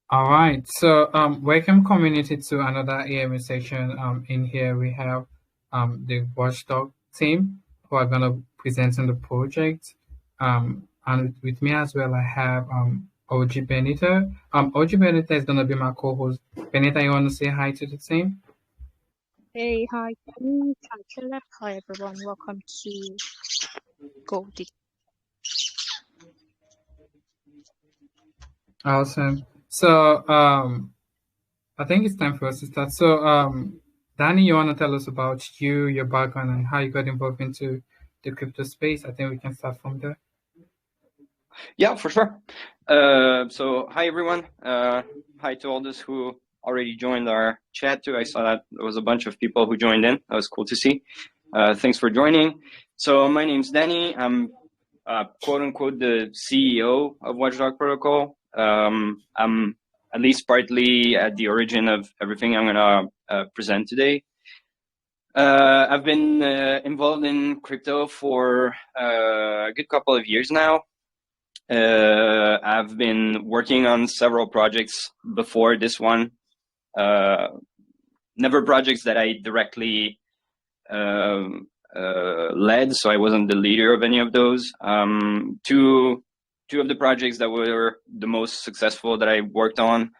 All right. So, welcome community to another AMA session. In here we have the Watchdog team who are gonna present on the project. And with me as well, I have OG Benita. OG Benita is gonna be my co-host. Benita, you want to say hi to the team? Hey, hi, Kenny, Calculator. Hi, everyone. Welcome to Goldie. Awesome. So, I think it's time for us to start. So, Danny, you want to tell us about you, your background, and how you got involved into the crypto space? I think we can start from there. Yeah, for sure. So hi everyone. Hi to all those who already joined our chat too. I saw that there was a bunch of people who joined in. That was cool to see. Thanks for joining. So my name's Danny. I'm quote unquote the CEO of Watchdog Protocol. I'm at least partly at the origin of everything I'm gonna present today. I've been involved in crypto for a good couple of years now. I've been working on several projects before this one. Never projects that I directly led, so I wasn't the leader of any of those. Two of the projects that were the most successful that I worked on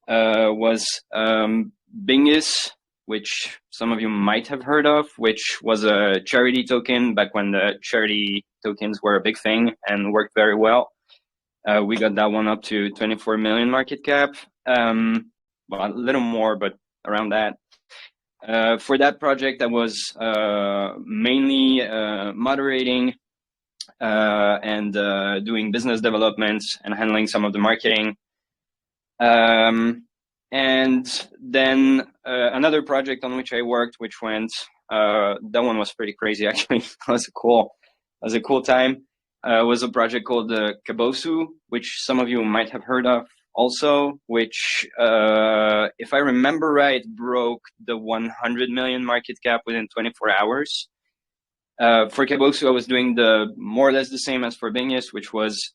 was Bingus, which some of you might have heard of, which was a charity token back when the charity tokens were a big thing and worked very well. We got that one up to 24 million market cap. Well, a little more, but around that. For that project, I was mainly moderating and doing business development and handling some of the marketing. And then another project on which I worked, which went, that one was pretty crazy actually. That was a cool time. Was a project called Kabosu, which some of you might have heard of also, which, if I remember right, broke the 100 million market cap within 24 hours. For Kabosu, I was doing the more or less the same as for Bingus, which was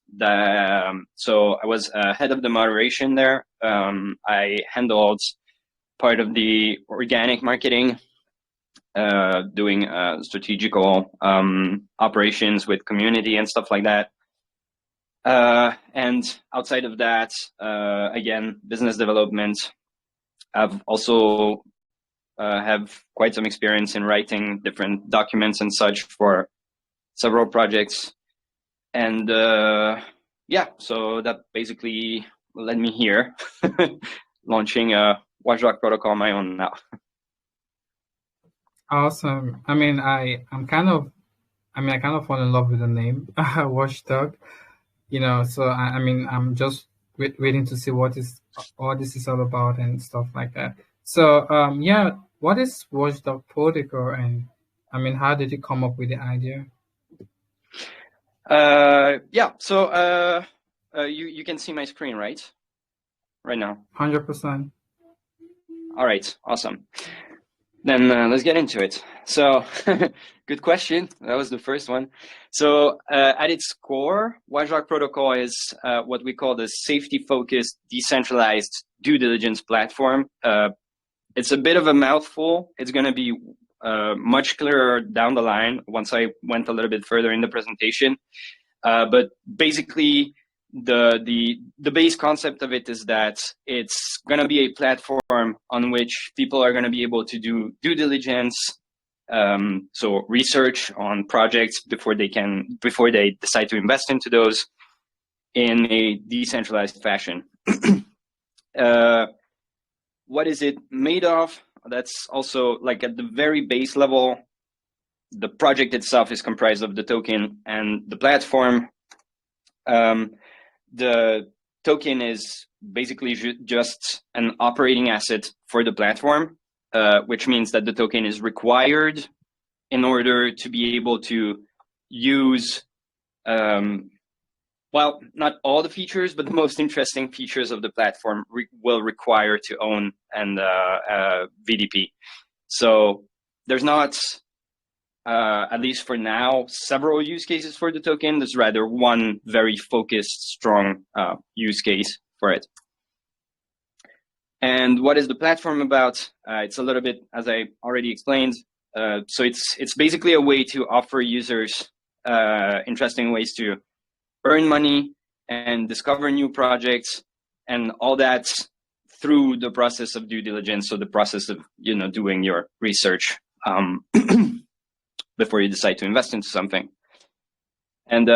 so I was head of the moderation there. I handled part of the organic marketing, doing strategical operations with community and stuff like that. And outside of that, again, business development. I've also have quite some experience in writing different documents and such for several projects. And yeah, so that basically led me here, launching a Watchdog Protocol on my own now. Awesome. I kind of fall in love with the name Watchdog. So I'm just waiting to see what is all this is all about and stuff like that. So yeah, what is Watchdog Protocol, and how did you come up with the idea? Yeah, so you can see my screen, right now? 100%. All right, awesome. Then let's get into it. So, good question. That was the first one. So, at its core, Watchdog Protocol is what we call the safety-focused, decentralized due diligence platform. It's a bit of a mouthful. It's going to be much clearer down the line once I went a little bit further in the presentation. But basically, the base concept of it is that it's going to be a platform on which people are going to be able to do due diligence, so research on projects before they decide to invest into those in a decentralized fashion. What is it made of? That's also like at the very base level. The project itself is comprised of the token and the platform. The token is basically just an operating asset for the platform, which means that the token is required in order to be able to use, well, not all the features, but the most interesting features of the platform will require to own and VDP. So there's not, at least for now, several use cases for the token. There's rather one very focused, strong use case for it. And what is the platform about? It's a little bit, as I already explained. So it's basically a way to offer users interesting ways to earn money and discover new projects, and all that through the process of due diligence. So the process of doing your research before you decide to invest into something. And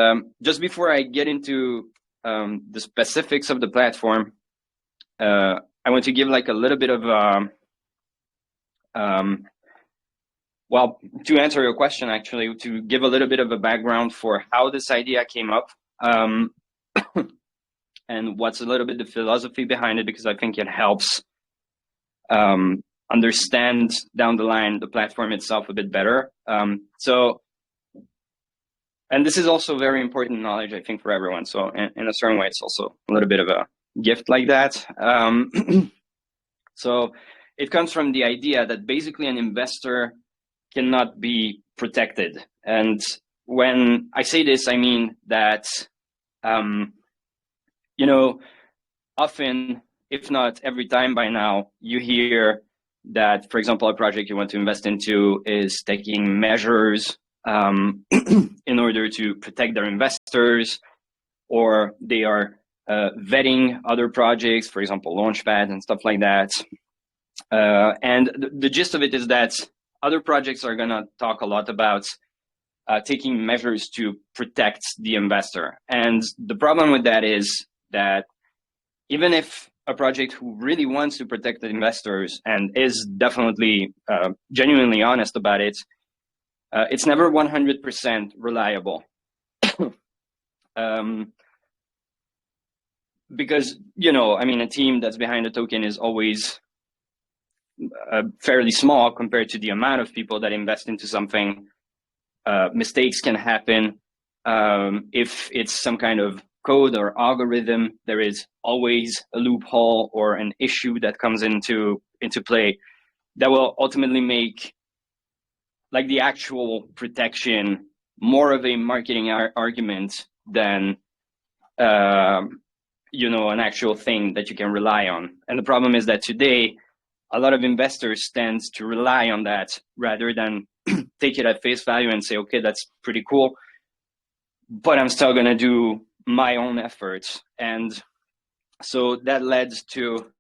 just before I get into the specifics of the platform, I want to give like a little bit of well, to answer your question, actually, to give a little bit of a background for how this idea came up, and what's a little bit the philosophy behind it, because I think it helps understand down the line the platform itself a bit better. And this is also very important knowledge, I think, for everyone. So in a certain way, it's also a little bit of a gift like that. So it comes from the idea that basically an investor cannot be protected. And when I say this, I mean that, often, if not every time by now, you hear that, for example, a project you want to invest into is taking measures in order to protect their investors, or they are vetting other projects, for example, Launchpad and stuff like that. And the gist of it is that other projects are going to talk a lot about taking measures to protect the investor. And the problem with that is that even if a project who really wants to protect the investors and is definitely genuinely honest about it, it's never 100% reliable. Because, a team that's behind a token is always fairly small compared to the amount of people that invest into something. Mistakes can happen. If it's some kind of code or algorithm, there is always a loophole or an issue that comes into play that will ultimately make like the actual protection more of a marketing argument than an actual thing that you can rely on. And the problem is that today a lot of investors tend to rely on that rather than take it at face value and say, okay, that's pretty cool, but I'm still going to do my own efforts. And so that led to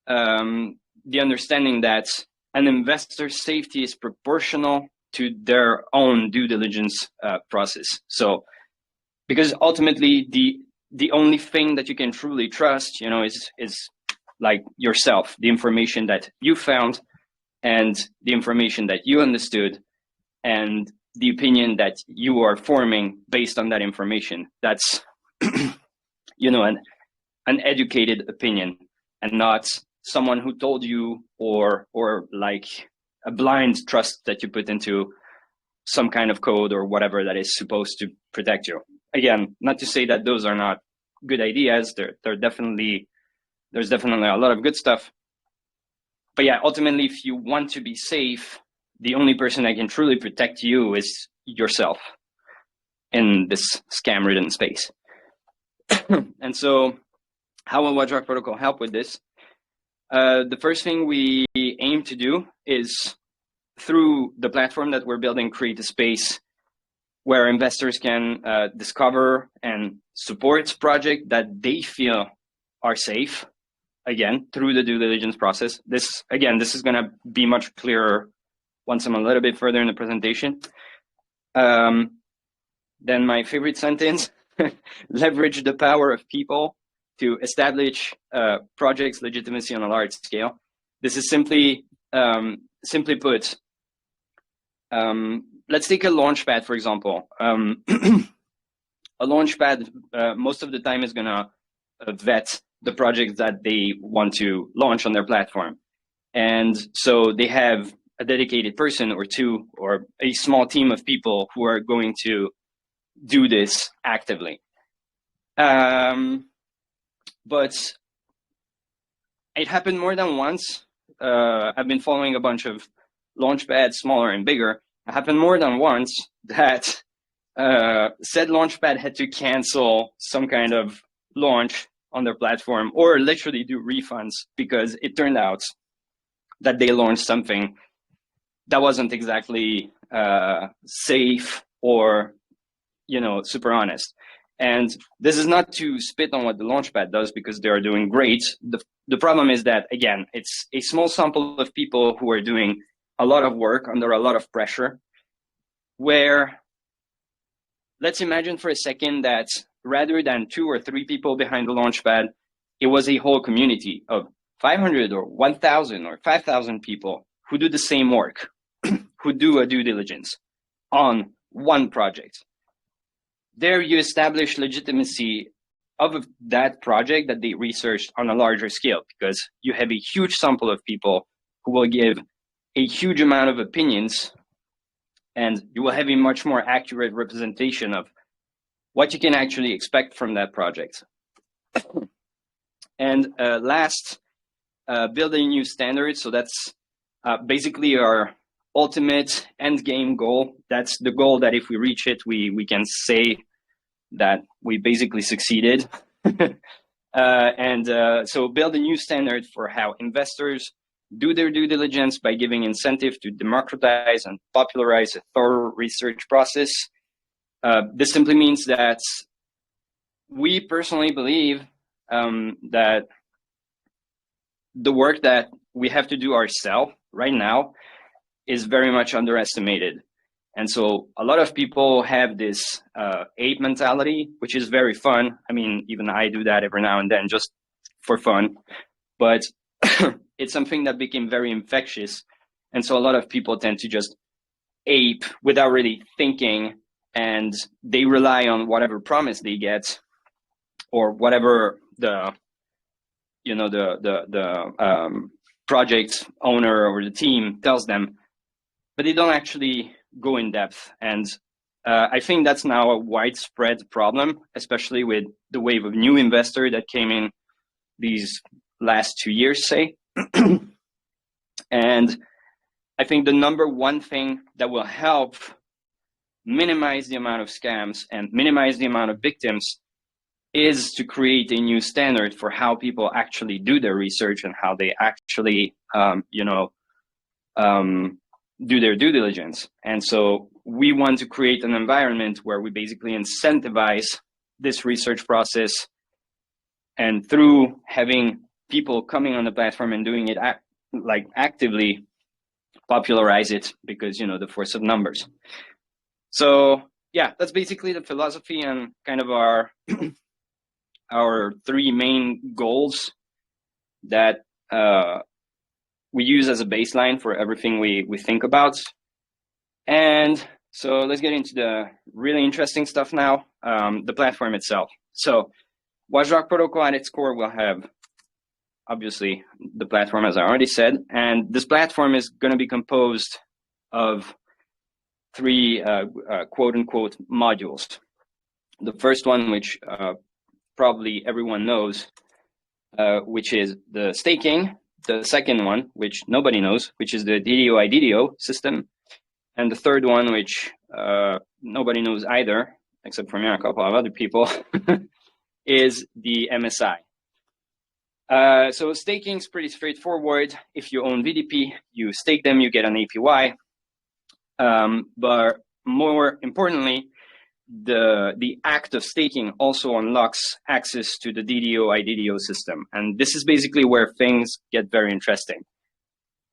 the understanding that an investor's safety is proportional to their own due diligence process. So, because ultimately the only thing that you can truly trust, is like yourself, the information that you found and the information that you understood and the opinion that you are forming based on that information. That's, an educated opinion, and not someone who told you, or like a blind trust that you put into some kind of code or whatever that is supposed to protect you. Again, not to say that those are not good ideas. There's definitely a lot of good stuff. But yeah, ultimately, if you want to be safe, the only person that can truly protect you is yourself in this scam-ridden space. And so how will Watchdog Protocol help with this? The first thing we aim to do is, through the platform that we're building, create a space where investors can discover and support projects that they feel are safe, again, through the due diligence process. This is going to be much clearer once I'm a little bit further in the presentation. Then my favorite sentence, leverage the power of people to establish projects' legitimacy on a large scale. This is simply put, let's take a Launchpad, for example. A Launchpad, most of the time, is going to vet the projects that they want to launch on their platform. And so they have a dedicated person or two, or a small team of people who are going to do this actively. But it happened more than once. I've been following a bunch of Launchpads, smaller and bigger. It happened more than once that said Launchpad had to cancel some kind of launch on their platform or literally do refunds because it turned out that they launched something that wasn't exactly safe or, super honest. And this is not to spit on what the Launchpad does because they are doing great. The problem is that, again, it's a small sample of people who are doing a lot of work under a lot of pressure, where let's imagine for a second that rather than 2 or 3 people behind the Launchpad, it was a whole community of 500 or 1,000 or 5,000 people who do the same work, who do a due diligence on one project. There you establish legitimacy of that project that they researched on a larger scale, because you have a huge sample of people who will give a huge amount of opinions, and you will have a much more accurate representation of what you can actually expect from that project. And last, build a new standard. So that's basically our ultimate end game goal. That's the goal that if we reach it, we can say that we basically succeeded. So build a new standard for how investors do their due diligence by giving incentive to democratize and popularize a thorough research process. This simply means that we personally believe that the work that we have to do ourselves right now is very much underestimated. And so a lot of people have this ape mentality, which is very fun. I mean, even I do that every now and then just for fun, but it's something that became very infectious. And so a lot of people tend to just ape without really thinking, and they rely on whatever promise they get or whatever the project owner or the team tells them, but they don't actually go in depth. And I think that's now a widespread problem, especially with the wave of new investors that came in these last 2 years, say. And I think the number one thing that will help minimize the amount of scams and minimize the amount of victims is to create a new standard for how people actually do their research and how they actually, do their due diligence. And so we want to create an environment where we basically incentivize this research process, and through having people coming on the platform and doing it actively, popularize it, because the force of numbers. So yeah, that's basically the philosophy and kind of our our 3 main goals that we use as a baseline for everything we think about. And so let's get into the really interesting stuff now, the platform itself. So Watchdog Protocol at its core will have, obviously, the platform, as I already said, and this platform is going to be composed of 3 quote-unquote modules. The first one, which probably everyone knows, which is the staking. The second one, which nobody knows, which is the DDO-IDDO system. And the third one, which nobody knows either, except for me and a couple of other people, is the MSI. So staking is pretty straightforward. If you own VDP, you stake them, you get an APY. But more importantly, the act of staking also unlocks access to the DDO-IDDO system. And this is basically where things get very interesting.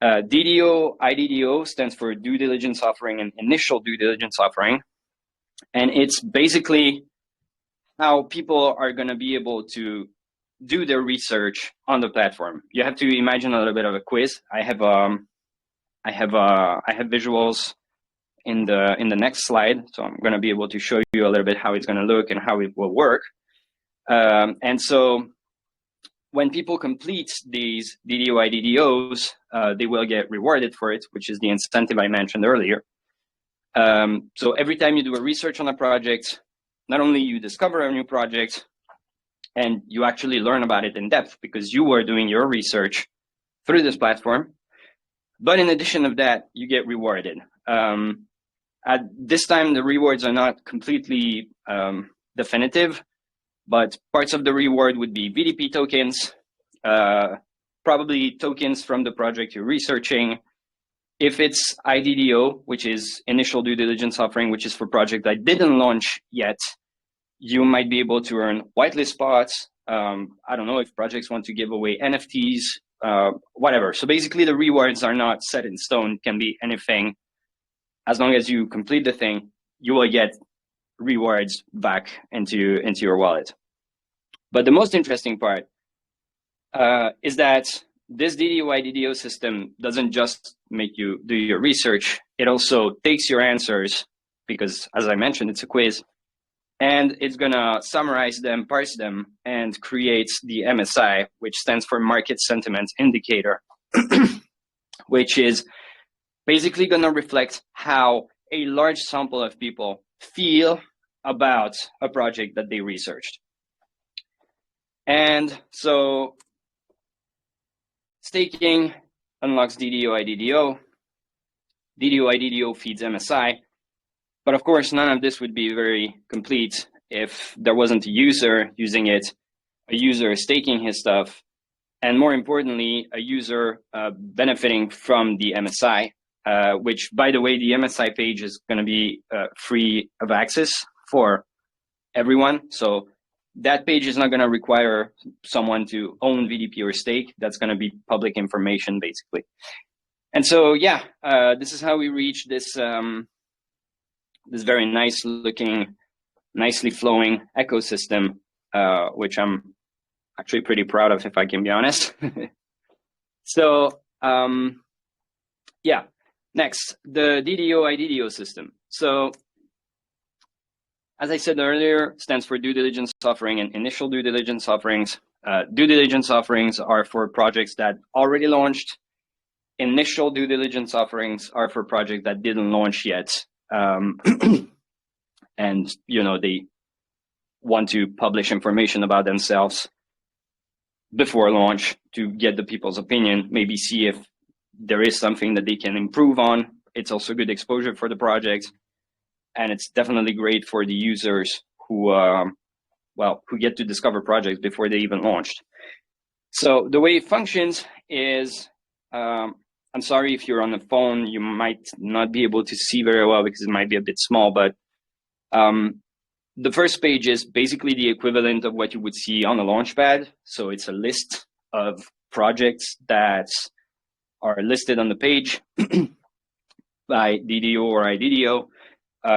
DDO-IDDO stands for due diligence offering and initial due diligence offering. And it's basically how people are going to be able to do their research on the platform. You have to imagine a little bit of a quiz. I have visuals in the next slide, so I'm going to be able to show you a little bit how it's going to look and how it will work. And so when people complete these DDO-IDDOs, they will get rewarded for it, which is the incentive I mentioned earlier. So every time you do a research on a project, not only you discover a new project and you actually learn about it in depth because you were doing your research through this platform, but in addition of that, you get rewarded. At this time, the rewards are not completely definitive, but parts of the reward would be VDP tokens, probably tokens from the project you're researching. If it's IDDO, which is initial due diligence offering, which is for project that didn't launch yet, you might be able to earn whitelist spots. I don't know if projects want to give away NFTs, whatever. So basically the rewards are not set in stone, can be anything. As long as you complete the thing, you will get rewards back into your wallet. But the most interesting part is that this DDO-IDDO system doesn't just make you do your research, it also takes your answers, because as I mentioned, it's a quiz, and it's gonna summarize them, parse them, and create the MSI, which stands for Market Sentiment Indicator, which is basically gonna reflect how a large sample of people feel about a project that they researched. And so staking unlocks DDO-IDDO. DDO-IDDO feeds MSI. But of course, none of this would be very complete if there wasn't a user using it, a user staking his stuff, and more importantly, a user benefiting from the MSI, which, by the way, the MSI page is going to be free of access for everyone. So that page is not going to require someone to own VDP or stake. That's going to be public information, basically. And so, yeah, this is how we reach this this very nice looking, nicely flowing ecosystem, which I'm actually pretty proud of, if I can be honest. So, yeah, next, the DDO-IDDO system. So, as I said earlier, stands for due diligence offering and initial due diligence offerings. Due diligence offerings are for projects that already launched. Initial due diligence offerings are for projects that didn't launch yet. And, you know, they want to publish information about themselves before launch to get the people's opinion, maybe see if there is something that they can improve on. It's also good exposure for the project. And it's definitely great for the users who, who get to discover projects before they even launched. So the way it functions is, I'm sorry if you're on the phone, you might not be able to see very well because it might be a bit small, but the first page is basically the equivalent of what you would see on a launchpad. So it's a list of projects that are listed on the page by DDO or IDDO.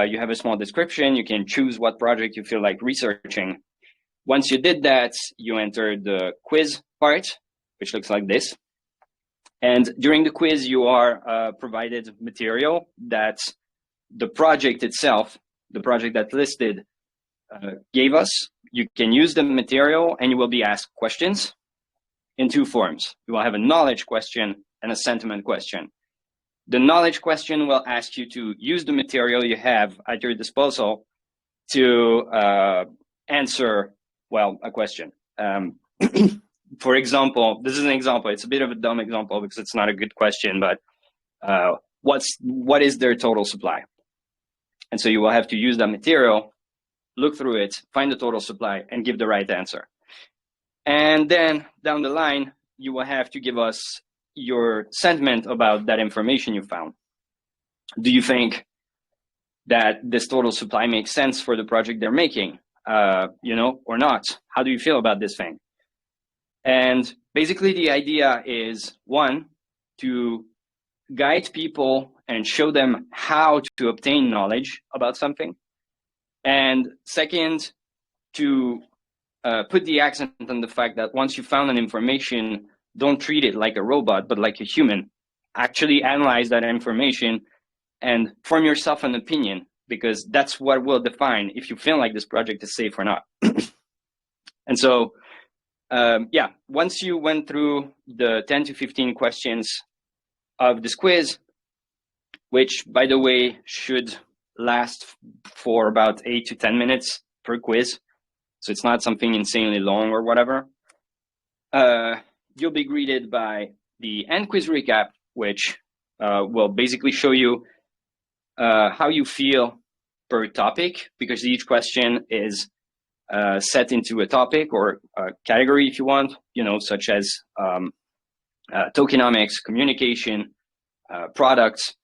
You have a small description. You can choose what project you feel like researching. Once you did that, you enter the quiz part, which looks like this. And during the quiz, you are provided material that the project itself, the project that listed, gave us. You can use the material and you will be asked questions in two forms. You will have a knowledge question and a sentiment question. The knowledge question will ask you to use the material you have at your disposal to answer, well, a question. For example, this is an example. It's a bit of a dumb example because it's not a good question, but what is their total supply? And so you will have to use that material, look through it, find the total supply, and give the right answer. And then down the line, you will have to give us your sentiment about that information you found. Do you think that this total supply makes sense for the project they're making, or not? How do you feel about this thing? And basically the idea is, one, to guide people and show them how to obtain knowledge about something. And second, to put the accent on the fact that once you found an information, don't treat it like a robot, but like a human. Actually analyze that information and form yourself an opinion, because that's what will define if you feel like this project is safe or not. And so, once you went through the 10 to 15 questions of this quiz, which, by the way, should last for about 8 to 10 minutes per quiz, so it's not something insanely long or whatever, you'll be greeted by the end quiz recap, which will basically show you how you feel per topic, because each question is set into a topic or a category if you want, such as tokenomics, communication, products.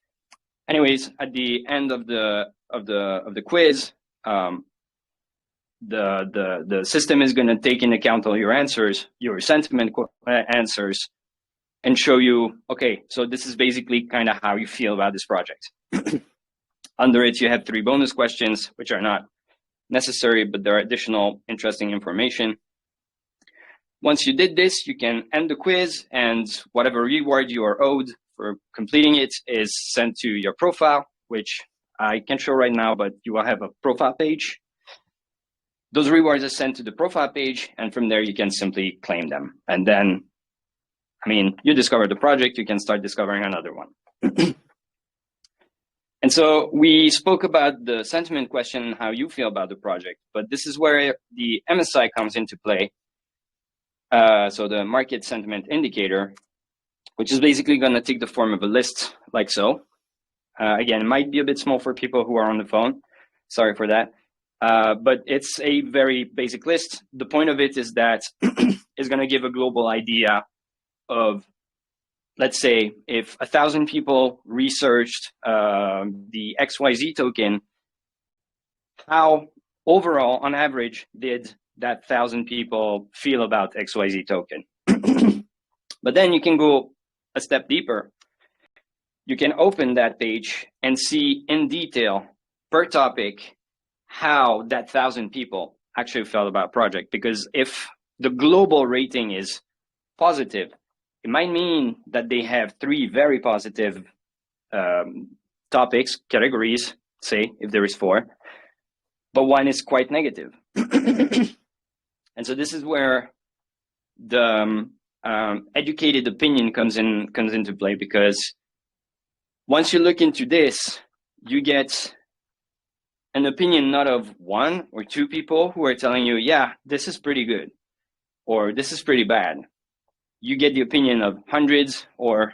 Anyways, at the end of the quiz, the system is going to take into account all your answers, your sentiment answers, and show you, okay, so this is basically kind of how you feel about this project. Under it, you have 3 bonus questions, which are not necessary, but there are additional interesting information. Once you did this, you can end the quiz, and whatever reward you are owed for completing it is sent to your profile, which I can't show right now, but you will have a profile page. Those rewards are sent to the profile page, and from there you can simply claim them. And then, you discover the project, you can start discovering another one. And so we spoke about the sentiment question and how you feel about the project, but this is where the MSI comes into play. So the market sentiment indicator, which is basically going to take the form of a list like so. Again, it might be a bit small for people who are on the phone. Sorry for that. But it's a very basic list. The point of it is that it's going to give a global idea of, let's say, if 1,000 people researched the XYZ token, how overall, on average, did that 1,000 people feel about XYZ token? But then you can go a step deeper. You can open that page and see in detail per topic how that 1,000 people actually felt about project. Because if the global rating is positive, it might mean that they have 3 very positive topics, categories, say, if there is 4, but 1 is quite negative. And so this is where the educated opinion comes into play, because once you look into this, you get an opinion not of 1 or 2 people who are telling you, yeah, this is pretty good, or this is pretty bad. You get the opinion of hundreds, or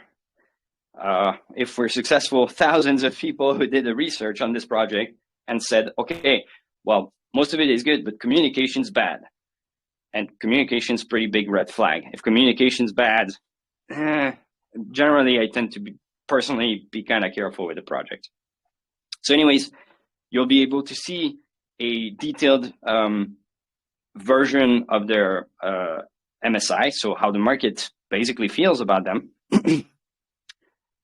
if we're successful, thousands of people who did the research on this project and said, okay, well, most of it is good, but communication's bad. And communication's pretty big red flag. If communication's bad, generally I tend to personally be kind of careful with the project. So anyways, you'll be able to see a detailed version of their MSI, so how the market basically feels about them,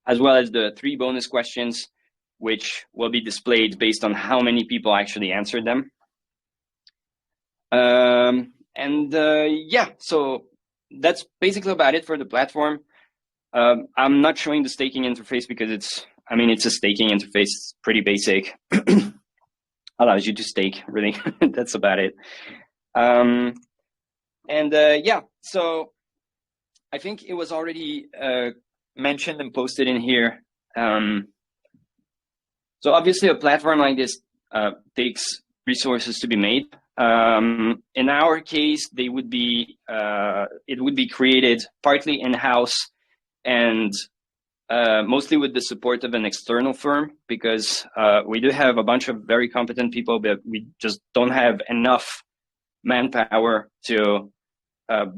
as well as the 3 bonus questions, which will be displayed based on how many people actually answered them. Yeah, so that's basically about it for the platform. I'm not showing the staking interface because it's a staking interface. It's pretty basic. Allows you to stake, really. That's about it. Yeah, so I think it was already mentioned and posted in here. So obviously a platform like this takes resources to be made. In our case, it would be created partly in-house and mostly with the support of an external firm, because we do have a bunch of very competent people, but we just don't have enough manpower to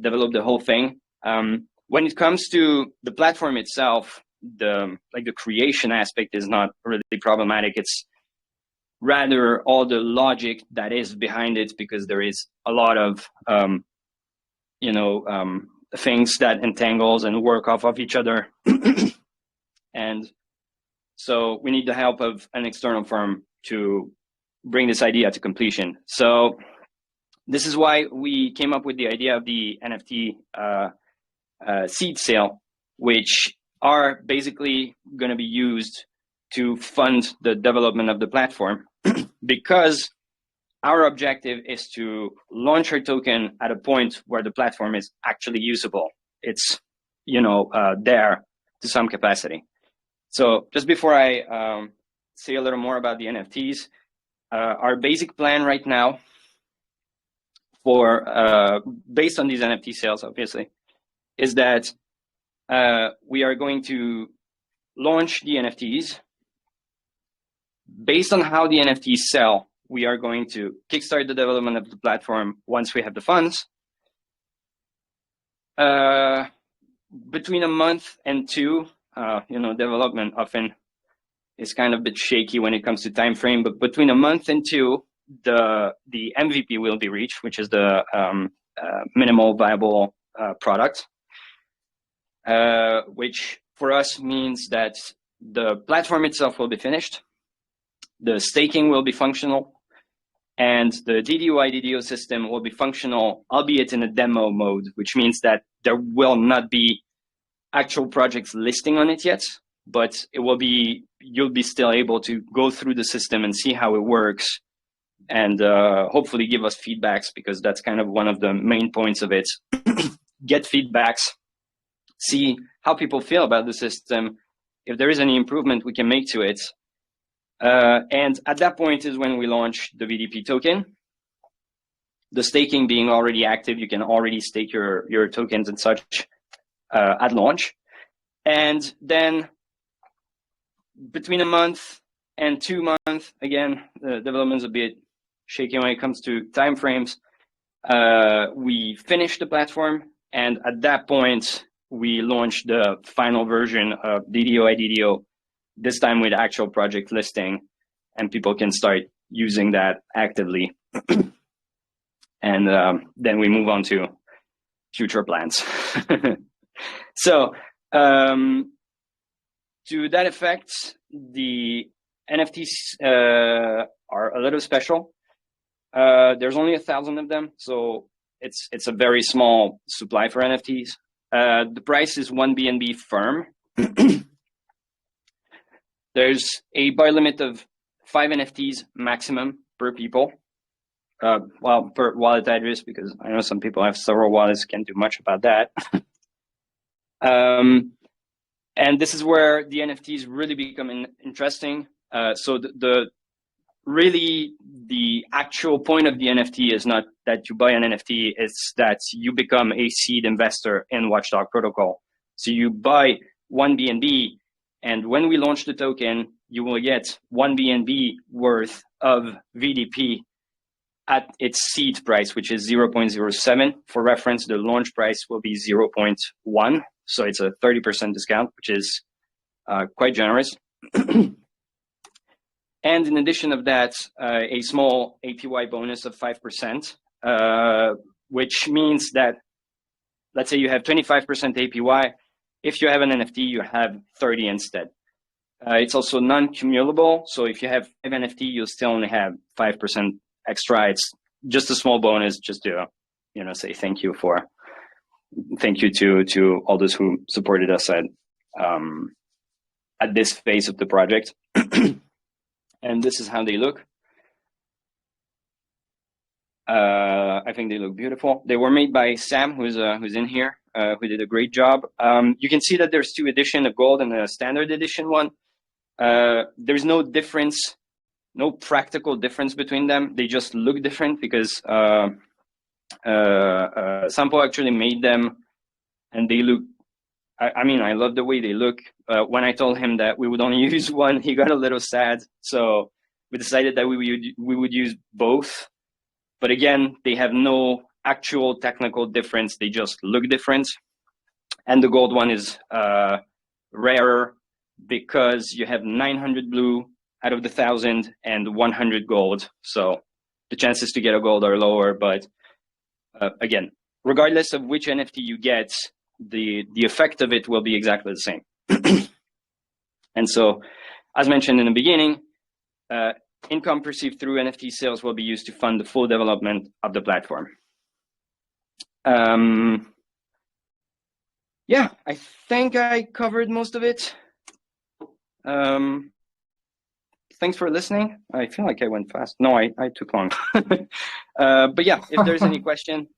develop the whole thing. When it comes to the platform itself, the creation aspect is not really problematic. It's rather all the logic that is behind it, because there is a lot of things that entangles and work off of each other. And so we need the help of an external firm to bring this idea to completion. So this is why we came up with the idea of the NFT seed sale, which are basically going to be used to fund the development of the platform, because our objective is to launch our token at a point where the platform is actually usable. It's, there to some capacity. So just before I say a little more about the NFTs, our basic plan right now for based on these NFT sales, obviously, is that we are going to launch the NFTs. Based on how the NFTs sell, we are going to kickstart the development of the platform once we have the funds. Between a month and two, development often is kind of a bit shaky when it comes to time frame, but between a month and two, the MVP will be reached, which is the minimal viable product, which for us means that the platform itself will be finished, the staking will be functional, and the DDO/IDDO system will be functional, albeit in a demo mode, which means that there will not be actual projects listing on it yet, but it will be, you'll be still able to go through the system and see how it works, and hopefully give us feedbacks, because that's kind of one of the main points of it. Get feedbacks, see how people feel about the system, if there is any improvement we can make to it. And at that point is when we launch the VDP token. The staking being already active, you can already stake your tokens and such at launch. And then between a month and 2 months, again, the development's a bit shaky when it comes to timeframes. We finish the platform, and at that point, we launch the final version of DDO/IDDO, this time with actual project listing, and people can start using that actively. And then we move on to future plans. So to that effect, the NFTs are a little special. There's only 1,000 of them, so it's a very small supply for NFTs. The price is 1 BNB firm. There's a buy limit of 5 NFTs maximum per people. Well, per wallet address, because I know some people have several wallets, can't do much about that. And this is where the NFTs really become interesting. So really the actual point of the NFT is not that you buy an NFT, it's that you become a seed investor in Watchdog Protocol. So you buy 1 BNB, and when we launch the token, you will get 1 BNB worth of VDP at its seed price, which is 0.07. For reference, the launch price will be 0.1. So it's a 30% discount, which is quite generous. And in addition of that, a small APY bonus of 5%, which means that, let's say you have 25% APY. If you have an NFT, you have 30 instead. It's also non-cumulable. So if you have 5 NFT, you'll still only have 5% extra. It's just a small bonus, just to, say thank you to all those who supported us at this phase of the project. And this is how they look. I think they look beautiful. They were made by Sam, who's in here, who did a great job. You can see that there's 2 editions, a gold and a standard edition one. There's no difference, no practical difference between them. They just look different because Sampo actually made them, and they look, I mean, I love the way they look. When I told him that we would only use one, he got a little sad. So we decided that we would use both. But again, they have no actual technical difference. They just look different. And the gold one is rarer because you have 900 blue out of the 1,000 and 100 gold. So the chances to get a gold are lower. But again, regardless of which NFT you get, the effect of it will be exactly the same. And so, as mentioned in the beginning, income perceived through NFT sales will be used to fund the full development of the platform. Yeah, I think I covered most of it. Thanks for listening. I feel like I went fast. No, I took long. But yeah, if there's any question.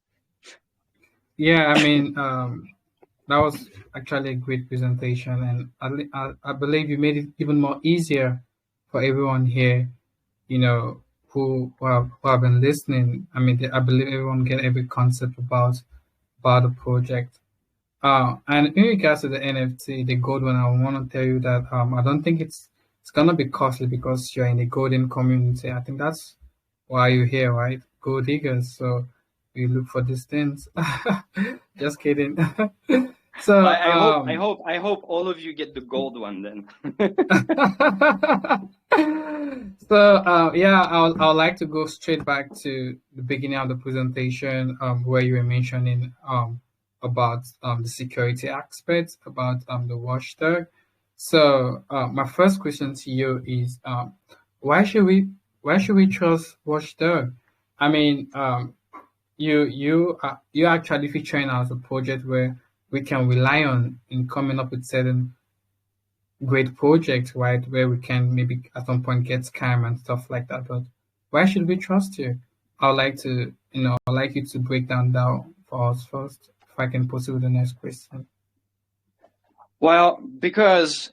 Yeah, I mean, that was actually a great presentation, and I believe you made it even more easier for everyone here, who have been listening. I mean, I believe everyone get every concept about the project. And in regards to the NFT, the gold one, I want to tell you that I don't think it's gonna be costly because you're in the golden community. I think that's why you're here, right? Gold diggers. So we look for these things. Just kidding. So I hope all of you get the gold one then. So yeah, I'll like to go straight back to the beginning of the presentation, where you were mentioning about the security aspects about the watchdog. So my first question to you is why should we trust watchdog? I mean, you actually featuring as a project where we can rely on in coming up with certain great projects, right? Where we can maybe at some point get scam and stuff like that. But why should we trust you? I'd like to, I'd like you to break down for us first, if I can proceed with the next question. Well, because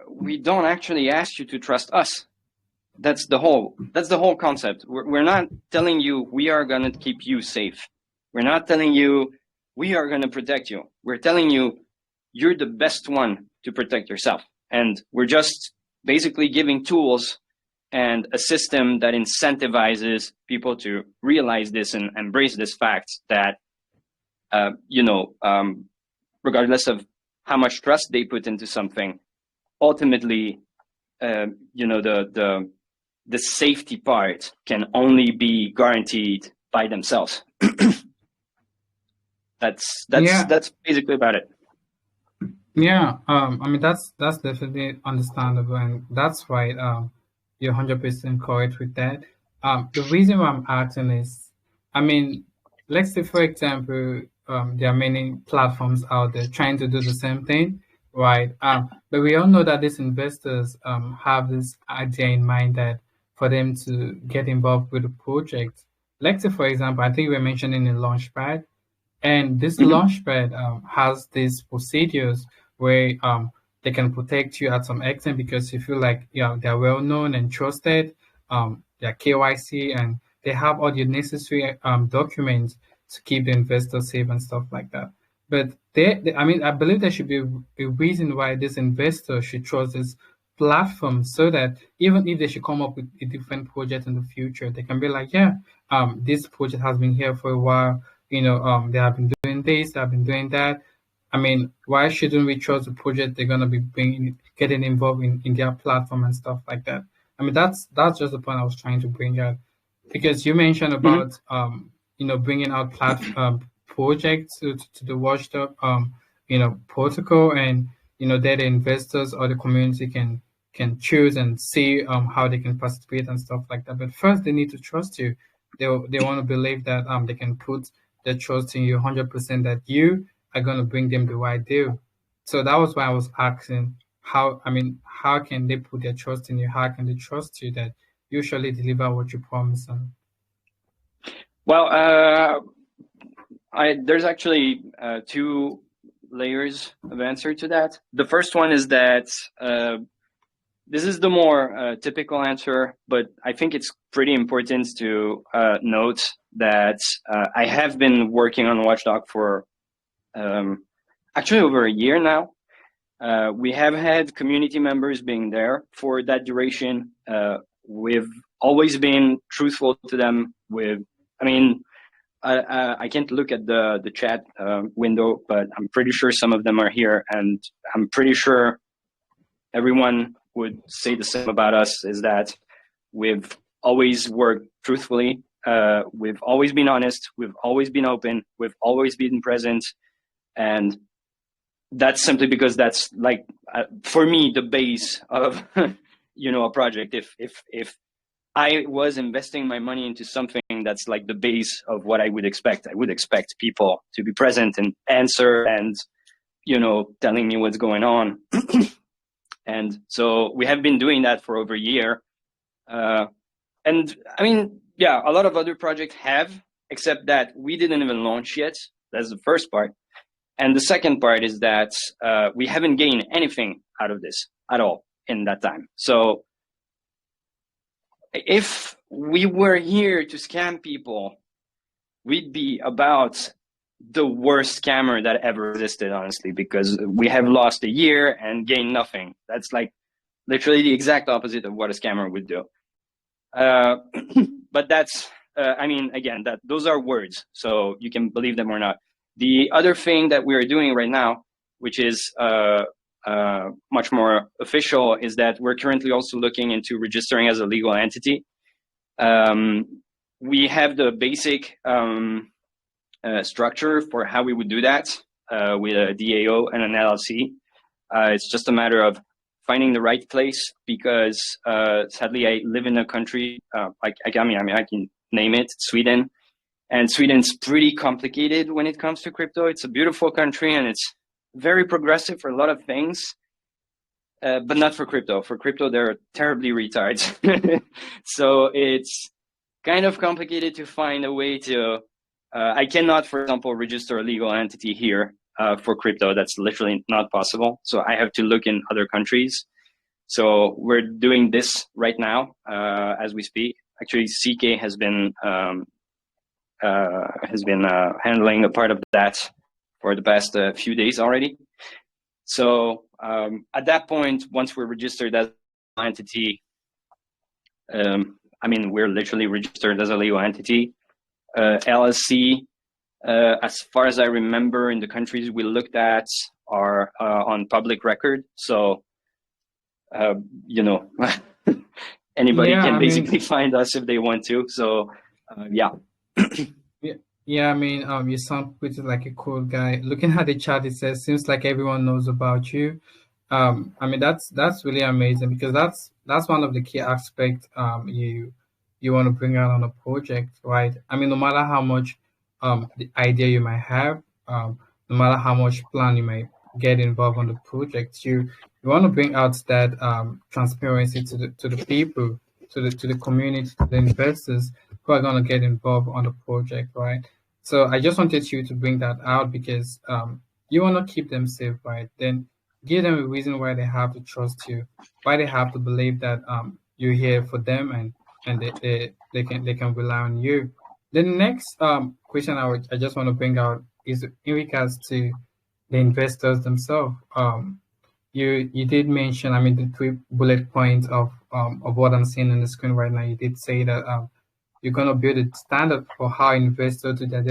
we don't actually ask you to trust us. That's the whole concept. We're not telling you we are going to keep you safe. We're not telling you we are going to protect you. We're telling you you're the best one to protect yourself. And we're just basically giving tools and a system that incentivizes people to realize this and embrace this fact that, regardless of how much trust they put into something, ultimately, the safety part can only be guaranteed by themselves. That's basically about it. Yeah, I mean that's definitely understandable, and that's right. You're 100% correct with that. The reason why I'm asking is, I mean, let's say for example, there are many platforms out there trying to do the same thing, right? But we all know that these investors have this idea in mind that for them to get involved with the project, let's say for example, I think we were mentioning in Launchpad. And this launchpad has these procedures where they can protect you at some extent because you feel like they're well known and trusted. They're KYC and they have all the necessary documents to keep the investor safe and stuff like that. But I mean, I believe there should be a reason why this investor should trust this platform so that even if they should come up with a different project in the future, they can be like, yeah, this project has been here for a while. They have been doing this, they have been doing that. I mean, why shouldn't we trust the project they're gonna be getting involved in their platform and stuff like that? I mean, that's just the point I was trying to bring out, because you mentioned about bringing out projects to the Watchdog protocol, and that the investors or the community can choose and see how they can participate and stuff like that. But first, they need to trust you. They want to believe that they can put their trust in you 100%, that you are going to bring them the right deal. So that was why I was asking how can they put their trust in you? How can they trust you that you usually deliver what you promise them? Well, there's actually two layers of answer to that. The first one is that this is the more typical answer, but I think it's pretty important to note that I have been working on Watchdog for actually over a year now. We have had community members being there for that duration. We've always been truthful to them. I can't look at the chat window, but I'm pretty sure some of them are here, and I'm pretty sure everyone would say the same about us, is that we've always worked truthfully. We've always been honest. We've always been open. We've always been present. And that's simply because that's like, for me, the base of, a project. If I was investing my money into something that's like the base of what I would expect people to be present and answer and, telling me what's going on. And so we have been doing that for over a year. And I mean, yeah, a lot of other projects have, except that we didn't even launch yet. That's the first part. And the second part is that we haven't gained anything out of this at all in that time. So if we were here to scam people, we'd be about the worst scammer that ever existed, honestly, because we have lost a year and gained nothing. That's like literally the exact opposite of what a scammer would do. But that's, I mean, again, those are words, so you can believe them or not. The other thing that we're doing right now, which is much more official, is that we're currently also looking into registering as a legal entity. We have the basic structure for how we would do that with a DAO and an LLC. It's just a matter of finding the right place, because sadly I live in a country, I can name it, Sweden. And Sweden's pretty complicated when it comes to crypto. It's a beautiful country and it's very progressive for a lot of things, but not for crypto. For crypto, they're terribly retards. So it's kind of complicated to find a way to, I cannot, for example, register a legal entity here for crypto. That's literally not possible. So I have to look in other countries. So we're doing this right now as we speak. Actually, CK has been handling a part of that for the past few days already. So at that point, once we're registered as an entity, I mean, we're literally registered as a legal entity. LLC, as far as I remember, in the countries we looked at are on public record. So, you know, anybody can basically find us if they want to. So, yeah. Yeah, I mean, you sound pretty like a cool guy. Looking at the chat, it says, seems like everyone knows about you. I mean, that's really amazing, because that's one of the key aspects you want to bring out on a project, right? I mean, no matter how much the idea you might have, no matter how much plan you might get involved on the project, you want to bring out that transparency to the people, to the community, to the investors who are going to get involved on the project, right? So I just wanted you to bring that out, because you want to keep them safe, right? Then give them a reason why they have to trust you, why they have to believe that you're here for them, and they can rely on you. The next question I just want to bring out is in regards to the investors themselves. You did mention, I mean, the 3 bullet points of what I'm seeing on the screen right now. You did say that you're going to build a standard for how investors do their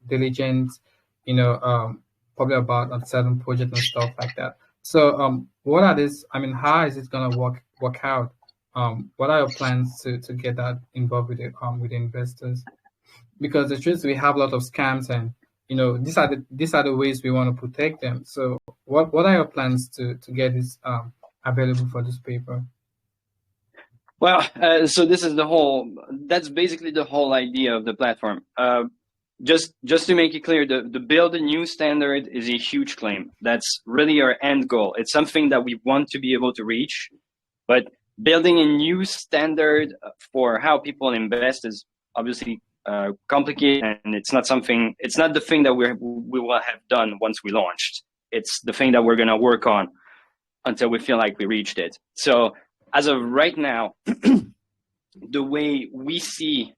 diligence, you know, probably about a certain project and stuff like that. So what are these? I mean, how is it going to work out? What are your plans to get that involved with the investors? Because the truth is, we have a lot of scams, and you know, these are the ways we want to protect them. So what are your plans to get this available for this paper? Well, so this is that's basically the whole idea of the platform. Just to make it clear, the build a new standard is a huge claim. That's really our end goal. It's something that we want to be able to reach, but building a new standard for how people invest is obviously complicated, and it's not the thing that we will have done once we launched. It's the thing that we're going to work on until we feel like we reached it. So as of right now, the way we see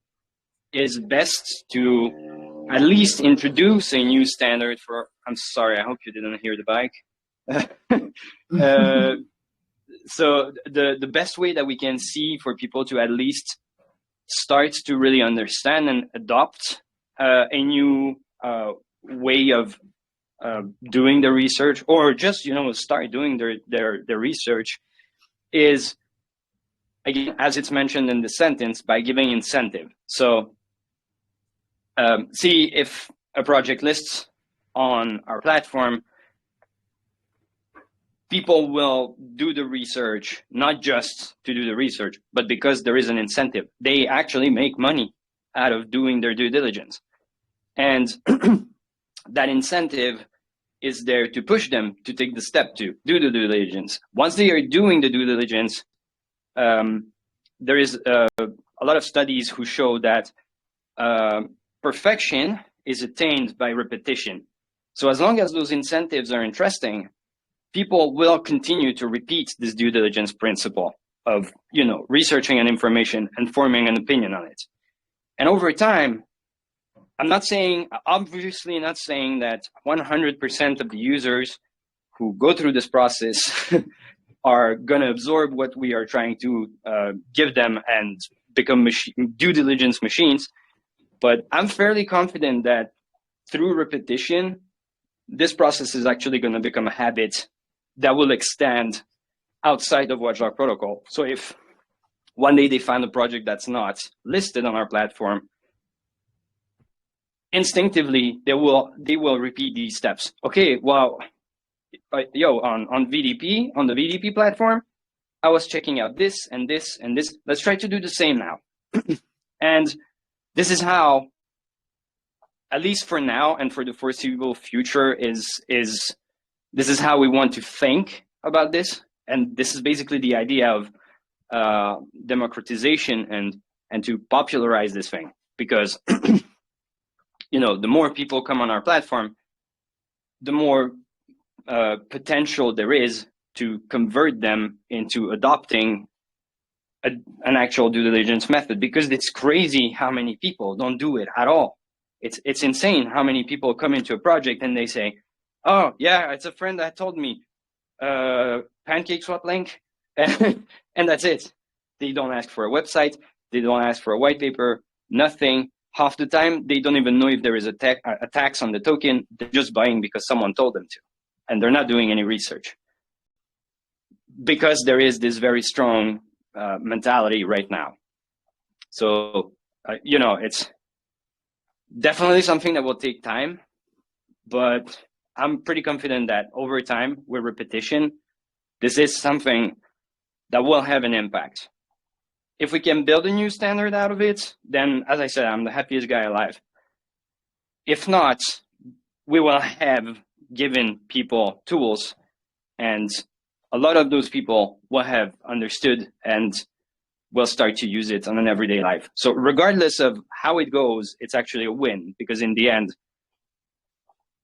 is best to at least introduce a new standard for, I'm sorry, I hope you didn't hear the bike. So the best way that we can see for people to at least start to really understand and adopt a new way of doing the research, or just, you know, start doing their research, is, again, as it's mentioned in the sentence, by giving incentive. So see if a project lists on our platform, people will do the research, not just to do the research, but because there is an incentive. They actually make money out of doing their due diligence. And that incentive is there to push them to take the step to do the due diligence. Once they are doing the due diligence, there is a lot of studies who show that perfection is attained by repetition. So as long as those incentives are interesting, people will continue to repeat this due diligence principle of, you know, researching an information and forming an opinion on it. And over time, I'm not saying, obviously not saying that 100% of the users who go through this process are going to absorb what we are trying to give them and become due diligence machines. But I'm fairly confident that through repetition, this process is actually going to become a habit that will extend outside of Watchdog Protocol. So if one day they find a project that's not listed on our platform, instinctively they will repeat these steps. Okay, well, on VDP, on the VDP platform, I was checking out this and this and this. Let's try to do the same now. And this is how, at least for now and for the foreseeable future, this is how we want to think about this. And this is basically the idea of democratization and to popularize this thing, because the more people come on our platform, the more potential there is to convert them into adopting an actual due diligence method, because it's crazy how many people don't do it at all. It's insane how many people come into a project and they say, oh yeah, it's a friend that told me, pancake swap link, and that's it. They don't ask for a website, they don't ask for a white paper, nothing. Half the time they don't even know if there is a tax on the token. They're just buying because someone told them to, and they're not doing any research, because there is this very strong mentality right now. So it's definitely something that will take time, but I'm pretty confident that over time, with repetition, this is something that will have an impact. If we can build a new standard out of it, then, as I said, I'm the happiest guy alive. If not, we will have given people tools, and a lot of those people will have understood and will start to use it on an everyday life. So regardless of how it goes, it's actually a win, because in the end,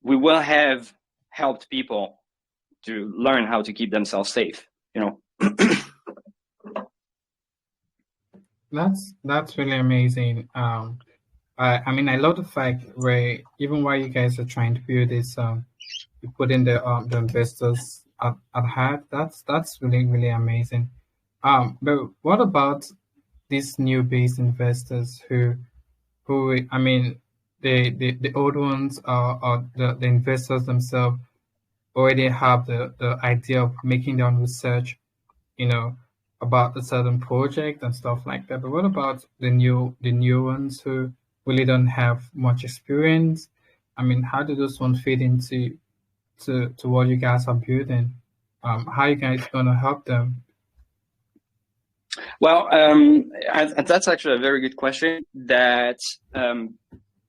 we will have helped people to learn how to keep themselves safe, That's really amazing. I mean, I love the fact where even while you guys are trying to build this, you put in the investors at heart. That's really, really amazing. But what about these new base investors who I mean, the old ones or the investors themselves already have the idea of making their own research, about a certain project and stuff like that. But what about the new ones who really don't have much experience? I mean, how do those ones fit into to what you guys are building? How are you guys gonna help them? Well, that's actually a very good question that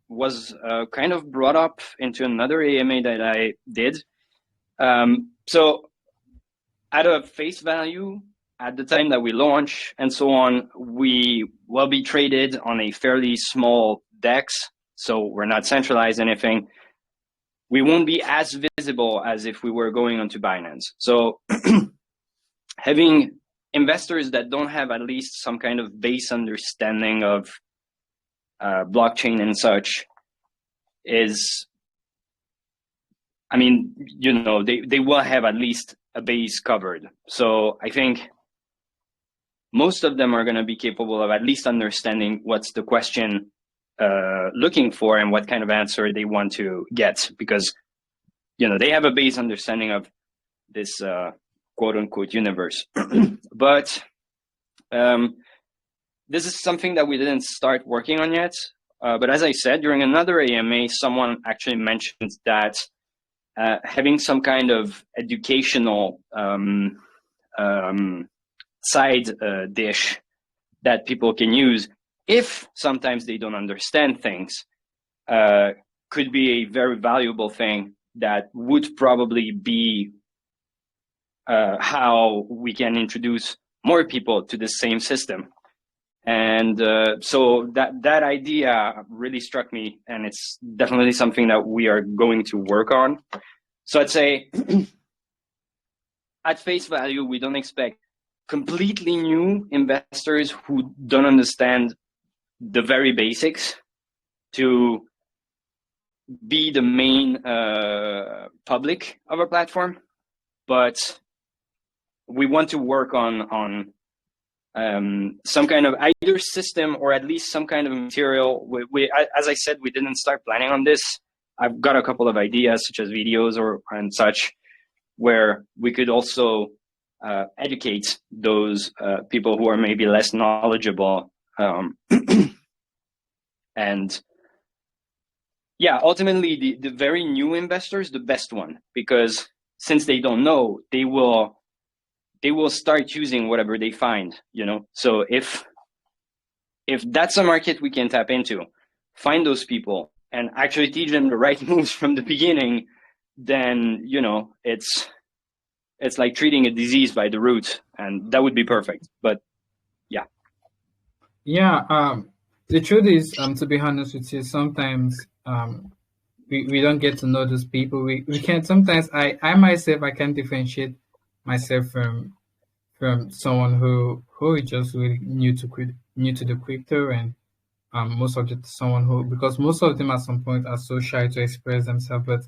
was kind of brought up into another AMA that I did. So at a face value, at the time that we launch and so on, we will be traded on a fairly small DEX. So we're not centralized anything. We won't be as visible as if we were going onto Binance. So having investors that don't have at least some kind of base understanding of blockchain and such is, I mean, they will have at least a base covered. So I think most of them are going to be capable of at least understanding what's the question looking for and what kind of answer they want to get, because they have a base understanding of this quote unquote universe. But this is something that we didn't start working on yet. But as I said, during another AMA, someone actually mentioned that having some kind of educational side dish that people can use if sometimes they don't understand things could be a very valuable thing that would probably be how we can introduce more people to the same system. And so that idea really struck me, and it's definitely something that we are going to work on. So I'd say at face value, we don't expect completely new investors who don't understand the very basics to be the main public of our platform, but we want to work on some kind of either system or at least some kind of material. As I said, we didn't start planning on this. I've got a couple of ideas, such as videos and such, where we could also educate those people who are maybe less knowledgeable. And yeah, ultimately, the very new investors, the best one, because since they don't know, they will start using whatever they find, So if that's a market we can tap into, find those people and actually teach them the right moves from the beginning, then, it's like treating a disease by the root, and that would be perfect. But yeah. Yeah. The truth is, to be honest with you, sometimes we don't get to know those people. We can't, sometimes I myself, I can't differentiate myself from someone who is just really new to the crypto, and most of someone who, because most of them at some point are so shy to express themselves, but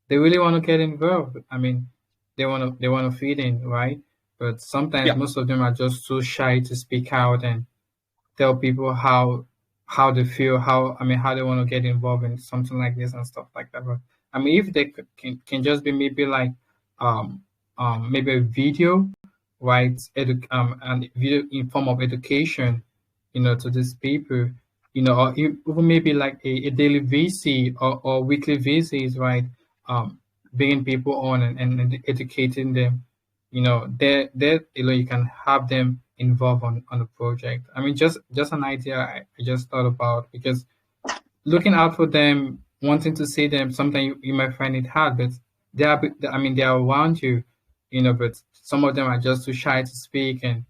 they really want to get involved. I mean, they want to fit in, right? But sometimes most of them are just so shy to speak out and tell people how they feel, how they want to get involved in something like this and stuff like that. But I mean, if they can just be maybe like maybe a video, right? And video in form of education, to these people, or even maybe like a daily VC or weekly VCs, right? Bringing people on and educating them, they you can have them involved on the project. I mean, just an idea I just thought about, because looking out for them, wanting to see them, sometimes you might find it hard, but they are around you, but some of them are just too shy to speak, and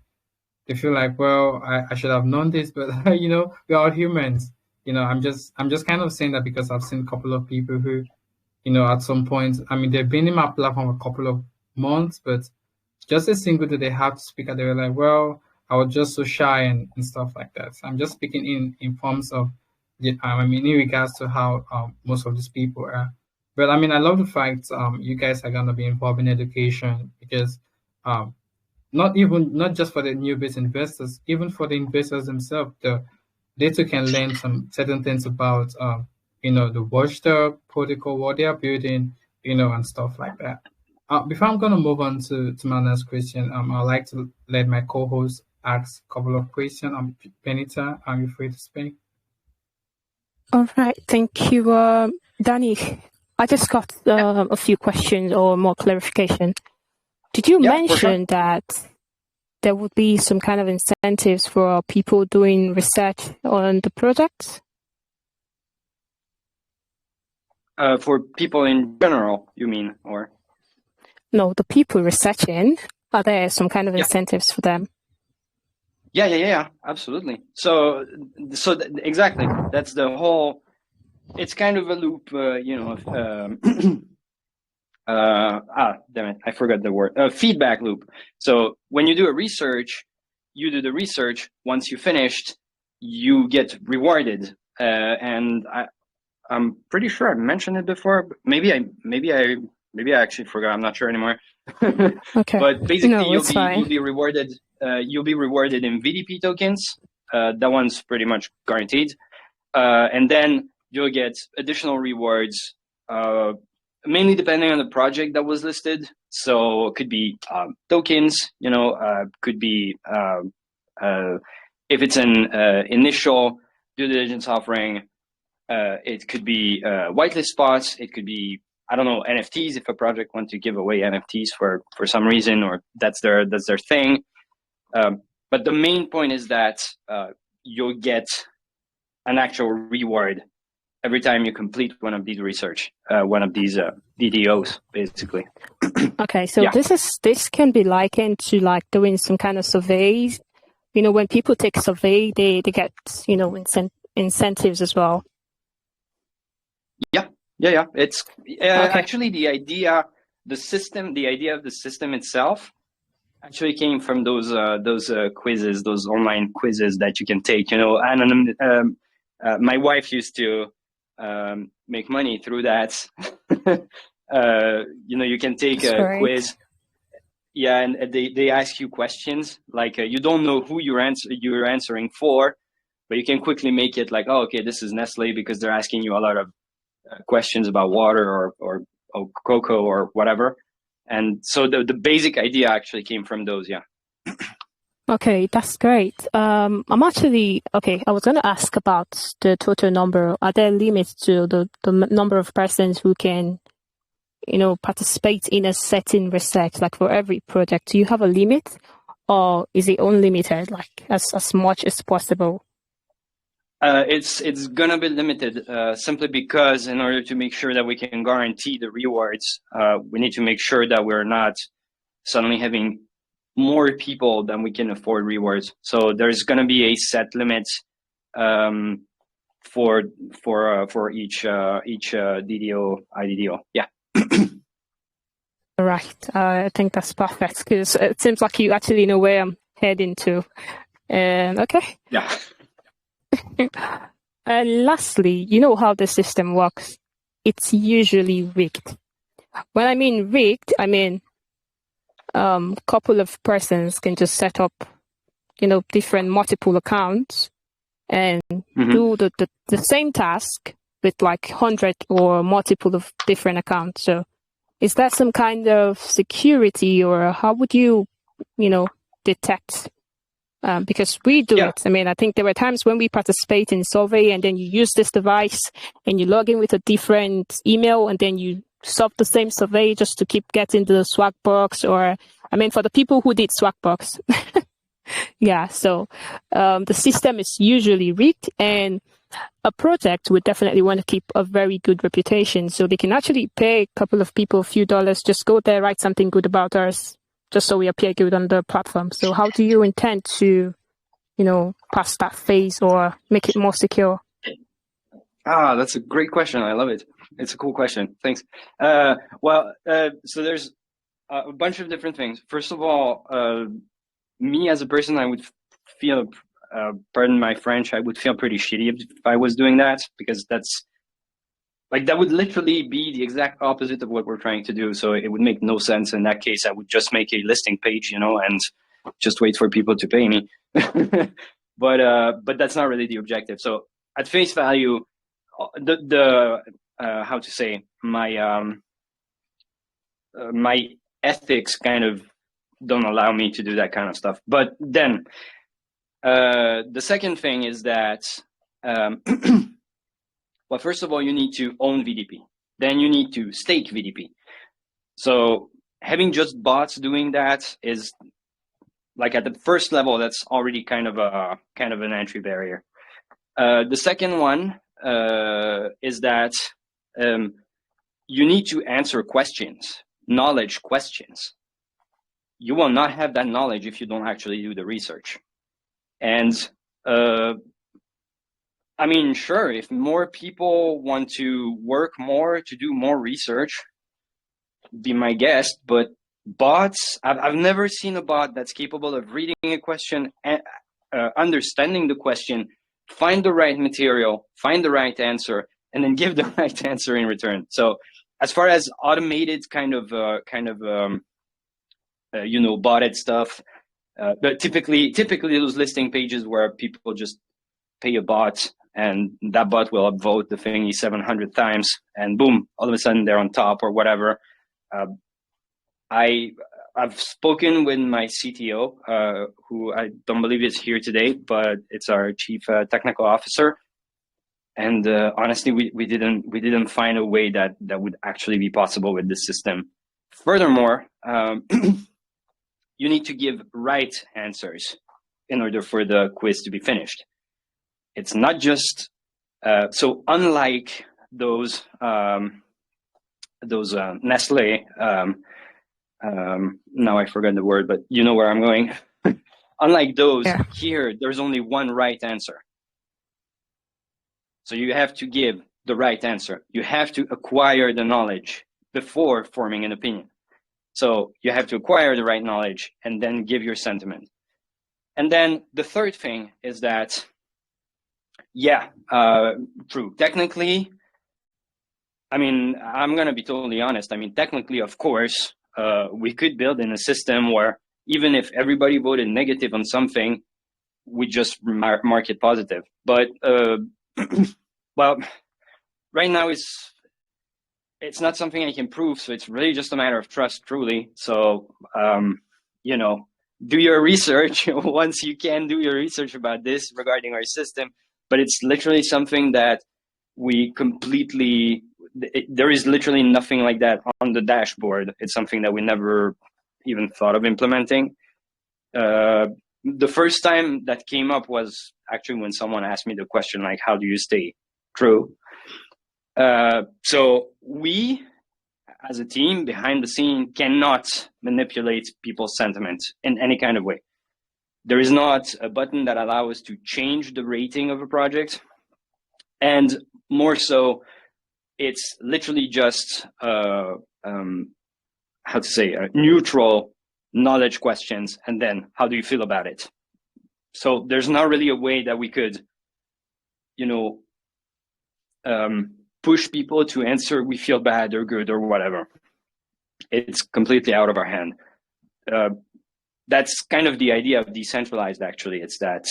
they feel like, well, I should have known this, but we're all humans. I'm just kind of saying that because I've seen a couple of people who, at some point, I mean, they've been in my platform a couple of months, but just a single day they have to speak, and they were like, well, I was just so shy and stuff like that. So I'm just speaking in forms of, I mean, in regards to how most of these people are. But I mean, I love the fact you guys are gonna be involved in education, because not just for the new base investors, even for the investors themselves, they too can learn some certain things about the Watchdog Protocol, what they are building, and stuff like that. Before I'm going to move on to my next question, I'd like to let my co-host ask a couple of questions. Benita, are you free to speak? All right, thank you, Danny. I just got a few questions or more clarification. Did you mention that there would be some kind of incentives for people doing research on the project? For people in general, you mean, or? No, the people researching, are there some kind of incentives for them? Yeah, absolutely. So exactly, that's the whole, it's kind of a loop, damn it, I forgot the word, feedback loop. So when you do a research, you do the research, once you finished, you get rewarded. And I'm pretty sure I mentioned it before, but maybe I actually forgot. I'm not sure anymore. Okay. But basically, no, you'll be rewarded. You'll be rewarded in VDP tokens. That one's pretty much guaranteed. And then you'll get additional rewards, mainly depending on the project that was listed. So it could be tokens. Could be if it's an initial due diligence offering. It could be whitelist spots. It could be, I don't know, NFTs if a project wants to give away NFTs for some reason, or that's their thing. But the main point is that you'll get an actual reward every time you complete one of these DDOs, basically. Okay, so this can be likened to like doing some kind of surveys. When people take a survey, they get incentives as well. Yeah. It's actually the idea of the system itself actually came from those quizzes, those online quizzes that you can take. My wife used to make money through that. You can take a quiz. Yeah, and they ask you questions like you don't know who you're answering for, but you can quickly make it like, oh, okay, this is Nestle because they're asking you a lot of questions about water or cocoa or whatever. And so the basic idea actually came from those, yeah. Okay, that's great. I'm actually, okay, I was going to ask about the total number. Are there limits to the number of persons who can, you know, participate in a certain research, like for every project? Do you have a limit, or is it unlimited, like as much as possible? It's gonna be limited simply because in order to make sure that we can guarantee the rewards, we need to make sure that we're not suddenly having more people than we can afford rewards. So there's gonna be a set limit for each DDO, IDDO. Yeah. Right. I think that's perfect because it seems like you actually know where I'm heading to. Okay. Yeah. And lastly, you know how the system works. It's usually rigged. When I mean rigged, I mean couple of persons can just set up, you know, different multiple accounts and do the same task with like 100 or multiple of different accounts. So is that some kind of security, or how would you, you know, detect? Because we do it. I mean, I think there were times when we participate in survey and then you use this device and you log in with a different email and then you solve the same survey just to keep getting the swag box. Or, I mean, for the people who did swag box. Yeah, so the system is usually rigged, and a project would definitely want to keep a very good reputation. So they can actually pay a couple of people a few dollars, just go there, write something good about us, just so we appear good on the platform. So how do you intend to, you know, pass that phase or make it more secure? That's a great question. I love it. It's a cool question. Thanks. So there's a bunch of different things. First of all, me as a person, I would feel, pardon my French, I would feel pretty shitty if I was doing that, because that's like, that would literally be the exact opposite of what we're trying to do. So it would make no sense. In that case, I would just make a listing page, you know, and just wait for people to pay me. But that's not really the objective. So at face value, how to say, my ethics kind of don't allow me to do that kind of stuff. But then the second thing is that, well, first of all, you need to own VDP. Then you need to stake VDP. So having just bots doing that is, like, at the first level, that's already kind of an entry barrier. The second one is that you need to answer questions, knowledge questions. You will not have that knowledge if you don't actually do the research. And I mean, sure, if more people want to work more, to do more research, be my guest. But bots, I've never seen a bot that's capable of reading a question, understanding the question, find the right material, find the right answer, and then give the right answer in return. So as far as automated kind of you know, botted stuff, but typically those listing pages where people just pay a bot and that bot will upvote the thingy 700 times and boom, all of a sudden they're on top or whatever. I've spoken with my CTO, who I don't believe is here today, but it's our chief technical officer. And honestly, we didn't find a way that would actually be possible with this system. Furthermore, you need to give right answers in order for the quiz to be finished. It's not just so unlike those Nestle. Now I forgot the word, but you know where I'm going. Unlike those, yeah. Here there's only one right answer. So you have to give the right answer. You have to acquire the knowledge before forming an opinion. So you have to acquire the right knowledge and then give your sentiment. And then the third thing is that, yeah, true. Technically, I mean, I'm going to be totally honest. I mean, technically, of course, we could build in a system where even if everybody voted negative on something, we just mark it positive. But well, right now it's not something I can prove, so it's really just a matter of trust, truly. So you know, do your research once you can do your research about this regarding our system. But it's literally something that we completely, there is literally nothing like that on the dashboard. It's something that we never even thought of implementing. The first time that came up was actually when someone asked me the question, like, how do you stay true? So we, as a team behind the scene, cannot manipulate people's sentiment in any kind of way. There is not a button that allows us to change the rating of a project. And more so, it's literally just, neutral knowledge questions, and then how do you feel about it? So there's not really a way that we could, push people to answer we feel bad or good or whatever. It's completely out of our hand. That's kind of the idea of decentralized, actually. It's that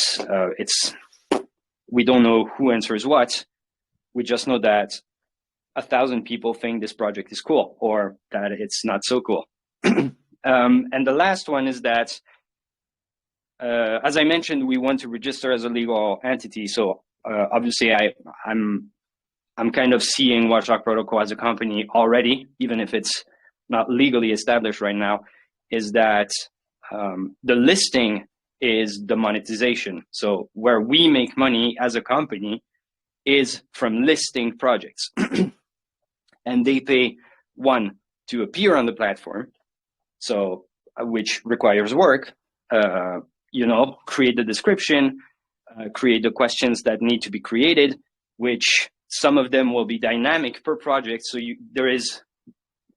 we don't know who answers what. We just know that 1,000 people think this project is cool or that it's not so cool. And the last one is that, as I mentioned, we want to register as a legal entity. So obviously, I'm kind of seeing Watchdog Protocol as a company already, even if it's not legally established right now, is that the listing is the monetization. So where we make money as a company is from listing projects. And they pay, one, to appear on the platform, so which requires work, create the description, create the questions that need to be created, which some of them will be dynamic per project. So there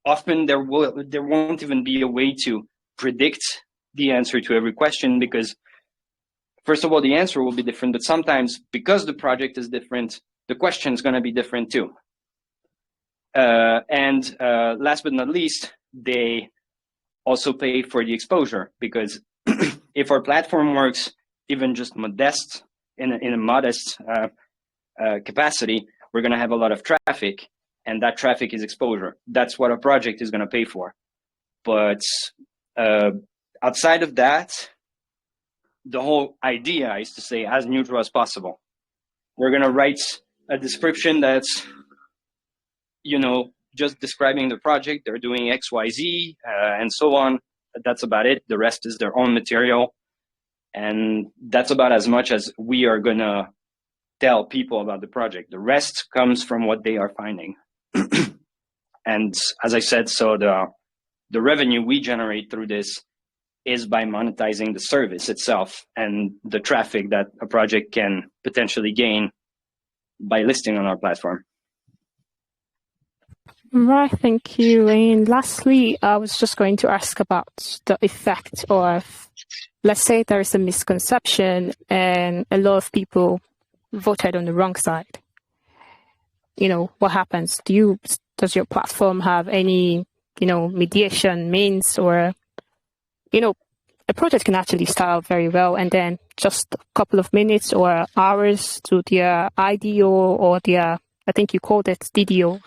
won't even be a way to predict the answer to every question, because first of all, the answer will be different, but sometimes because the project is different, the question is going to be different too. And last but not least, they also pay for the exposure, because if our platform works even just modest in a modest capacity, we're going to have a lot of traffic, and that traffic is exposure. That's what a project is going to pay for. But outside of that, the whole idea is to stay as neutral as possible. We're going to write a description that's, just describing the project. They're doing X, Y, Z, and so on. That's about it. The rest is their own material. And that's about as much as we are going to tell people about the project. The rest comes from what they are finding. And as I said, so the revenue we generate through this is by monetizing the service itself and the traffic that a project can potentially gain by listing on our platform. Right, thank you. And lastly, I was just going to ask about the effect of, let's say there is a misconception and a lot of people voted on the wrong side. What happens? Does your platform have any, mediation means, or, a project can actually start out very well and then just a couple of minutes or hours to their IDO or their, I think you called it DDO.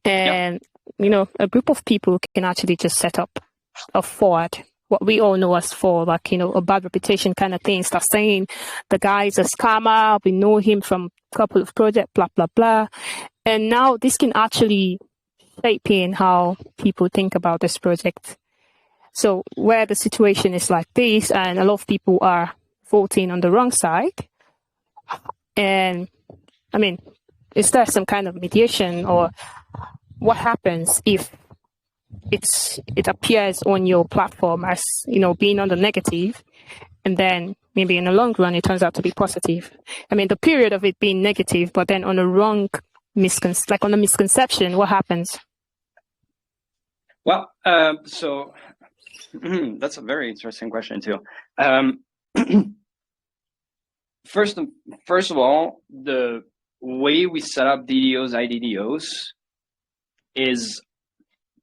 And, a group of people can actually just set up a fraud, what we all know as fraud, like, a bad reputation kind of thing. Start saying the guy is a scammer, we know him from a couple of projects, blah, blah, blah. And now this can actually shape in how people think about this project. So where the situation is like this and a lot of people are voting on the wrong side, and is there some kind of mediation, or what happens if it appears on your platform as, being on the negative, and then maybe in the long run, it turns out to be positive? The period of it being negative, but then on a wrong on a misconception, what happens? Well, so that's a very interesting question too. First of all, the way we set up DDOs, IDDOs is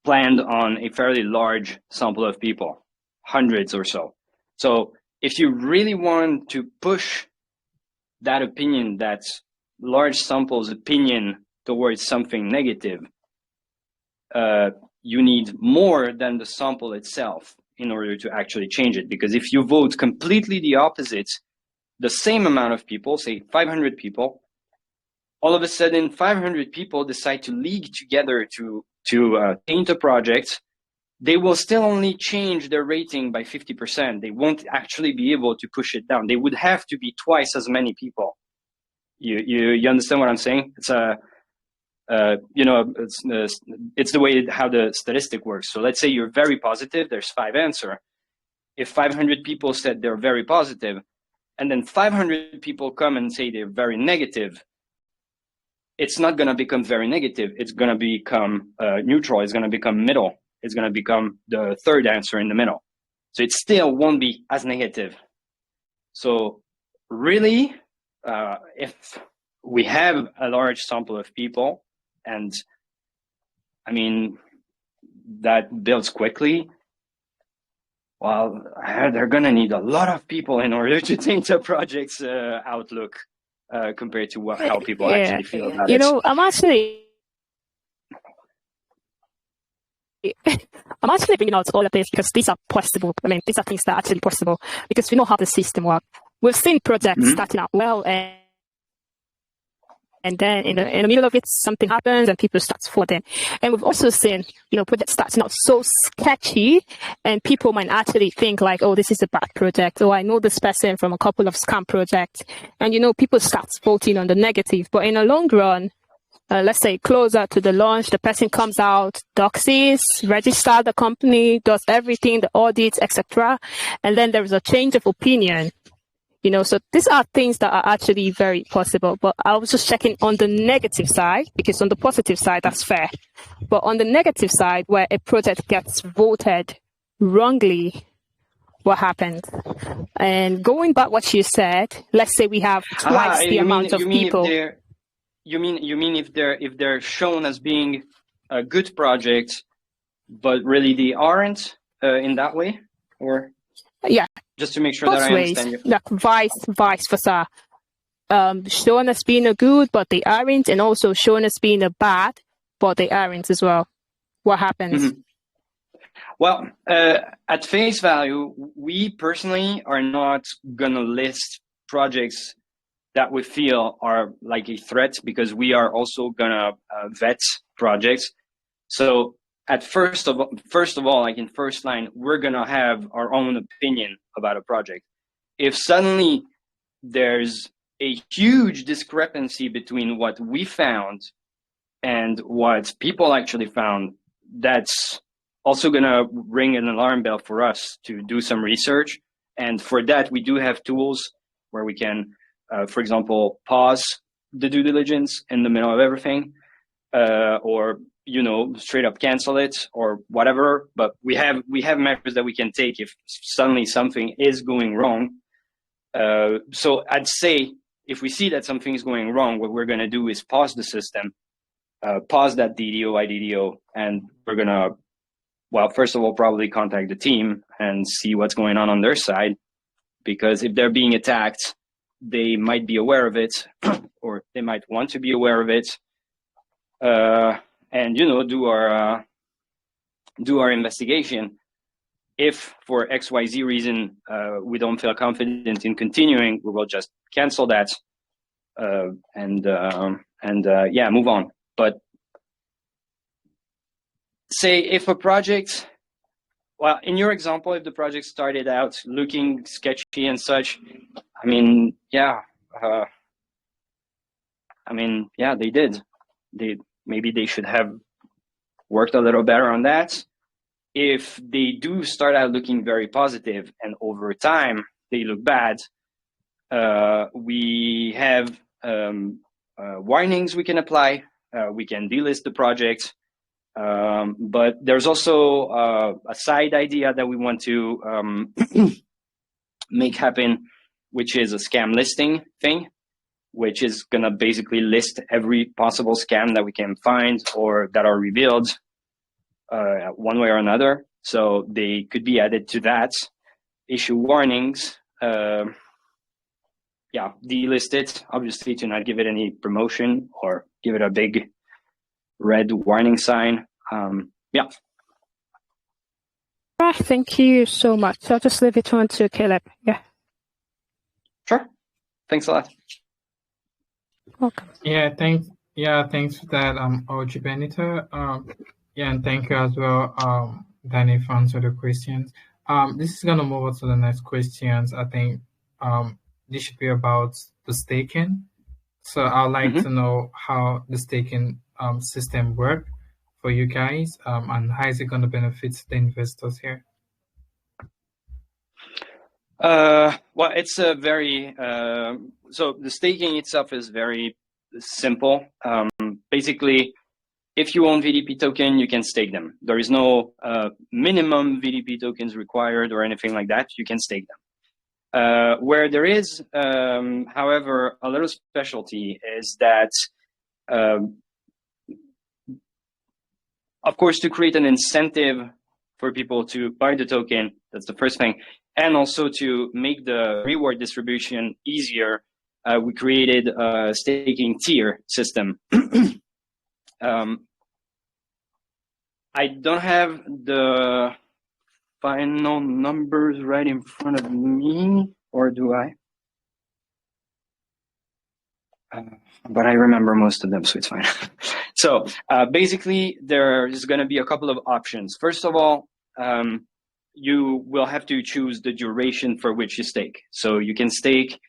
planned on a fairly large sample of people, hundreds or so. So if you really want to push that opinion, that large sample's opinion towards something negative, you need more than the sample itself in order to actually change it. Because if you vote completely the opposite, the same amount of people, say 500 people, all of a sudden 500 people decide to league together to paint a project, they will still only change their rating by 50%. They won't actually be able to push it down. They would have to be twice as many people. You understand what I'm saying? It's it's the way how the statistic works. So let's say you're very positive, there's 5 answers. If 500 people said they're very positive, and then 500 people come and say they're very negative, it's not going to become very negative. It's going to become neutral. It's going to become middle. It's going to become the third answer in the middle. So it still won't be as negative. So really, if we have a large sample of people, and I mean, that builds quickly, well, they're going to need a lot of people in order to change the project's outlook compared to how people actually feel about it. You know, I'm actually bringing out all of this because these are possible. I mean, these are things that are actually possible because we know how the system works. We've seen projects starting out well, and then in the middle of it, something happens and people start falling. And we've also seen, you know, projects starting out so sketchy, and people might actually think like, oh, this is a bad project. Oh, I know this person from a couple of scam projects. And, you know, people start voting on the negative. But in the long run, let's say closer to the launch, the person comes out, doxes, registers the company, does everything, the audits, etc. And then there is a change of opinion. You know, so these are things that are actually very possible. But I was just checking on the negative side, because on the positive side, that's fair. But on the negative side, where a project gets voted wrongly, what happens? And going back what you said, let's say we have twice the amount of people. You mean if they're shown as being a good project, but really they aren't in that way, or? Yeah. Just to make sure that I understand you. Like vice versa. Shown as being a good, but they aren't, and also shown as being a bad, but they aren't as well. What happens? Well, at face value, we personally are not gonna list projects that we feel are like a threat, because we are also gonna vet projects. So at first of all, like in first line, we're gonna have our own opinion about a project. If suddenly there's a huge discrepancy between what we found and what people actually found, that's also gonna ring an alarm bell for us to do some research. And for that, we do have tools where we can, for example, pause the due diligence in the middle of everything, or, you know, straight up cancel it or whatever. But we have measures that we can take if suddenly something is going wrong. So I'd say if we see that something is going wrong, what we're going to do is pause the system, pause that DDO, IDDO, and we're going to, well, first of all, probably contact the team and see what's going on their side. Because if they're being attacked, they might be aware of it, or they might want to be aware of it. And, you know, do our investigation. If for XYZ reason we don't feel confident in continuing, we will just cancel that and move on. But say if a project, well, in your example, if the project started out looking sketchy and such, I mean, yeah, they did. Maybe they should have worked a little better on that. If they do start out looking very positive and over time they look bad, we have warnings we can apply. We can delist the project. But there's also a side idea that we want to make happen, which is a scam listing thing, which is going to basically list every possible scam that we can find or that are revealed. one way or another. So they could be added to that, issue warnings, yeah, delist it, obviously, to not give it any promotion or give it a big red warning sign. Yeah. Right, thank you so much. So I'll just leave it on to Caleb. Yeah. Sure. Thanks a lot. Welcome. Yeah, thanks. Yeah, thanks for that, OG Benito. Yeah, and thank you as well, Danny, for answering the questions. This is gonna move on to the next questions. I think this should be about the staking. So I'd like to know how the staking system work for you guys, and how is it going to benefit the investors here? Well, it's a very so the staking itself is very simple. Basically, if you own VDP token, you can stake them. There is no minimum VDP tokens required or anything like that. You can stake them. Where there is, however, a little specialty is that, of course, to create an incentive for people to buy the token, that's the first thing. And also to make the reward distribution easier, we created a staking tier system. I don't have the final numbers right in front of me, or do I? But I remember most of them, so it's fine. So basically, there's going to be a couple of options. First of all, you will have to choose the duration for which you stake. So you can stake,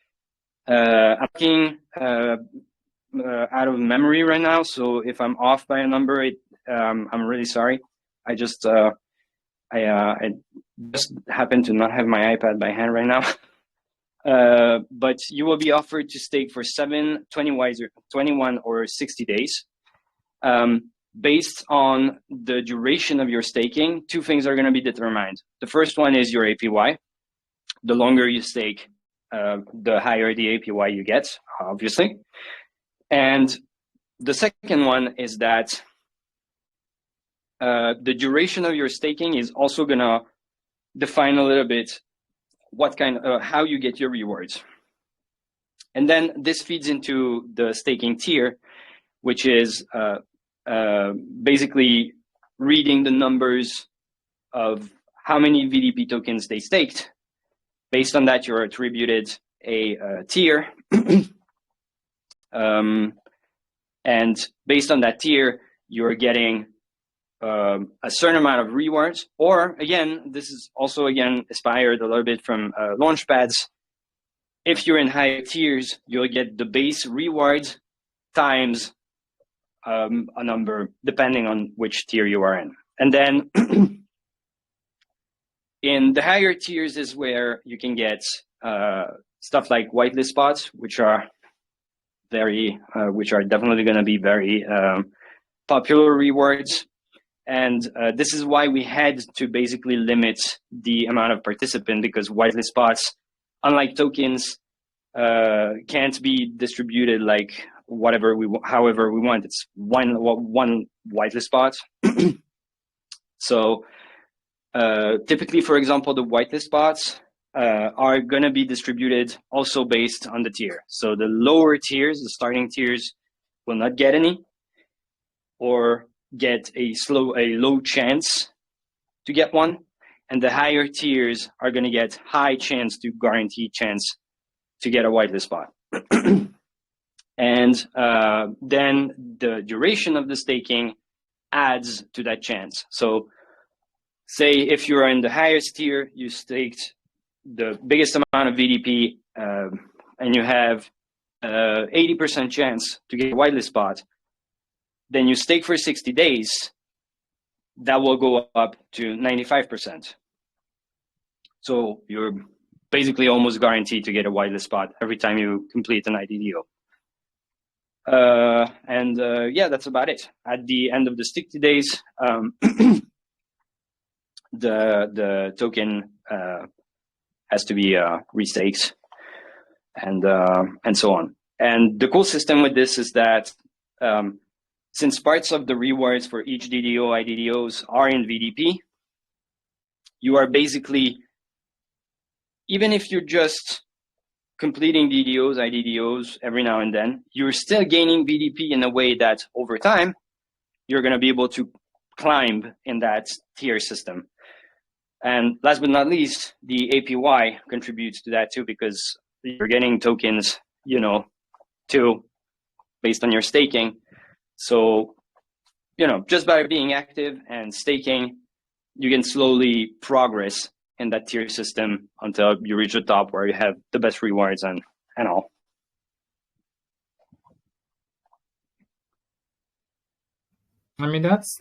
I'm looking out of memory right now. So if I'm off by a number, I'm really sorry. I just happen to not have my iPad by hand right now. But you will be offered to stake for 7, 21 or 60 days. Based on the duration of your staking, two things are going to be determined. The first one is your APY. The longer you stake, the higher the APY you get, obviously. And the second one is that the duration of your staking is also going to define a little bit what kind of, how you get your rewards. And then this feeds into the staking tier, which is basically reading the numbers of how many VDP tokens they staked. Based on that, you're attributed a tier. And based on that tier, you're getting a certain amount of rewards. Or again, this is also inspired a little bit from launchpads. If you're in higher tiers, you'll get the base rewards times a number depending on which tier you are in. And then in the higher tiers is where you can get stuff like whitelist spots, which are definitely going to be very popular rewards. And this is why we had to basically limit the amount of participants, because whitelist spots, unlike tokens, can't be distributed like however we want. It's one whitelist spot. So typically, for example, the whitelist spots are going to be distributed also based on the tier. So the lower tiers, the starting tiers, will not get any, or get a low chance to get one. And the higher tiers are going to get high chance to guaranteed chance to get a whitelist spot. And then the duration of the staking adds to that chance. So say if you're in the highest tier, you staked the biggest amount of VDP, and you have 80% chance to get a whitelist spot, then you stake for 60 days, that will go up to 95%. So you're basically almost guaranteed to get a whitelist spot every time you complete an IDDO. Yeah, that's about it. At the end of the 60 days, the token has to be restaked, and so on. And the cool system with this is that since parts of the rewards for each DDO, IDDOs are in VDP, you are basically, even if you're just completing DDOs, IDDOs every now and then, you're still gaining VDP in a way that over time, you're going to be able to climb in that tier system. And last but not least, the APY contributes to that too, because you're getting tokens, you know, too, based on your staking. So, you know, just by being active and staking, you can slowly progress in that tier system until you reach the top where you have the best rewards and all. I mean, that's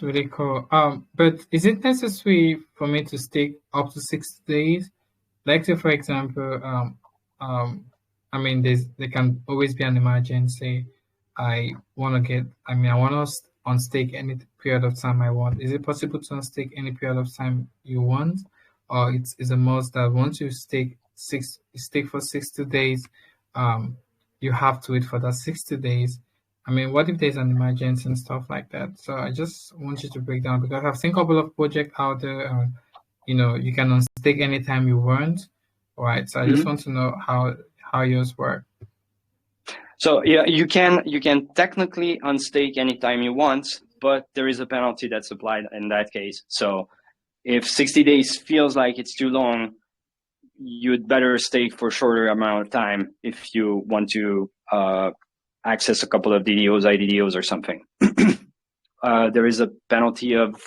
really cool. But is it necessary for me to stake up to 60 days? Like, say, for example, I mean, there can always be an emergency. I want to unstake any period of time I want. Is it possible to unstake any period of time you want? Or it's a must that once you stake for 60 days, you have to wait for that 60 days. I mean, what if there's an emergency and stuff like that? So I just want you to break down, because I've seen a couple of projects out there, you know, you can unstake anytime you want, right? So I just want to know how yours work. So yeah, you can technically unstake anytime you want, but there is a penalty that's applied in that case. So if 60 days feels like it's too long, you'd better stake for a shorter amount of time if you want to access a couple of DDOs, IDDOs or something. There is a penalty of,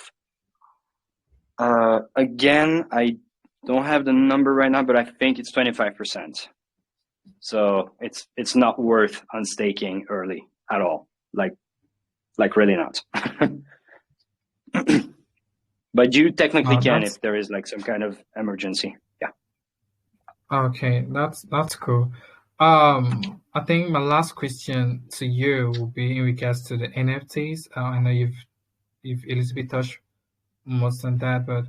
again, I don't have the number right now, but I think it's 25%. So it's not worth unstaking early at all. Like really not. But you technically can if there is like some kind of emergency. Yeah. Okay, that's cool. I think my last question to you will be in regards to the NFTs. I know you've a little bit touched most on that, but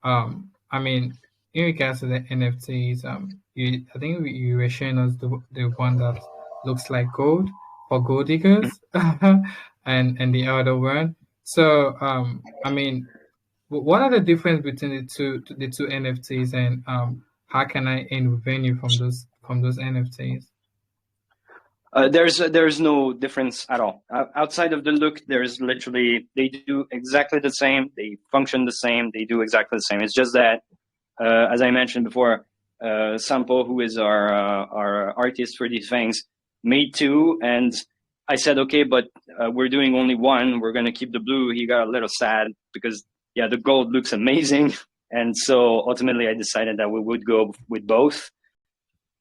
I mean, in regards to the NFTs, I think you were showing us the one that looks like gold for gold diggers, and the other one. So I mean, what are the difference between the two NFTs, and how can I earn revenue from those NFTs? There's no difference at all. Outside of the look, there's literally, they do exactly the same. They function the same. They do exactly the same. It's just that, as I mentioned before, Sampo, who is our artist for these things, made two, and I said, okay, but we're doing only one. We're going to keep the blue. He got a little sad because, yeah, the gold looks amazing. And so ultimately I decided that we would go with both.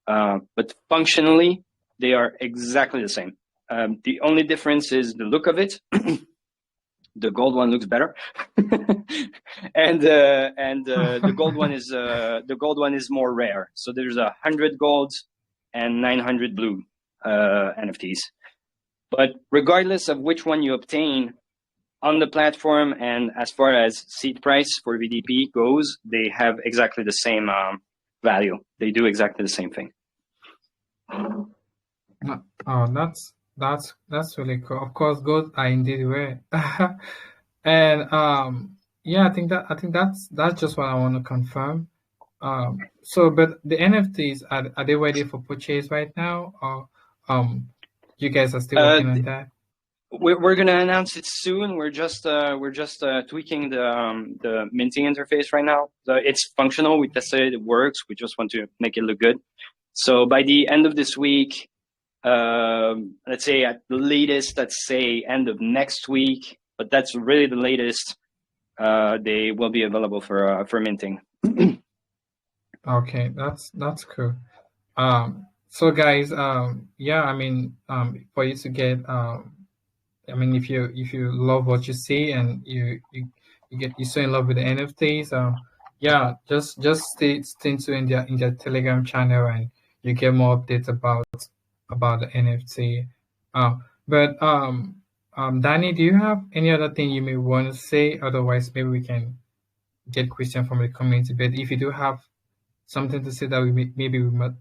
But functionally, they are exactly the same. The only difference is the look of it. The gold one looks better, and the gold one is more rare. So there's 100 gold and 900 blue NFTs. But regardless of which one you obtain on the platform, and as far as seed price for VDP goes, they have exactly the same value. They do exactly the same thing. Oh, that's really cool. Of course, gold are indeed rare. And yeah, I think that's just what I want to confirm. So, but the NFTs, are they ready for purchase right now, or you guys are still working on that? We're gonna announce it soon. We're just tweaking the minting interface right now. So it's functional. We tested it works. We just want to make it look good. So by the end of this week, let's say at the latest, let's say end of next week, but that's really the latest, they will be available for minting. Okay, that's cool. So guys, yeah, I mean, for you to get, I mean, if you love what you see and you're so in love with the NFTs, yeah, just stay tuned in their Telegram channel, and you get more updates about the NFT. But Danny, do you have any other thing you may want to say? Otherwise, maybe we can get questions from the community. But if you do have something to say that we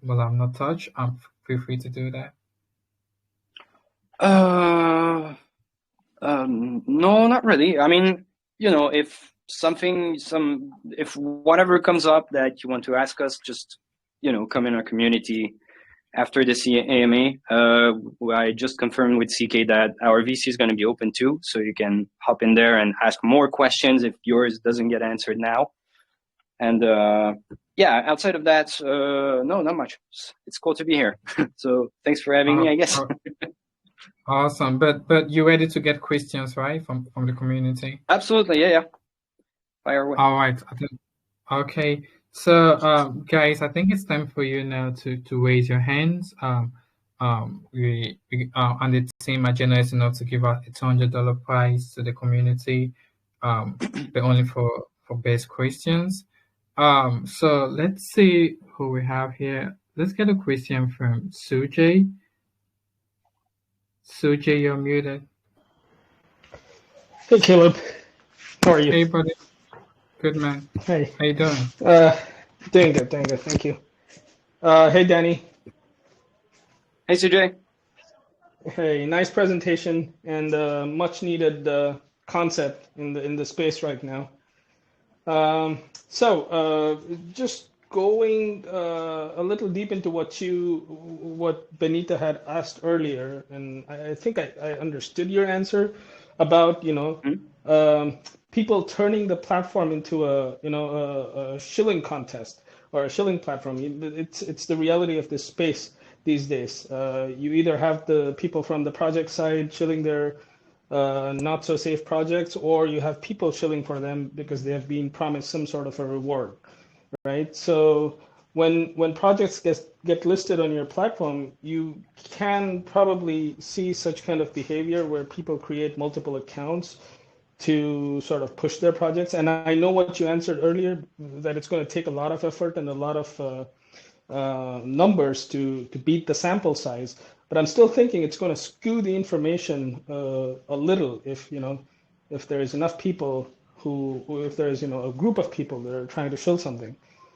will have not touched, feel free to do that. No, not really. I mean, you know, if whatever comes up that you want to ask us, just, you know, come in our community after the AMA. I just confirmed with CK that our VC is going to be open too, so you can hop in there and ask more questions if yours doesn't get answered now. And yeah, outside of that, no, not much. It's cool to be here. So thanks for having me, I guess. Awesome. But you're ready to get questions, right, from the community? Absolutely. Yeah. Fire away. All right. Okay. So, guys, I think it's time for you now to raise your hands. We and the team are generous enough to give out a $200 prize to the community, but only for best questions. So let's see who we have here. Let's get a question from Sujay. Sujay, you're muted. Hey, Caleb. How are you? Hey, buddy. Good, man. Hey. How you doing? Doing good. Thank you. Hey, Danny. Hey, Sujay. Hey, nice presentation and much needed concept in the space right now. So just going a little deep into what Benita had asked earlier, and I think I understood your answer about, you know, people turning the platform into a shilling contest or a shilling platform. It's the reality of this space these days. You either have the people from the project side shilling their not so safe projects, or you have people shilling for them because they have been promised some sort of a reward, right? So when projects get listed on your platform, you can probably see such kind of behavior where people create multiple accounts to sort of push their projects. And I know what you answered earlier, that it's going to take a lot of effort and a lot of numbers to beat the sample size. But I'm still thinking it's going to skew the information a little if there is enough people if there is a group of people that are trying to shill something.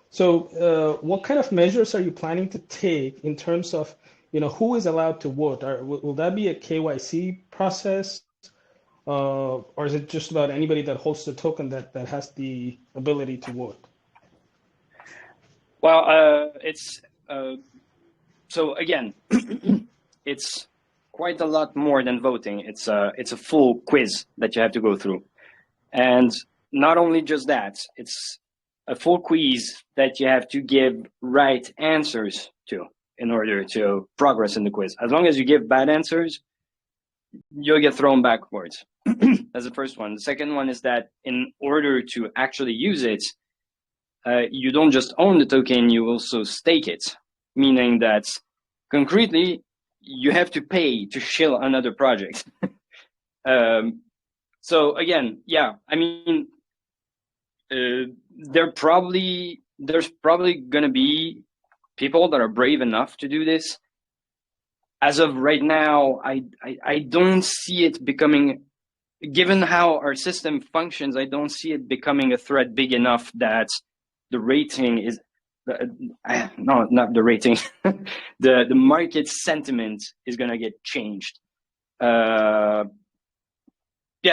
So what kind of measures are you planning to take in terms of who is allowed to vote? Will that be a KYC process? Or is it just about anybody that holds the token that has the ability to vote? Well, it's so again, it's quite a lot more than voting. It's a full quiz that you have to go through, and not only just that, it's a full quiz that you have to give right answers to in order to progress in the quiz. As long as you give bad answers, you'll get thrown backwards. That's the first one. The second one is that in order to actually use it, you don't just own the token, you also stake it, meaning that concretely, you have to pay to shill another project. So again, yeah, I mean, there's probably going to be people that are brave enough to do this. As of right now, I don't see it becoming, given how our system functions, I don't see it becoming a threat big enough that the rating is, no, not the rating, the market sentiment is going to get changed. Yeah,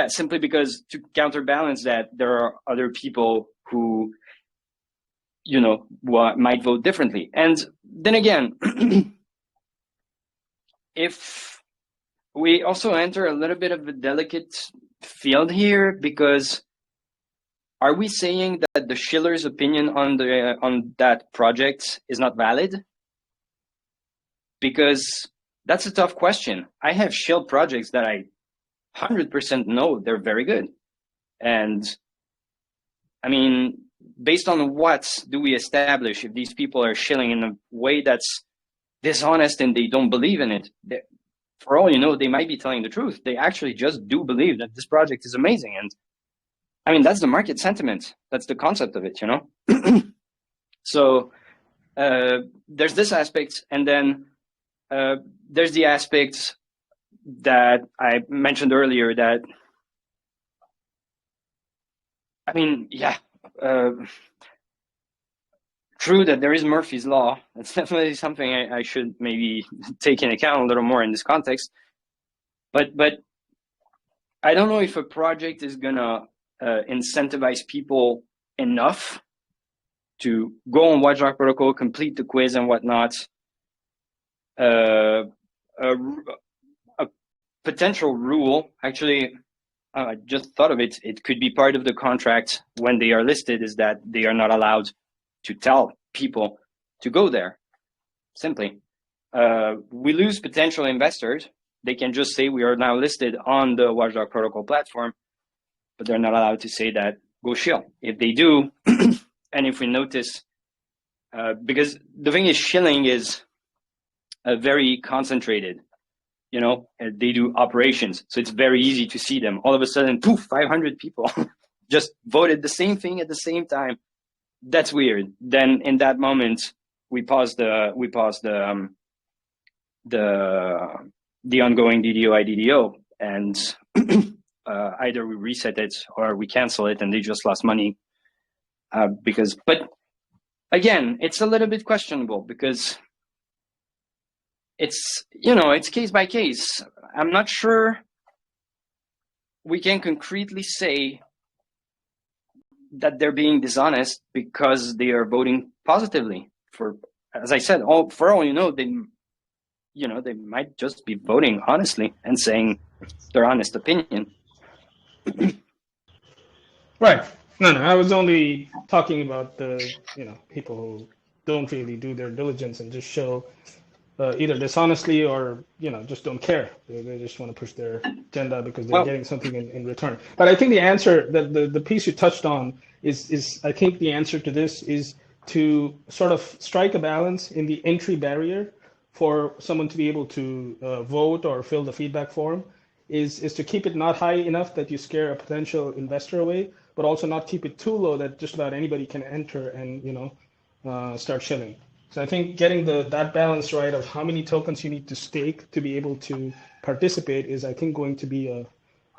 simply because to counterbalance that, there are other people who, might vote differently. And then again, if we also enter a little bit of a delicate field here, because are we saying that the shiller's opinion on that project is not valid? Because that's a tough question. I have shilled projects that I 100% know they're very good. And I mean, based on what do we establish if these people are shilling in a way that's dishonest and they don't believe in it? For all you know, they might be telling the truth. They actually just do believe that this project is amazing. And I mean, that's the market sentiment. That's the concept of it, So there's this aspect. And then there's the aspect that I mentioned earlier that, I mean, yeah, true that there is Murphy's Law. That's definitely something I should maybe take into account a little more in this context. But I don't know if a project is gonna incentivize people enough to go on Watchdog Protocol, complete the quiz and whatnot. A potential rule, actually, I just thought of it. It could be part of the contract when they are listed, is that they are not allowed to tell people to go there. Simply, we lose potential investors. They can just say we are now listed on the Watchdog Protocol platform, but they're not allowed to say that go shill. If they do, and if we notice, because the thing is, shilling is very concentrated. You know, they do operations, so it's very easy to see them. All of a sudden, poof, 500 people just voted the same thing at the same time. That's weird. Then in that moment, we pause the ongoing DDO, and either we reset it or we cancel it, and they just lost money. But again, it's a little bit questionable because it's, you know, it's case by case. I'm not sure we can concretely say that they're being dishonest because they are voting positively. For, as I said, for all you know, they might just be voting honestly and saying their honest opinion. Right. No, I was only talking about the, people who don't really do their diligence and just show either dishonestly or, just don't care. They just want to push their agenda because they're getting something in return. But I think the answer, the piece you touched on is I think the answer to this is to sort of strike a balance in the entry barrier for someone to be able to vote or fill the feedback form is to keep it not high enough that you scare a potential investor away, but also not keep it too low that just about anybody can enter and, start shilling. So I think getting that balance right of how many tokens you need to stake to be able to participate is, I think, going to be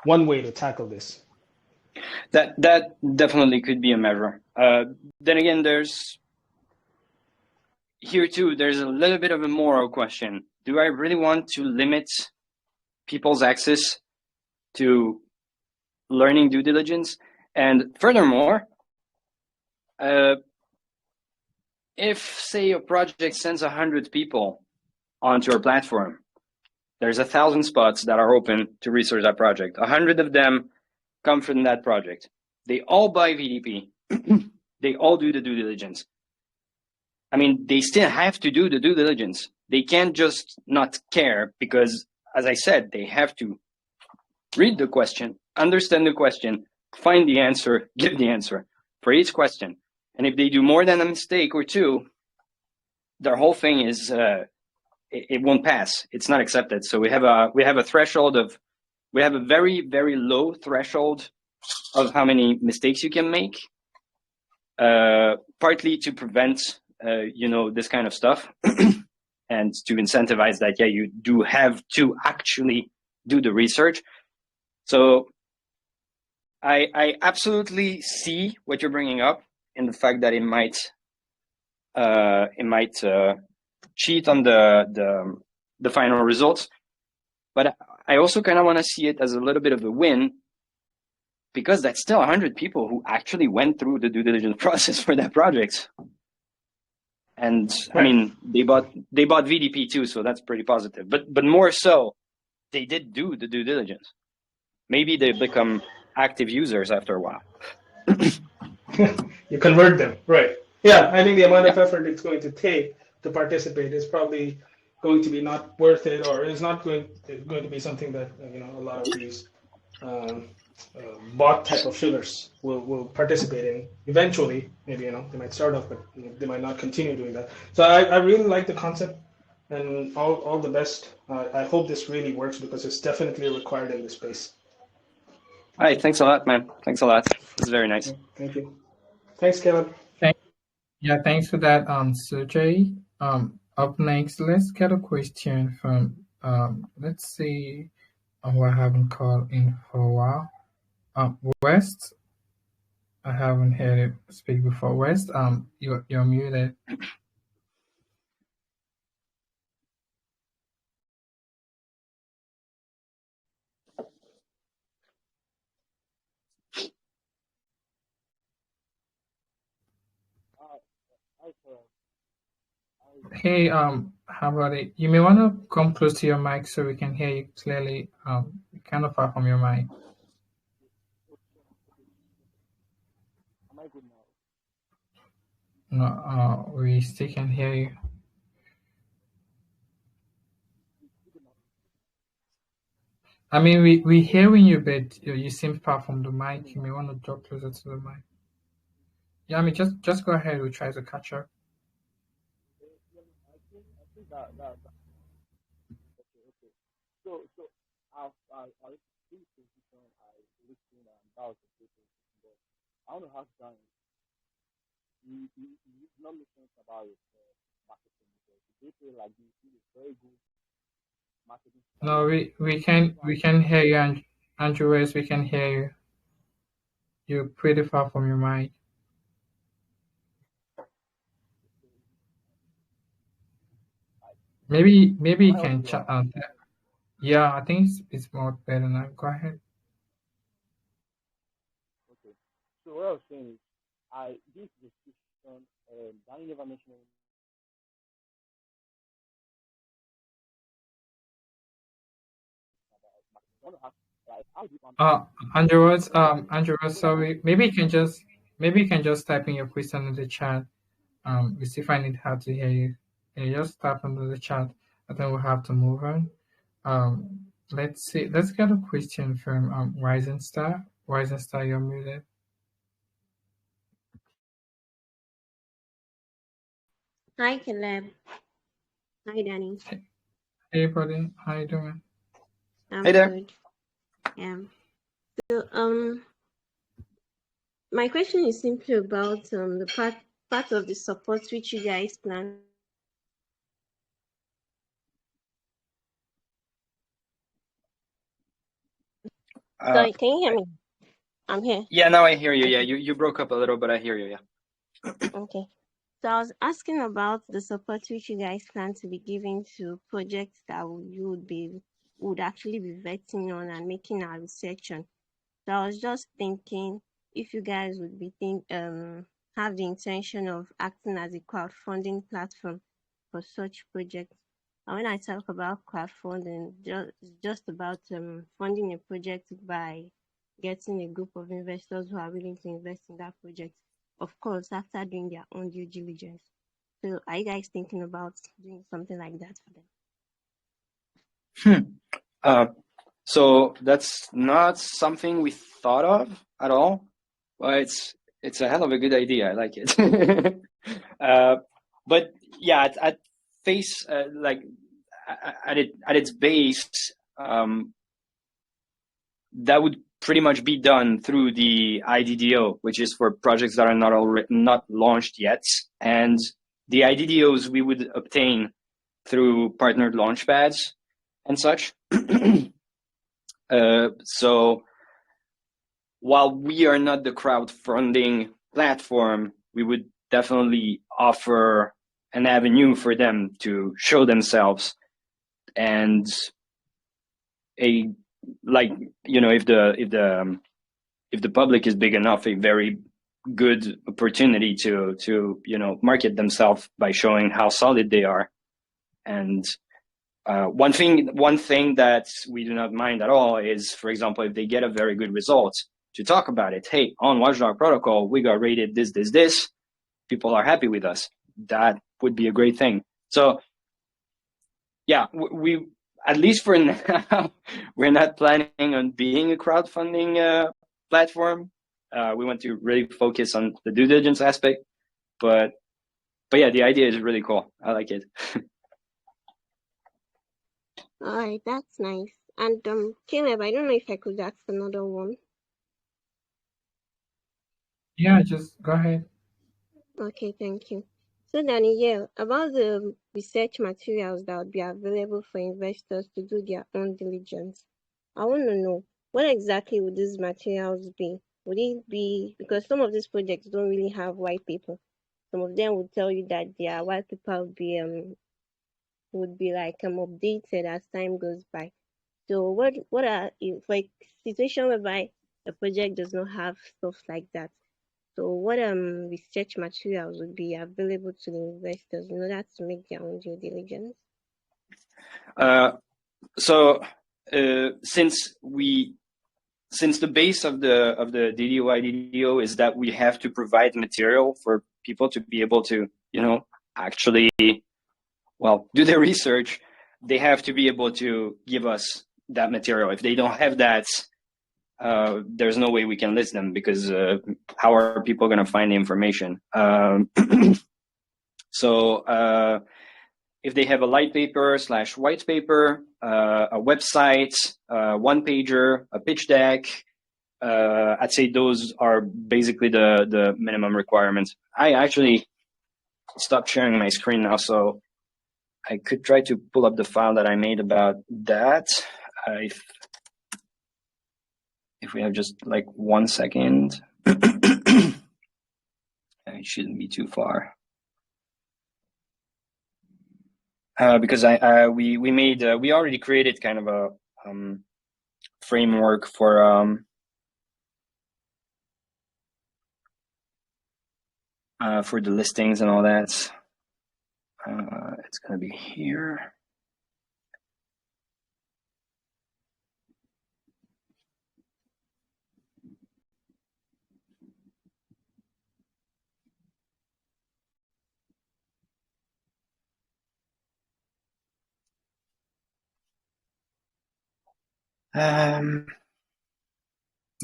one way to tackle this. That definitely could be a measure. Then again, there's a little bit of a moral question. Do I really want to limit people's access to learning due diligence? And furthermore, if, say, a project sends 100 people onto our platform, there's 1,000 spots that are open to research that project. 100 of them come from that project. They all buy VDP. They all do the due diligence. I mean, they still have to do the due diligence. They can't just not care because, as I said, they have to read the question, understand the question, find the answer, give the answer for each question. And if they do more than a mistake or two, their whole thing is it won't pass. It's not accepted. So we have a threshold of, we have a very, very low threshold of how many mistakes you can make, partly to prevent this kind of stuff and to incentivize that, yeah, you do have to actually do the research. So I absolutely see what you're bringing up in the fact that it might cheat on the final results, but I also kind of want to see it as a little bit of a win, because that's still 100 people who actually went through the due diligence process for that project. And I mean, they bought VDP too, so that's pretty positive. But more so, they did do the due diligence. Maybe they become active users after a while. You convert them, right? Yeah, I think the amount of effort it's going to take to participate is probably going to be not worth it, or is not going to be something that a lot of these bot type of shillers will participate in eventually. Maybe they might start off, but they might not continue doing that. So I really like the concept, and all the best. I hope this really works because it's definitely required in this space. All right, thanks a lot, man. Thanks a lot. It's very nice. Thank you. Thanks, Caleb. Yeah, thanks for that, Sergey. Up next, let's get a question from let's see who I haven't called in for a while. West. I haven't heard it speak before. West, you're muted. Hey, how about it? You may want to come close to your mic so we can hear you clearly. Kind of far from your mic. No, we still can hear you. I mean, we hearing you, but you seem far from the mic. You may want to draw closer to the mic. Yeah, I mean, just go ahead. We'll try to catch up. No, we can hear you, Andrew West. We can hear you. You're pretty far from your mic. Maybe you can chat out there. Yeah, I think it's more better now. Go ahead. So what I was saying is, this discussion, Danny never mentioned Andrew West, sorry. Maybe you can just type in your question in the chat. We still find it hard to hear you. Yeah, just type into the chat. I think we'll have to move on. Let's see. Let's get a question from Rising Star. Rising Star, you're muted. Hi, Caleb. Hi, Danny. Hey, buddy. How you doing? I'm Hey there. good. Yeah. So, my question is simply about the part of the support which you guys plan. Sorry, can you hear me? I'm here. Yeah, now I hear you. Yeah, you broke up a little, but I hear you. Yeah. Okay. So I was asking about the support which you guys plan to be giving to projects that you would actually be vetting on and making our research on. So I was just thinking if you guys would be have the intention of acting as a crowdfunding platform for such projects. And when I talk about crowdfunding, just about funding a project by getting a group of investors who are willing to invest in that project, of course, after doing their own due diligence. So are you guys thinking about doing something like that for them? So that's not something we thought of at all, but it's a hell of a good idea. I like it. But yeah, at face like at its base, that would pretty much be done through the IDDO, which is for projects that are not launched yet, and the IDDOs we would obtain through partnered launchpads and such. So while we are not the crowdfunding platform, we would definitely offer an avenue for them to show themselves, and if the public is big enough, a very good opportunity to market themselves by showing how solid they are. And one thing that we do not mind at all is, for example, if they get a very good result, to talk about it. Hey, on Watchdog Protocol, we got rated this. People are happy with us. That would be a great thing. So yeah, we at least for now, we're not planning on being a crowdfunding platform. We want to really focus on the due diligence aspect, but yeah, the idea is really cool. I like it. All right, that's nice. And Caleb, I don't know if I could ask another one. Yeah, just go ahead. Okay, thank you. So Danny, yeah, about the research materials that would be available for investors to do their own diligence, I want to know what exactly would these materials be? Would it be, because some of these projects don't really have white paper. Some of them would tell you that their white paper would be like updated as time goes by. So what are, for a situation whereby a project does not have stuff like that, So what research materials would be available to the investors in order to make their own due diligence? Since the base of the DDO is that we have to provide material for people to be able to, actually, do their research, they have to be able to give us that material. If they don't have that, there's no way we can list them, because how are people going to find the information? So if they have a light paper / white paper, a website, one pager, a pitch deck, I'd say those are basically the minimum requirements. I actually stopped sharing my screen now, so I could try to pull up the file that I made about that. If we have just like 1 second, it shouldn't be too far. Because we already created kind of a framework for the listings and all that. It's gonna be here.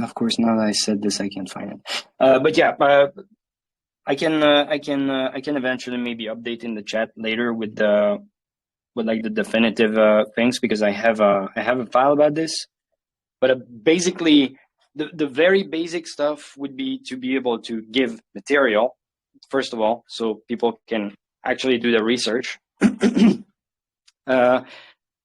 Of course, now that I said this, I can't find it. But yeah, I can eventually maybe update in the chat later with like the definitive things, because I have a file about this. But basically, the very basic stuff would be to be able to give material, first of all, so people can actually do the research.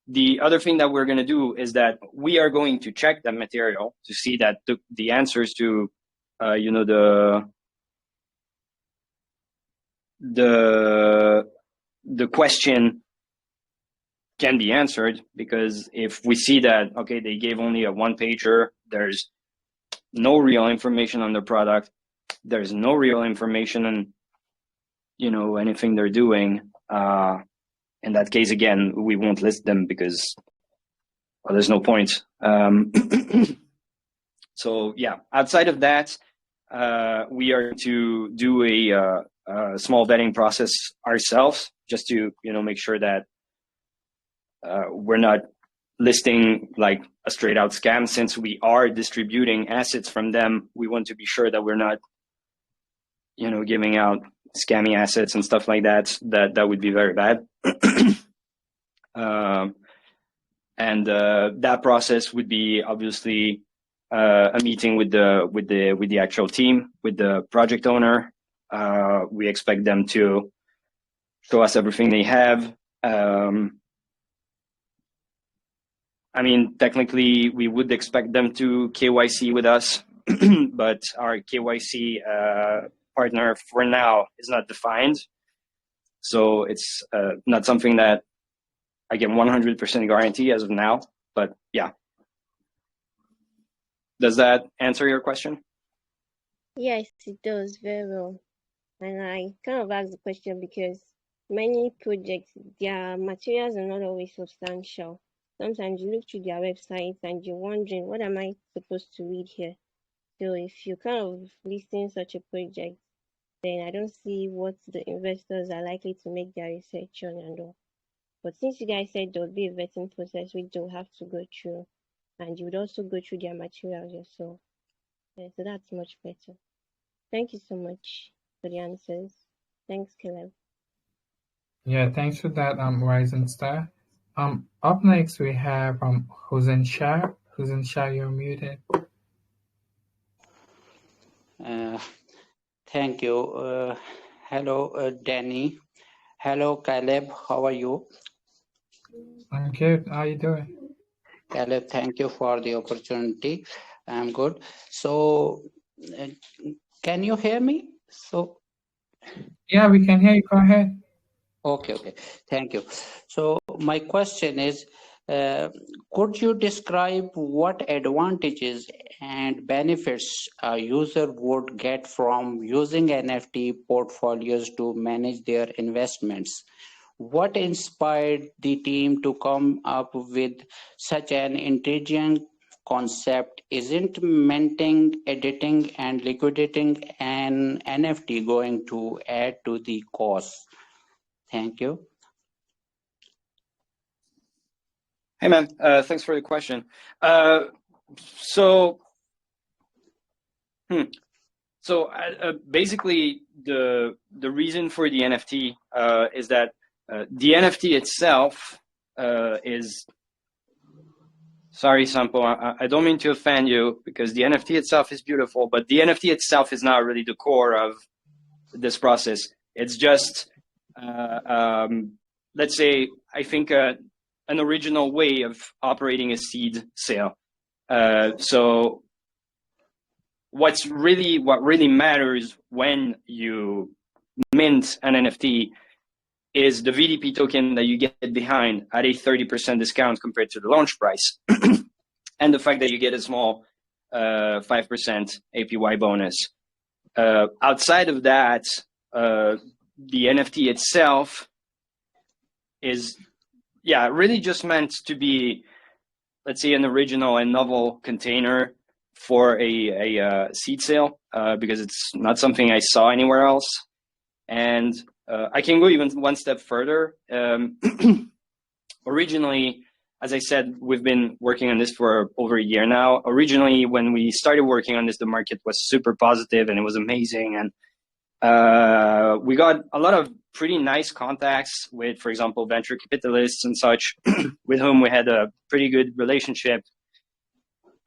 The other thing that we're going to do is that we are going to check that material to see that the answers to, the question can be answered. Because if we see that, okay, they gave only a one-pager, there's no real information on their product, there's no real information on, anything they're doing, in that case, again, we won't list them, because there's no point. So yeah, outside of that, we are to do a small vetting process ourselves, just to make sure that we're not listing like a straight out scam. Since we are distributing assets from them, we want to be sure that we're not giving out scammy assets and stuff like that. That would be very bad. And that process would be obviously a meeting with the actual team, with the project owner. We expect them to show us everything they have. I mean, technically, we would expect them to KYC with us, but our KYC partner for now is not defined. So it's not something that I can 100% guarantee as of now, but yeah. Does that answer your question? Yes, it does very well. And I kind of asked the question because many projects, their materials are not always substantial. Sometimes you look through their websites and you're wondering, what am I supposed to read here? So if you're kind of listing such a project, then I don't see what the investors are likely to make their research on and all. But since you guys said there'll be a vetting process which they'll have to go through, and you would also go through their materials yourself, so that's much better. Thank you so much for the answers. Thanks, Caleb. Yeah, thanks for that, Rising Star. Up next we have Hussein Shah. Hussein Shah, you're muted. Thank you. Hello, Danny. Hello, Caleb. How are you? I'm good. How are you doing? Caleb, thank you for the opportunity. I'm good. So, can you hear me? So, yeah, we can hear you. Go ahead. Okay. Thank you. So, my question is, Could you describe what advantages and benefits a user would get from using NFT portfolios to manage their investments? What inspired the team to come up with such an intelligent concept? Isn't minting, editing, and liquidating an NFT going to add to the cost? Thank you. Hey man, thanks for the question. So basically, the reason for the NFT is that the NFT itself is. Sorry, Sampo, I don't mean to offend you, because the NFT itself is beautiful, but the NFT itself is not really the core of this process. It's just, let's say, I think an original way of operating a seed sale. So what really matters when you mint an NFT is the VDP token that you get behind at a 30% discount compared to the launch price, and the fact that you get a small 5% APY bonus. Outside of that, the NFT itself is, really just meant to be, let's say, an original and novel container for a seed sale, because it's not something I saw anywhere else. And I can go even one step further. Originally, as I said, we've been working on this for over a year now. Originally, when we started working on this, the market was super positive and it was amazing. And we got a lot of pretty nice contacts with, for example, venture capitalists and such, with whom we had a pretty good relationship.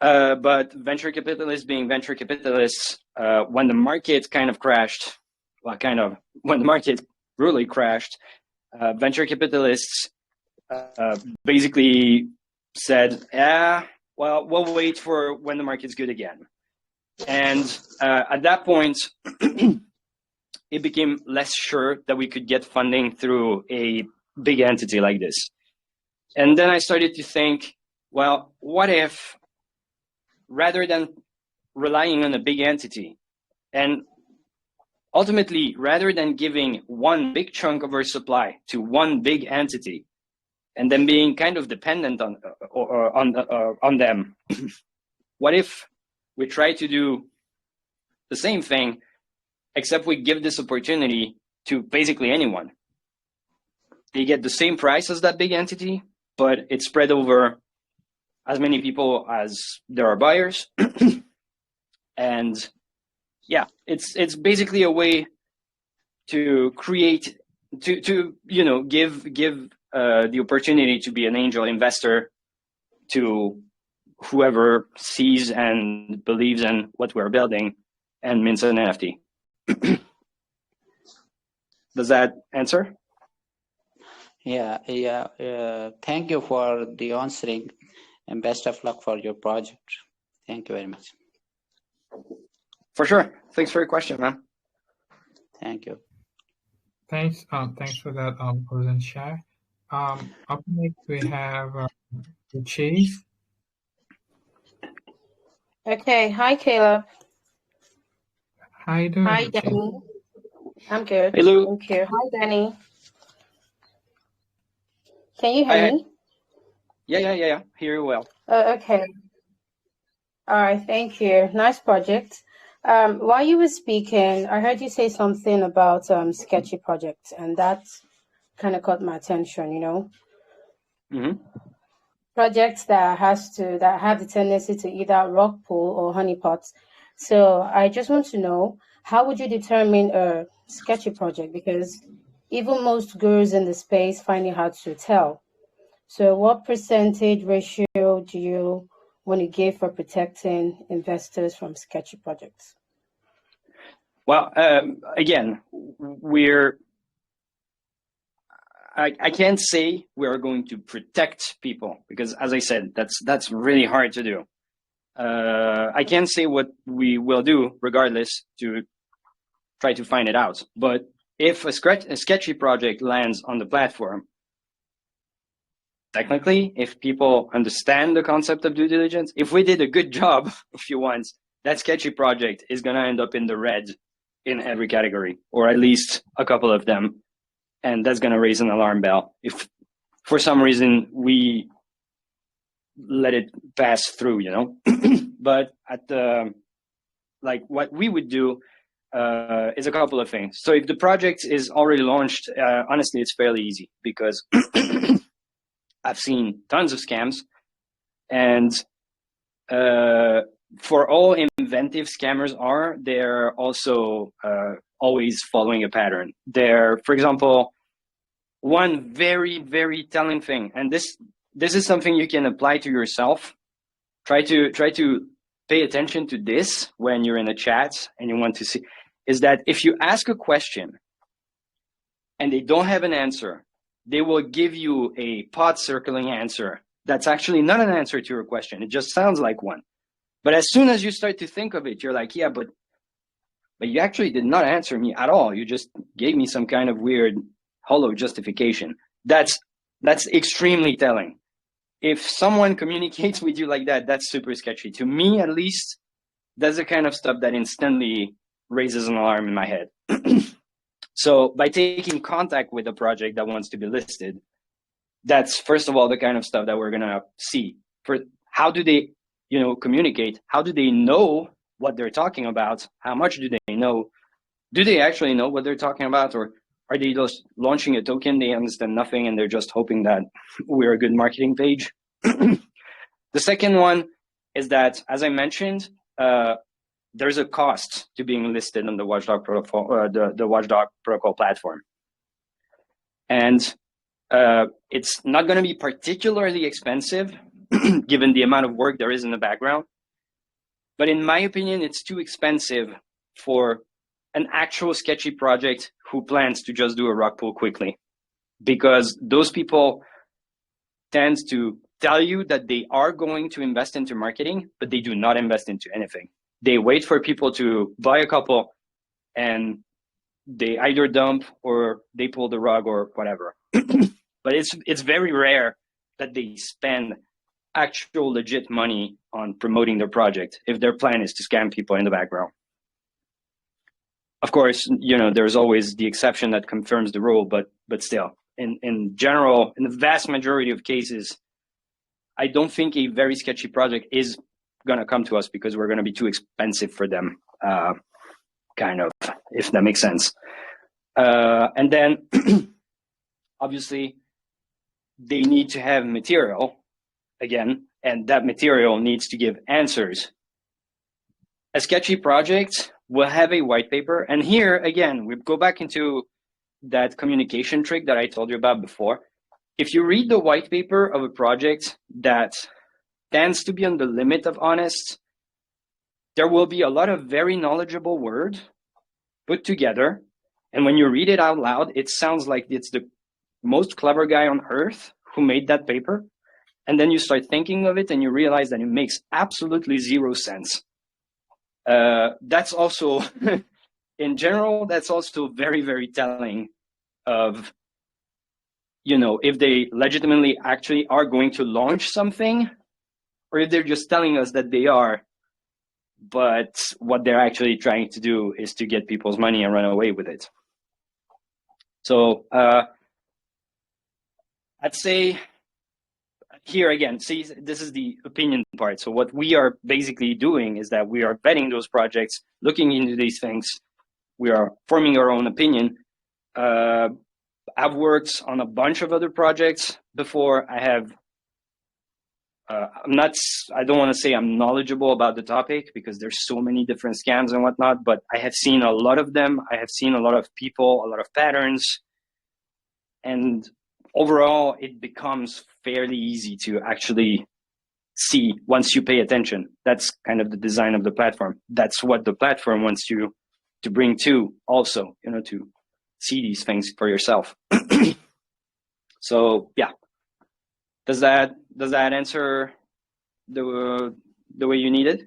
But venture capitalists being venture capitalists, when the market kind of crashed, when the market really crashed, venture capitalists basically said, well, we'll wait for when the market's good again. And at that point, it became less sure that we could get funding through a big entity like this. And then I started to think, well, what if, rather than relying on a big entity, and ultimately, rather than giving one big chunk of our supply to one big entity, and then being kind of dependent on them, what if we try to do the same thing, except we give this opportunity to basically anyone? They get the same price as that big entity, but it's spread over as many people as there are buyers. And yeah, it's basically a way to create, to give the opportunity to be an angel investor to whoever sees and believes in what we're building and mints an NFT. Does that answer? Yeah. Thank you for the answering, and best of luck for your project. Thank you very much. For sure. Thanks for your question, man. Thank you. Thanks for that, President Shai. Up next we have Chase. Okay. Hi, Caleb. How you doing? Hi, Danny. I'm good. Hello. Thank you. Hi, Danny. Can you hear me? Yeah. Hear you well. Okay. All right. Thank you. Nice project. While you were speaking, I heard you say something about sketchy projects, and that kind of caught my attention. Mm-hmm. Projects that have the tendency to either rock pool or honeypot. So I just want to know, how would you determine a sketchy project? Because even most gurus in the space find it hard to tell. So what percentage ratio do you want to give for protecting investors from sketchy projects? Well, again, I can't say we are going to protect people, because, as I said, that's really hard to do. I can't say what we will do regardless to try to find it out. But if a sketchy project lands on the platform, technically, if people understand the concept of due diligence, if we did a good job, if you want, that sketchy project is going to end up in the red in every category, or at least a couple of them. And that's going to raise an alarm bell if for some reason we let it pass through, you know. But at the, like, what we would do is a couple of things. So if the project is already launched, honestly, it's fairly easy because I've seen tons of scams, and for all inventive scammers are, they're also always following a pattern. They're, for example, one very, very telling thing, and this is something you can apply to yourself. Try to pay attention to this when you're in a chat and you want to see, is that if you ask a question and they don't have an answer, they will give you a pot circling answer that's actually not an answer to your question. It just sounds like one. But as soon as you start to think of it, you're like, yeah, but you actually did not answer me at all. You just gave me some kind of weird hollow justification. That's extremely telling. If someone communicates with you like that, that's super sketchy. To me, at least, that's the kind of stuff that instantly raises an alarm in my head. So by taking contact with a project that wants to be listed, that's first of all the kind of stuff that we're gonna see. For how do they, you know, communicate? How do they know what they're talking about? How much do they know? Do they actually know what they're talking about, or are they just launching a token? They understand nothing and they're just hoping that we're a good marketing page. The second one is that, as I mentioned, there's a cost to being listed on the Watchdog Protocol, the Watchdog Protocol platform. And it's not going to be particularly expensive given the amount of work there is in the background. But in my opinion, it's too expensive for an actual sketchy project who plans to just do a rug pull quickly, because those people tend to tell you that they are going to invest into marketing, but they do not invest into anything. They wait for people to buy a couple and they either dump or they pull the rug or whatever. But it's very rare that they spend actual legit money on promoting their project if their plan is to scam people in the background. Of course, you know, there's always the exception that confirms the rule, but still, in general, in the vast majority of cases, I don't think a very sketchy project is going to come to us because we're going to be too expensive for them, kind of, if that makes sense. And then, obviously, they need to have material, again, and that material needs to give answers. A sketchy project will have a white paper. And here, again, we go back into that communication trick that I told you about before. If you read the white paper of a project that tends to be on the limit of honest, there will be a lot of very knowledgeable words put together. And when you read it out loud, it sounds like it's the most clever guy on earth who made that paper. And then you start thinking of it and you realize that it makes absolutely zero sense. That's also, in general, that's also very, very telling of, you know, if they legitimately actually are going to launch something, or if they're just telling us that they are, but what they're actually trying to do is to get people's money and run away with it. So I'd say here again, see, this is the opinion part. So what we are basically doing is that we are vetting those projects, looking into these things. We are forming our own opinion. I've worked on a bunch of other projects before. I have, I don't want to say I'm knowledgeable about the topic because there's so many different scams and whatnot, but I have seen a lot of them. I have seen a lot of people, a lot of patterns, and overall, it becomes fairly easy to actually see once you pay attention. That's kind of the design of the platform. That's what the platform wants you to bring to also, you know, to see these things for yourself. So yeah, does that answer the way you need it?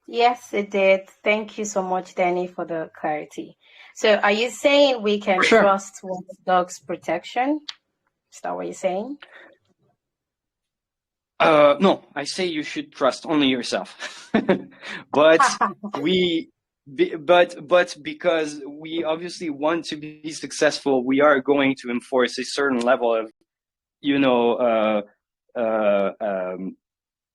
Yes, it did. Thank you so much, Danny, for the clarity. So are you saying we can trust Watchdog's protection? Is that what you're saying? No, I say you should trust only yourself. But because we obviously want to be successful, we are going to enforce a certain level of,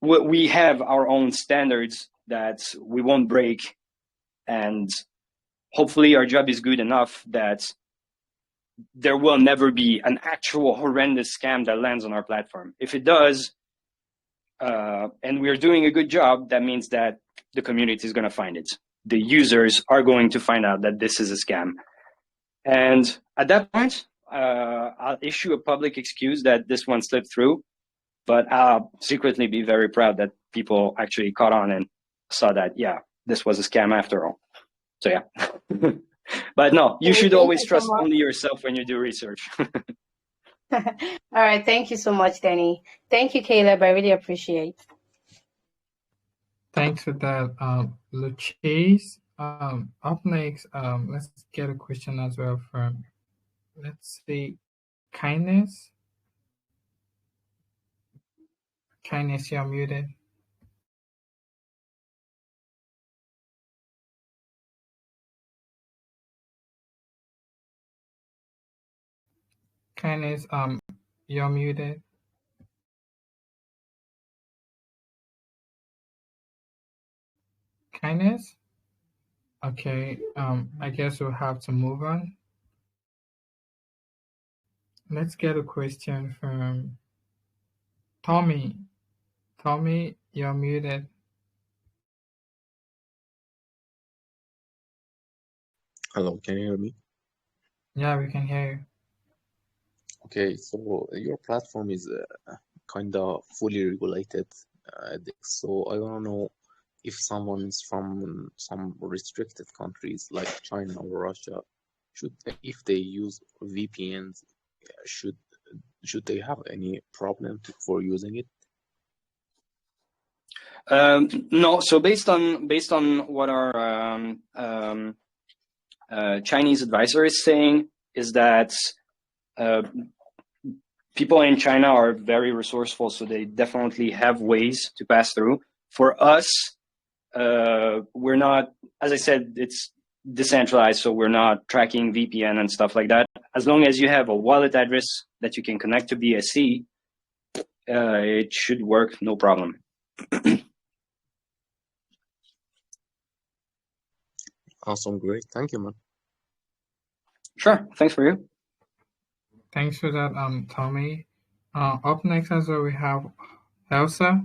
we have our own standards that we won't break, and hopefully our job is good enough that there will never be an actual horrendous scam that lands on our platform. If it does, and we're doing a good job, that means that the community is going to find it. The users are going to find out that this is a scam. And at that point, I'll issue a public excuse that this one slipped through, but I'll secretly be very proud that people actually caught on and saw that, yeah, this was a scam after all. So yeah. But no, you should always trust only yourself when you do research. All right. Thank you so much, Danny. Thank you, Caleb. I really appreciate. Thanks for that, Luchase. Up next, let's get a question as well from, let's see, Kindness. Kindness, you're muted. Kindness, you're muted. Kindness? Okay, I guess we'll have to move on. Let's get a question from Tommy. Tommy, you're muted. Hello, can you hear me? Yeah, we can hear you. Okay, so your platform is kind of fully regulated. So I want to know if someone is from some restricted countries like China or Russia, if they use VPNs, should they have any problem for using it? No. So based on what our Chinese advisor is saying, is that people in China are very resourceful, so they definitely have ways to pass through. For us, we're not, as I said, it's decentralized, so we're not tracking VPN and stuff like that. As long as you have a wallet address that you can connect to BSC, it should work, no problem. Awesome, great. Thank you, man. Sure, thanks for you. Thanks for that, Tommy. Up next as well, we have Elsa.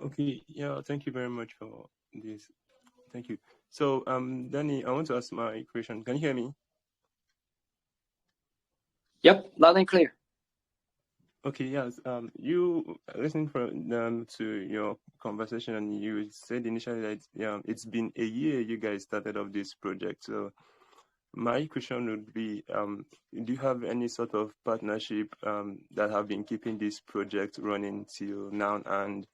Okay, yeah, thank you very much for this. Thank you. So, Danny, I want to ask my question. Can you hear me? Yep, loud and clear. Okay, yes. You listening to your conversation, and you said initially that it's been a year you guys started off this project. So my question would be, do you have any sort of partnership that have been keeping this project running till now? And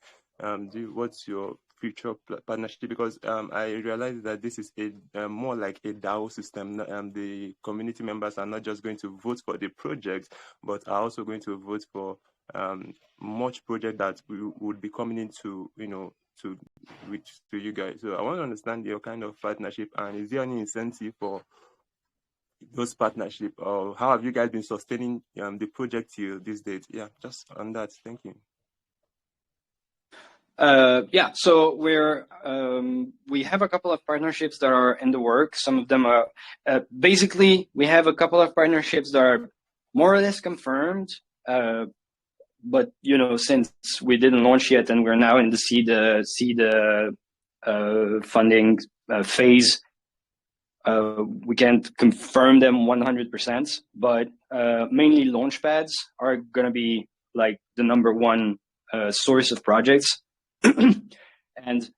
what's your future partnership? Because I realize that this is a more like a DAO system. The community members are not just going to vote for the project, but are also going to vote for much project that would be coming into, to you guys. So I want to understand your kind of partnership, and is there any incentive for those partnership, or how have you guys been sustaining the project till this date? Yeah, just on that. Thank you. Yeah, so we have a couple of partnerships that are in the work. Some of them are basically, we have a couple of partnerships that are more or less confirmed, but since we didn't launch yet and we're now in the seed funding phase, we can't confirm them 100%, but mainly launch pads are going to be like the number one source of projects. And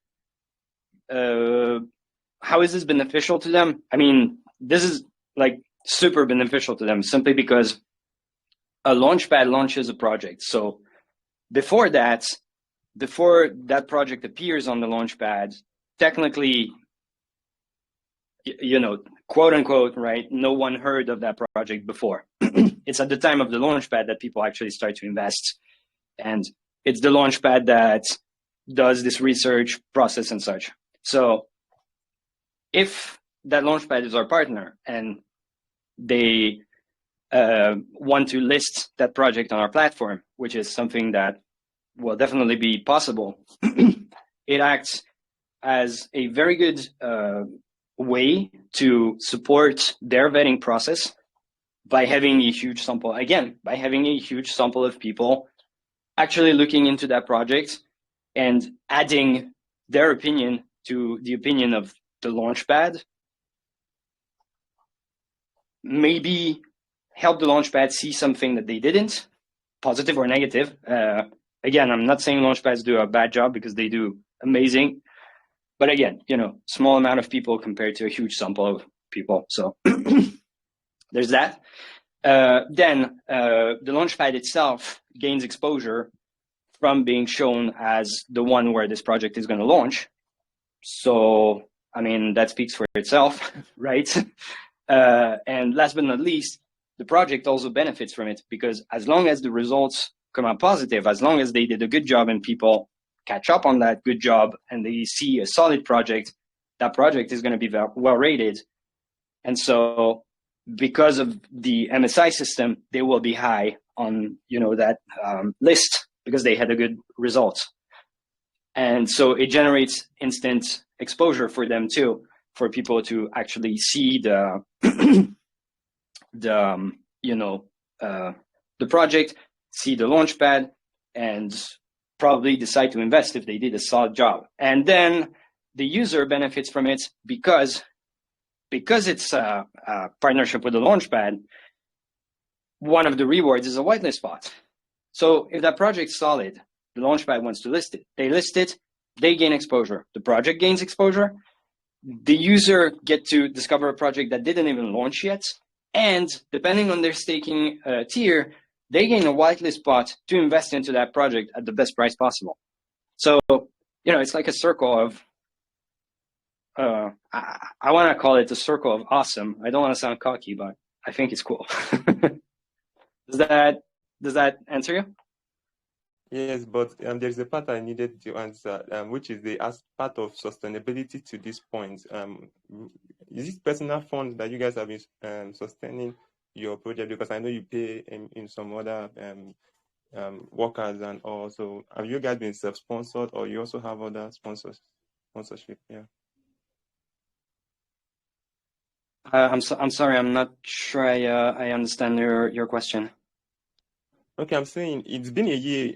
how is this beneficial to them? I mean, this is like super beneficial to them simply because a launchpad launches a project. So before that project appears on the launchpad, technically, quote unquote, right, no one heard of that project before. It's at the time of the launchpad that people actually start to invest. And it's the launchpad that does this research process and such. So if that launchpad is our partner and they want to list that project on our platform, which is something that will definitely be possible, it acts as a very good way to support their vetting process by having a huge sample, again, by having a huge sample of people actually looking into that project and adding their opinion to the opinion of the launchpad. Maybe help the launchpad see something that they didn't, positive or negative. Again, I'm not saying launchpads do a bad job, because they do amazing. But again, you know, small amount of people compared to a huge sample of people. So there's that. Then the launchpad itself gains exposure from being shown as the one where this project is going to launch. So, I mean, that speaks for itself, right? And last but not least, the project also benefits from it, because as long as the results come out positive, as long as they did a good job and people catch up on that good job and they see a solid project, that project is going to be well rated. And so because of the MSI system, they will be high on, you know, that list, because they had a good result. And so it generates instant exposure for them too, for people to actually see the the project, see the launchpad, and probably decide to invest if they did a solid job. And then the user benefits from it because it's a partnership with the launchpad. One of the rewards is a whitelist spot. So if that project's solid, the launchpad wants to list it. They list it, they gain exposure. The project gains exposure. The user get to discover a project that didn't even launch yet. And depending on their staking tier, they gain a whitelist spot to invest into that project at the best price possible. So, you know, it's like a circle of, I want to call it a circle of awesome. I don't want to sound cocky, but I think it's cool. Does that answer you? Yes, but there's a part I needed to answer, which is the part of sustainability to this point. Is this personal fund that you guys have been sustaining your project? Because I know you pay in some other workers and all. So have you guys been self-sponsored, or you also have other sponsorship? Yeah. I'm sorry, I'm not sure I understand your question. Okay, I'm saying it's been a year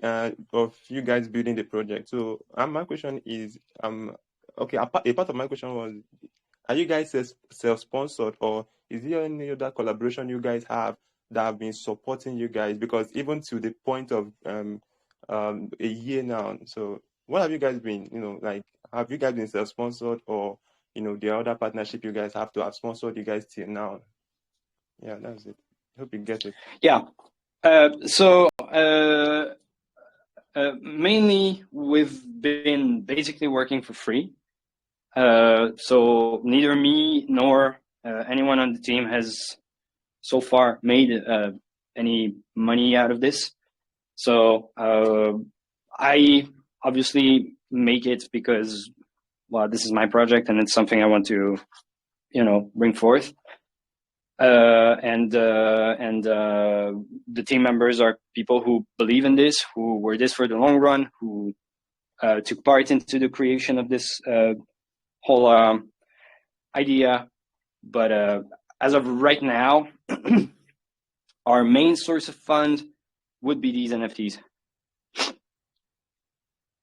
of you guys building the project. So my question is, okay, a part of my question was, are you guys self-sponsored, or is there any other collaboration you guys have that have been supporting you guys? Because even to the point of a year now, so what have you guys been, you know, like, have you guys been self-sponsored, or, you know, the other partnership you guys have to have sponsored you guys till now? Yeah, that's it. Hope you get it. Yeah. Mainly we've been basically working for free. So neither me nor anyone on the team has so far made any money out of this. So I obviously make it because, well, this is my project and it's something I want to, you know, bring forth. And the team members are people who believe in this, who were this for the long run, who took part into the creation of this whole idea. But as of right now, our main source of fund would be these NFTs.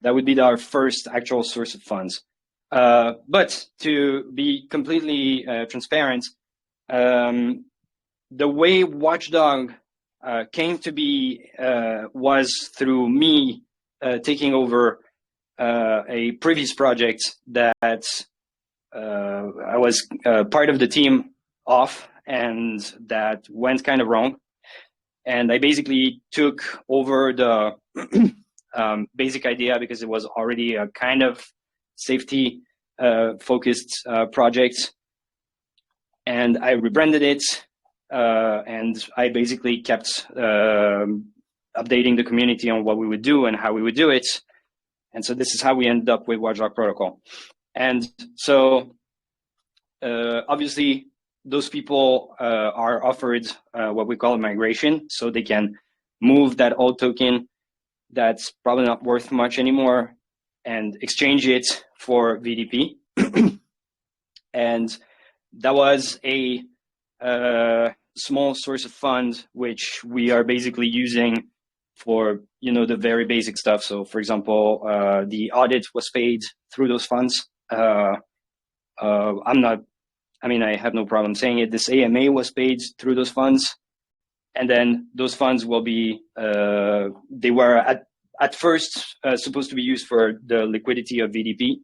That would be our first actual source of funds. But to be completely transparent, the way Watchdog came to be was through me taking over a previous project that I was part of the team of, and that went kind of wrong. And I basically took over the basic idea because it was already a kind of safety focused project. and I rebranded it, and I basically kept updating the community on what we would do and how we would do it. And so this is how we ended up with Watchdog Protocol. And so obviously those people are offered what we call a migration, so they can move that old token that's probably not worth much anymore and exchange it for VDP. And that was a small source of fund, which we are basically using for, you know, the very basic stuff. So for example, the audit was paid through those funds. I have no problem saying it. This AMA was paid through those funds. And then those funds will be, they were at first supposed to be used for the liquidity of VDP,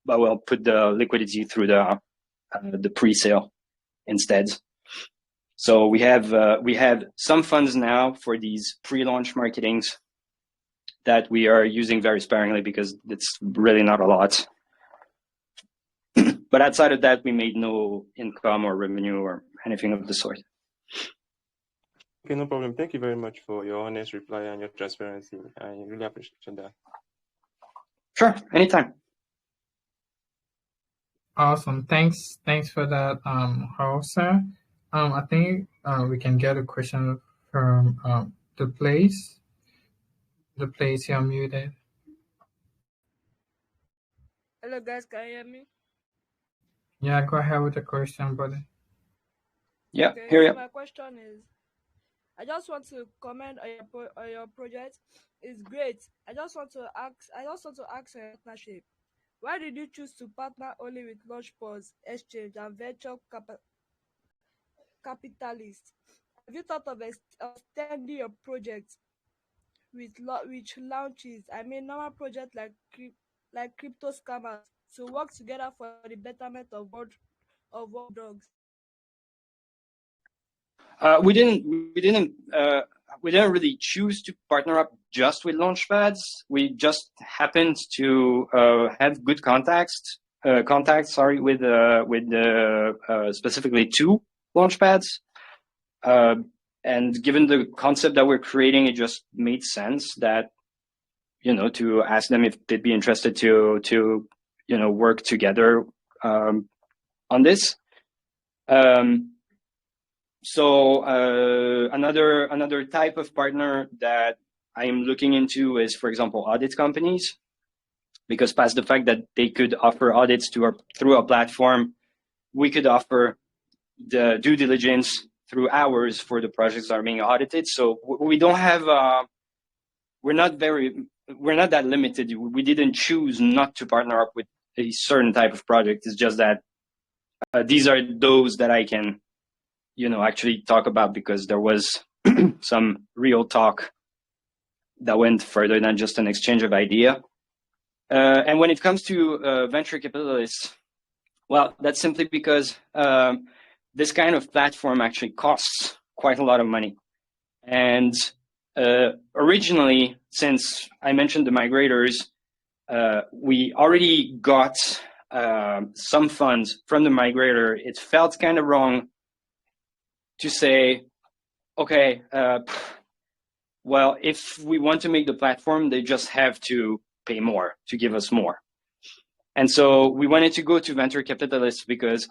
but we'll put the liquidity through the pre-sale instead. So we have some funds now for these pre-launch marketings that we are using very sparingly because it's really not a lot. But outside of that, we made no income or revenue or anything of the sort. Okay, no problem. Thank you very much for your honest reply and your transparency. I really appreciate that. Sure, anytime. Awesome. Thanks for that, Hausa. I think we can get a question from the place. The place, you're muted. Hello guys, can you hear me? Yeah, go ahead with the question, brother. Yeah, okay, here you so my question is, I just want to comment on your project. It's great. I just want to ask a partnership. Why did you choose to partner only with Launchpods, Exchange, and venture capitalists? Have you thought of extending your project with launches? I mean, normal projects like crypto scammers to work together for the betterment of world dogs. We didn't really choose to partner up just with Launchpads. We just happened to have good contacts. With specifically 2 Launchpads. And given the concept that we're creating, it just made sense that, you know, to ask them if they'd be interested to you know, work together on this. So another type of partner that I am looking into is, for example, audit companies, because past the fact that they could offer audits through our platform, we could offer the due diligence through ours for the projects that are being audited. So we don't have, we're not that limited. We didn't choose not to partner up with a certain type of project. It's just that these are those that I can, you know, actually talk about, because there was some real talk that went further than just an exchange of idea. And when it comes to venture capitalists, well, that's simply because this kind of platform actually costs quite a lot of money. And originally, since I mentioned the migrators, we already got some funds from the migrator. It felt kind of wrong to say, okay, well, if we want to make the platform, they just have to pay more to give us more. And so we wanted to go to venture capitalists because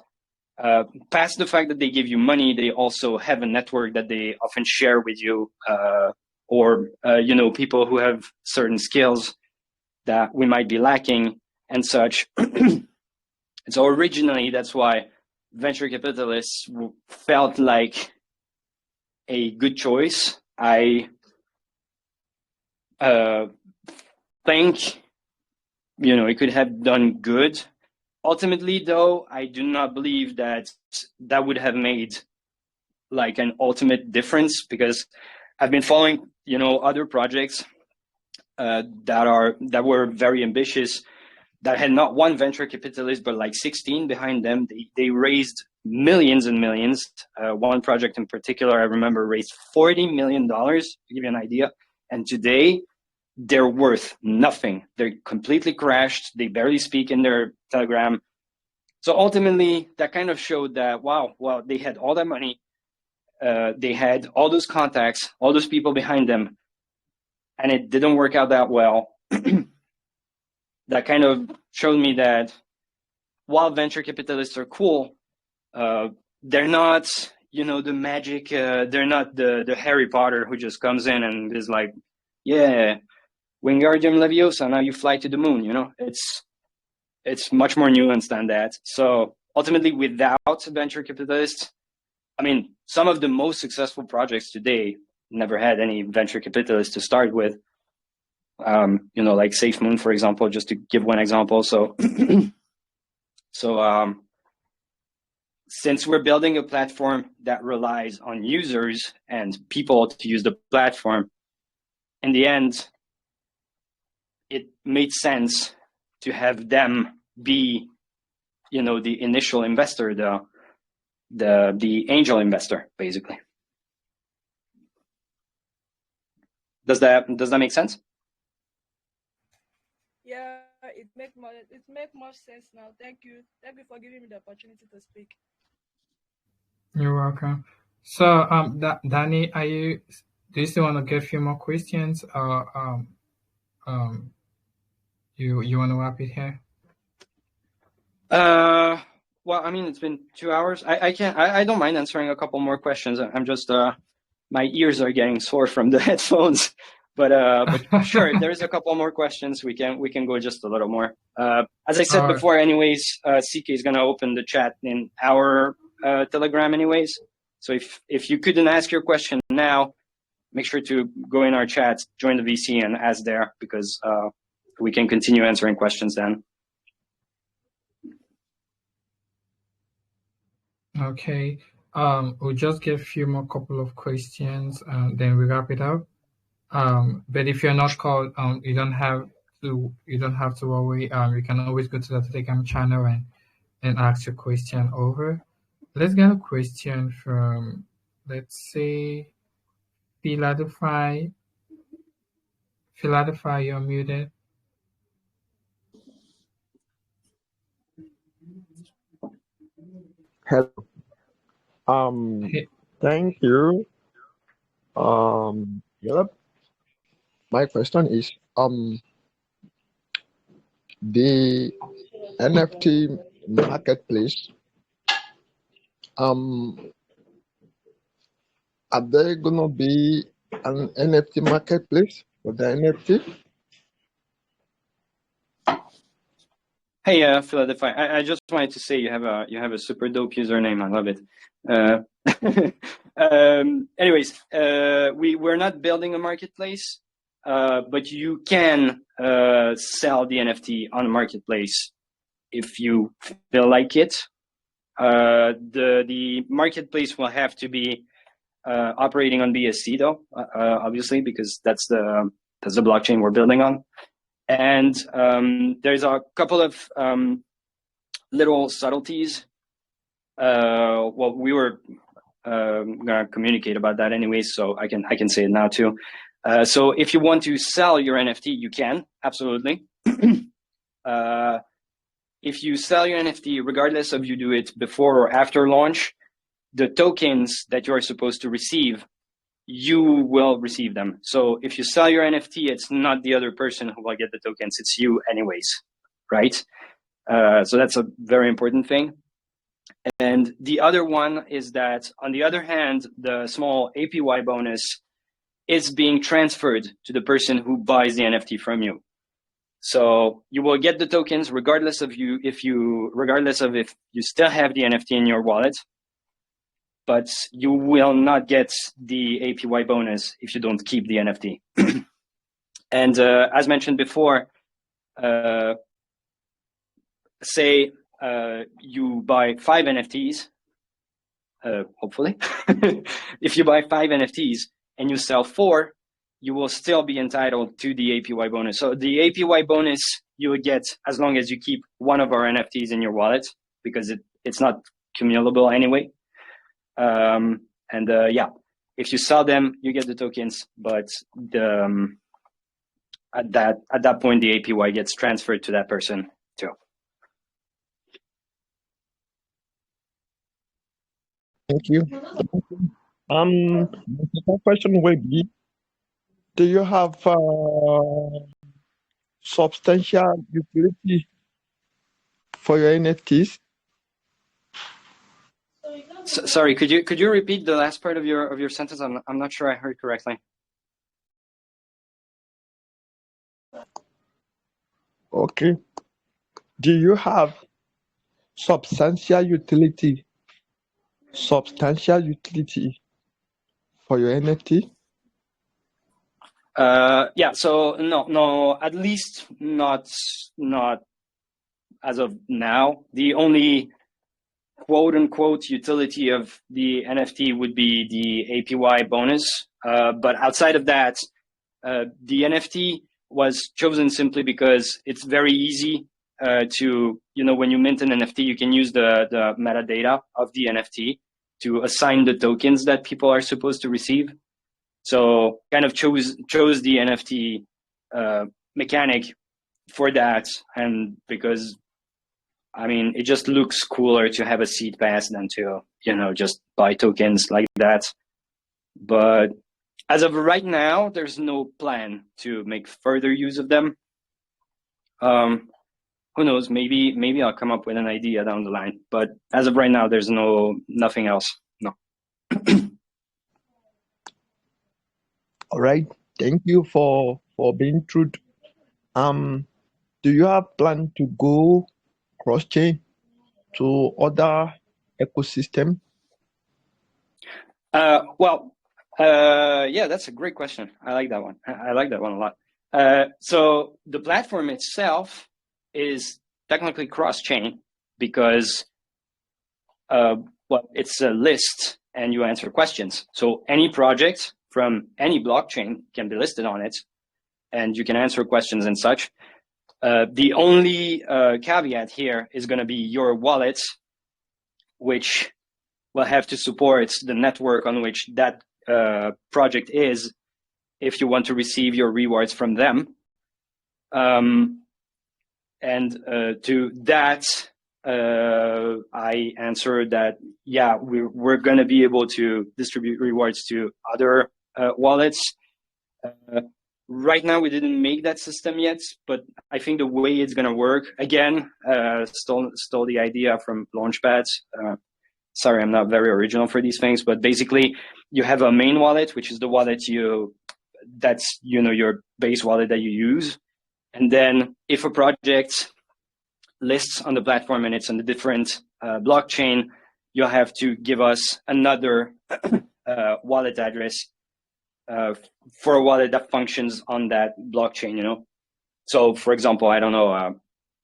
past the fact that they give you money, they also have a network that they often share with you, or you know, people who have certain skills that we might be lacking and such. So originally, that's why venture capitalists felt like a good choice. I think, you know, it could have done good. Ultimately, though, I do not believe that that would have made like an ultimate difference, because I've been following, you know, other projects that were very ambitious, that had not one venture capitalist, but like 16 behind them. They raised millions and millions. One project in particular, I remember, raised $40 million, to give you an idea. And today, they're worth nothing. They're completely crashed. They barely speak in their Telegram. So ultimately, that kind of showed that, wow, well, they had all that money. They had all those contacts, all those people behind them, and it didn't work out that well. That kind of showed me that while venture capitalists are cool, they're not, you know, the magic, they're not the Harry Potter who just comes in and is like, yeah, Wingardium Leviosa, now you fly to the moon, you know? It's much more nuanced than that. So ultimately, without venture capitalists, I mean, some of the most successful projects today never had any venture capitalists to start with. You know, like SafeMoon, for example, just to give one example. So, since we're building a platform that relies on users and people to use the platform, in the end, it made sense to have them be, you know, the initial investor, the angel investor, basically. Does that make sense? Yeah, it make more sense now. Thank you for giving me the opportunity to speak. You're welcome. So, Danny, do you still want to get a few more questions, or you want to wrap it here? Well, I mean, it's been 2 hours. I don't mind answering a couple more questions. I'm just my ears are getting sore from the headphones. But sure, if there's a couple more questions, we can go just a little more. As I said before, anyways, CK is gonna open the chat in our Telegram, anyways. So if you couldn't ask your question now, make sure to go in our chat, join the VC, and ask there, because we can continue answering questions then. Okay. We'll just get a few more couple of questions, and then we wrap it up. But if you're not called, you don't have to worry. You can always go to the Telegram channel and ask your question over. Let's get a question from, let's say, Philadelphia. Philadelphia, you're muted. Hello. Thank you. Yep. My question is, the NFT marketplace, are there gonna be an NFT marketplace for the NFT? Hey, Philadelphia. I just wanted to say you have a super dope username. I love it. Anyways, we're not building a marketplace, but you can sell the NFT on a marketplace if you feel like it. The marketplace will have to be operating on BSC though, obviously, because that's the blockchain we're building on. And there's a couple of little subtleties. Well, we were gonna communicate about that anyway, so I can say it now too. So if you want to sell your NFT, you can, absolutely. If you sell your NFT, regardless of you do it before or after launch, the tokens that you are supposed to receive, you will receive them. So if you sell your NFT, it's not the other person who will get the tokens, it's you anyways, right? So that's a very important thing. And the other one is that, on the other hand, the small APY bonus is being transferred to the person who buys the NFT from you. So you will get the tokens regardless of if you still have the NFT in your wallet, but you will not get the APY bonus if you don't keep the NFT. And as mentioned before, say you buy 5 NFTs, hopefully. If you buy 5 NFTs and you sell 4, you will still be entitled to the APY bonus. So the APY bonus you would get as long as you keep one of our NFTs in your wallet, because it's not cumulable anyway. Yeah, if you sell them, you get the tokens, but at that point, the APY gets transferred to that person too. Thank you. My second question will be, do you have substantial utility for your NFTs? Sorry, could you repeat the last part of your sentence? I'm not sure I heard correctly. Okay. Do you have substantial utility for your NFT? Yeah. So no, at least not as of now. The only quote unquote utility of the NFT would be the APY bonus. But outside of that, the NFT was chosen simply because it's very easy to, when you mint an NFT, you can use the metadata of the NFT to assign the tokens that people are supposed to receive. So kind of chose the NFT mechanic for that. And because, I mean, it just looks cooler to have a seed pass than to, just buy tokens like that. But as of right now, there's no plan to make further use of them. Who knows? Maybe I'll come up with an idea down the line. But as of right now, there's nothing else. No. All right. Thank you for being true. Do you have plan to go cross-chain to other ecosystem? Yeah, that's a great question. I like that one. I like that one a lot. So the platform itself is technically cross-chain because it's a list and you answer questions. So any project from any blockchain can be listed on it and you can answer questions and such. The only caveat here is going to be your wallet, which will have to support the network on which that project is if you want to receive your rewards from them. And to that, I answered that, yeah, we're going to be able to distribute rewards to other wallets. Right now, we didn't make that system yet, but I think the way it's going to work, again, stole the idea from Launchpad. Sorry, I'm not very original for these things, but basically you have a main wallet, which is the wallet that's your base wallet that you use. And then if a project lists on the platform and it's on a different blockchain, you'll have to give us another wallet address for a wallet that functions on that blockchain, So for example, I don't know,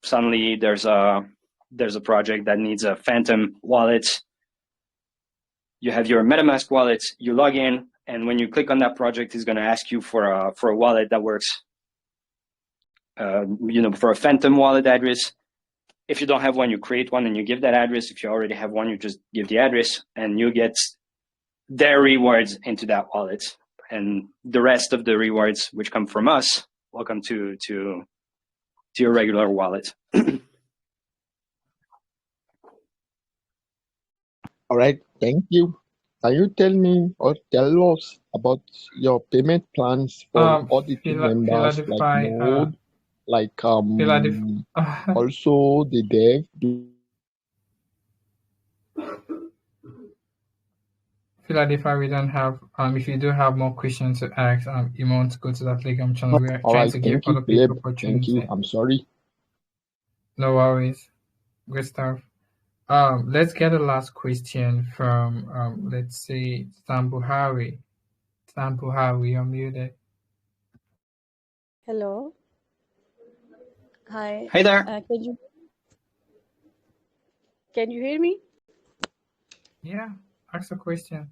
suddenly there's a project that needs a Phantom wallet. You have your MetaMask wallet, you log in, and when you click on that project, it's going to ask you for a wallet that works, for a Phantom wallet address. If you don't have one, you create one and you give that address. If you already have one, you just give the address and you get their rewards into that wallet. And the rest of the rewards, which come from us, will come to your regular wallet. All right, thank you. Can you tell me or tell us about your payment plans for all the team members, like Node, like also the dev? Philadelphia, we don't have. If you do have more questions to ask, you want to go to that Telegram channel. We are trying to give other people opportunity. Thank you. I'm sorry. No worries. Good stuff. Let's get the last question from let's say Sambuhari. Sambuhari, you're muted. Hello. Hi. Hey there. Can you hear me? Yeah. Ask a question.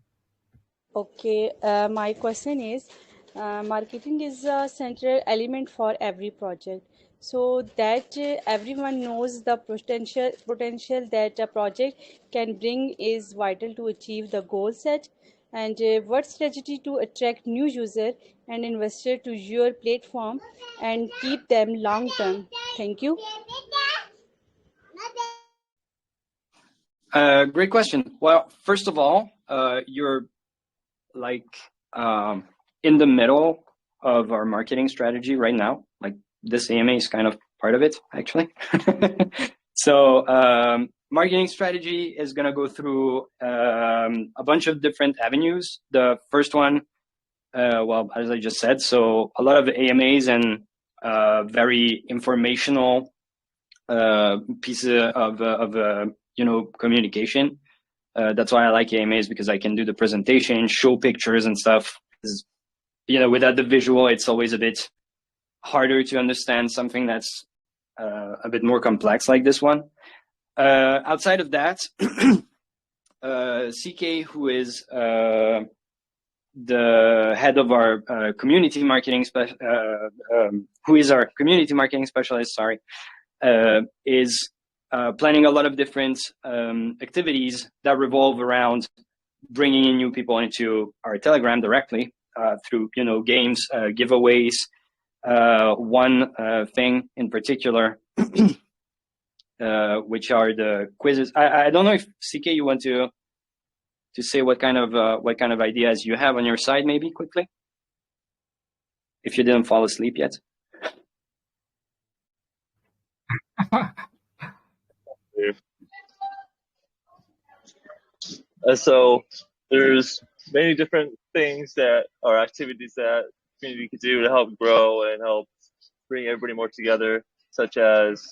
Okay. My question is, marketing is a central element for every project, so that everyone knows the potential that a project can bring is vital to achieve the goal set. And what strategy to attract new user and investor to your platform and keep them long term? Thank you. Great question. Well, first of all, you're like in the middle of our marketing strategy right now. Like this AMA is kind of part of it, actually. So marketing strategy is going to go through a bunch of different avenues. The first one, well, as I just said, so a lot of AMAs and very informational pieces of communication. That's why I like AMAs, because I can do the presentation, show pictures and stuff. Without the visual, it's always a bit harder to understand something that's a bit more complex like this one. Outside of that, CK, who is the head of our community marketing specialist, is planning a lot of different activities that revolve around bringing in new people into our Telegram directly through games, giveaways. One thing in particular, which are the quizzes. I don't know if CK, you want to say what kind of ideas you have on your side, maybe quickly, if you didn't fall asleep yet. So there's many different things that are activities that community could do to help grow and help bring everybody more together, such as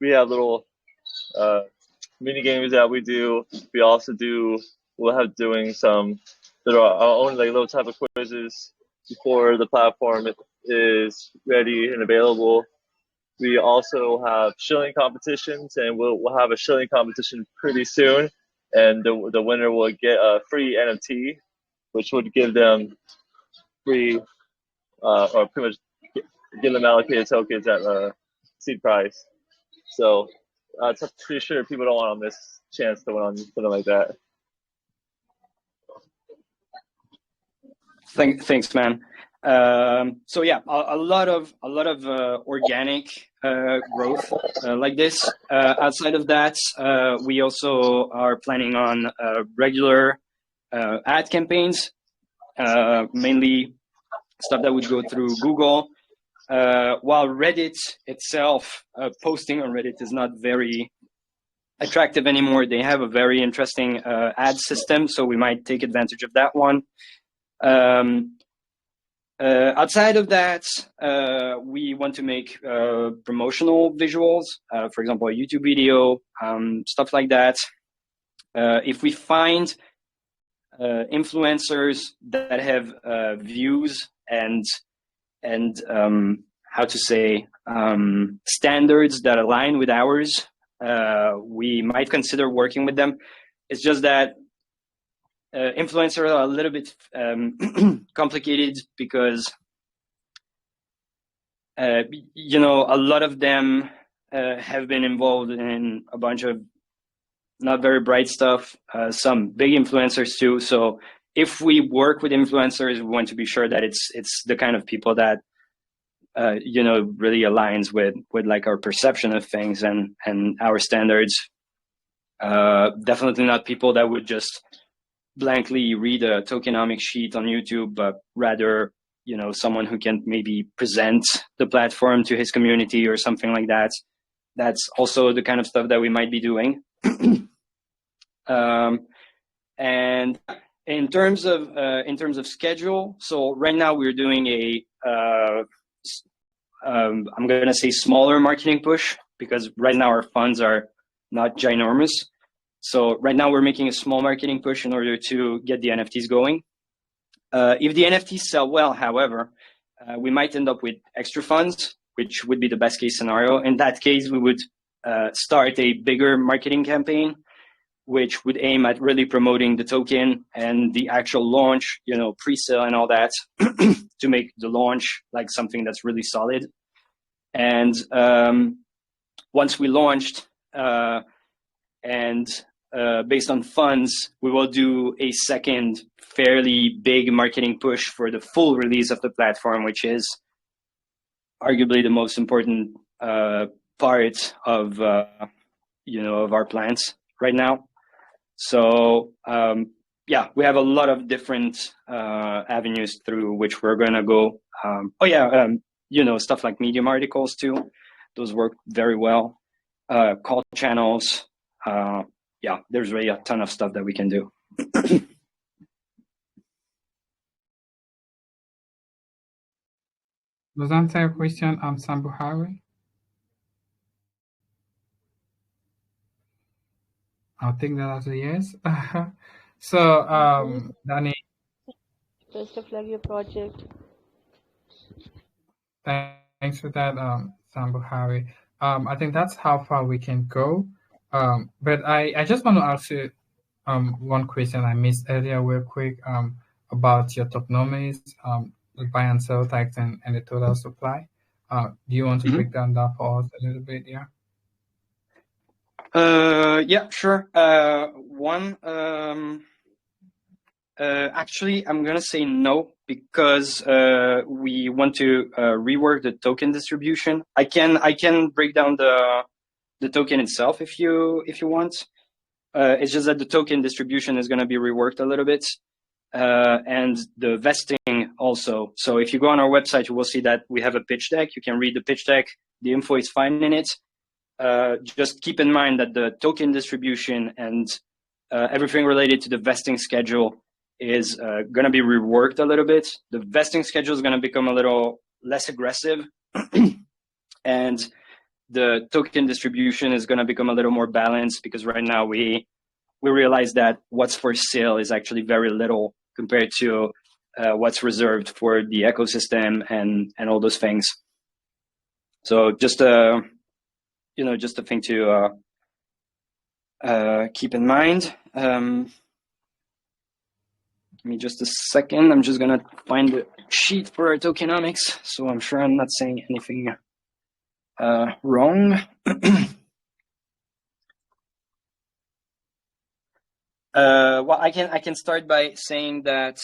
we have little mini games that we do. We also we'll have doing some that are our own like little type of quizzes before the platform is ready and available. We also have shilling competitions, and we'll have a shilling competition pretty soon, and the winner will get a free NFT, which would give them free or pretty much give them allocated tokens at a seed price. So I'm pretty sure people don't want to miss a chance to win on something like that. Thanks, man. So yeah, a lot of organic growth like this. Outside of that, we also are planning on regular ad campaigns, mainly stuff that would go through Google. While Reddit itself, posting on Reddit is not very attractive anymore. They have a very interesting ad system, so we might take advantage of that one. Outside of that, we want to make promotional visuals, for example, a YouTube video, stuff like that. If we find influencers that have views and how to say standards that align with ours, we might consider working with them. It's just that influencers are a little bit complicated because a lot of them have been involved in a bunch of not very bright stuff, some big influencers too. So if we work with influencers, we want to be sure that it's the kind of people that really aligns with like our perception of things and our standards. Definitely not people that would just blankly read a tokenomics sheet on YouTube, but rather, someone who can maybe present the platform to his community or something like that. That's also the kind of stuff that we might be doing. And in terms of schedule, so right now we're doing I'm going to say smaller marketing push, because right now our funds are not ginormous. So right now we're making a small marketing push in order to get the NFTs going. If the NFTs sell well, however, we might end up with extra funds, which would be the best case scenario. In that case, we would start a bigger marketing campaign, which would aim at really promoting the token and the actual launch, pre-sale and all that, to make the launch like something that's really solid. And once we launched, based on funds, we will do a second fairly big marketing push for the full release of the platform, which is arguably the most important part of our plans. right now. So yeah, we have a lot of different avenues through which we're going to go. You know, stuff like Medium articles too. Those work very well. Call channels. Yeah, there's really a ton of stuff that we can do. Does that answer your question, Sambuhari? I'll take that as a yes. So, Danny. Best of luck your project. Thanks for that, Sambuhari. I think that's how far we can go. But I just want to ask you one question I missed earlier real quick about your tokenomics, the buy and sell tax and the total supply. Do you want to break down that for us a little bit? Yeah. Yeah, sure. Actually, I'm gonna say no because we want to rework the token distribution. I can break down the token itself if you want. It's just that the token distribution is gonna be reworked a little bit, and the vesting also. So if you go on our website, you will see that we have a pitch deck. You can read the pitch deck. The info is fine in it. Just keep in mind that the token distribution and everything related to the vesting schedule is going to be reworked a little bit. The vesting schedule is going to become a little less aggressive, and the token distribution is going to become a little more balanced because right now we realize that what's for sale is actually very little compared to what's reserved for the ecosystem and all those things. So just you know, just a thing to keep in mind. Give me just a second. I'm just gonna find the sheet for our tokenomics, so I'm sure I'm not saying anything wrong. Well, I can start by saying that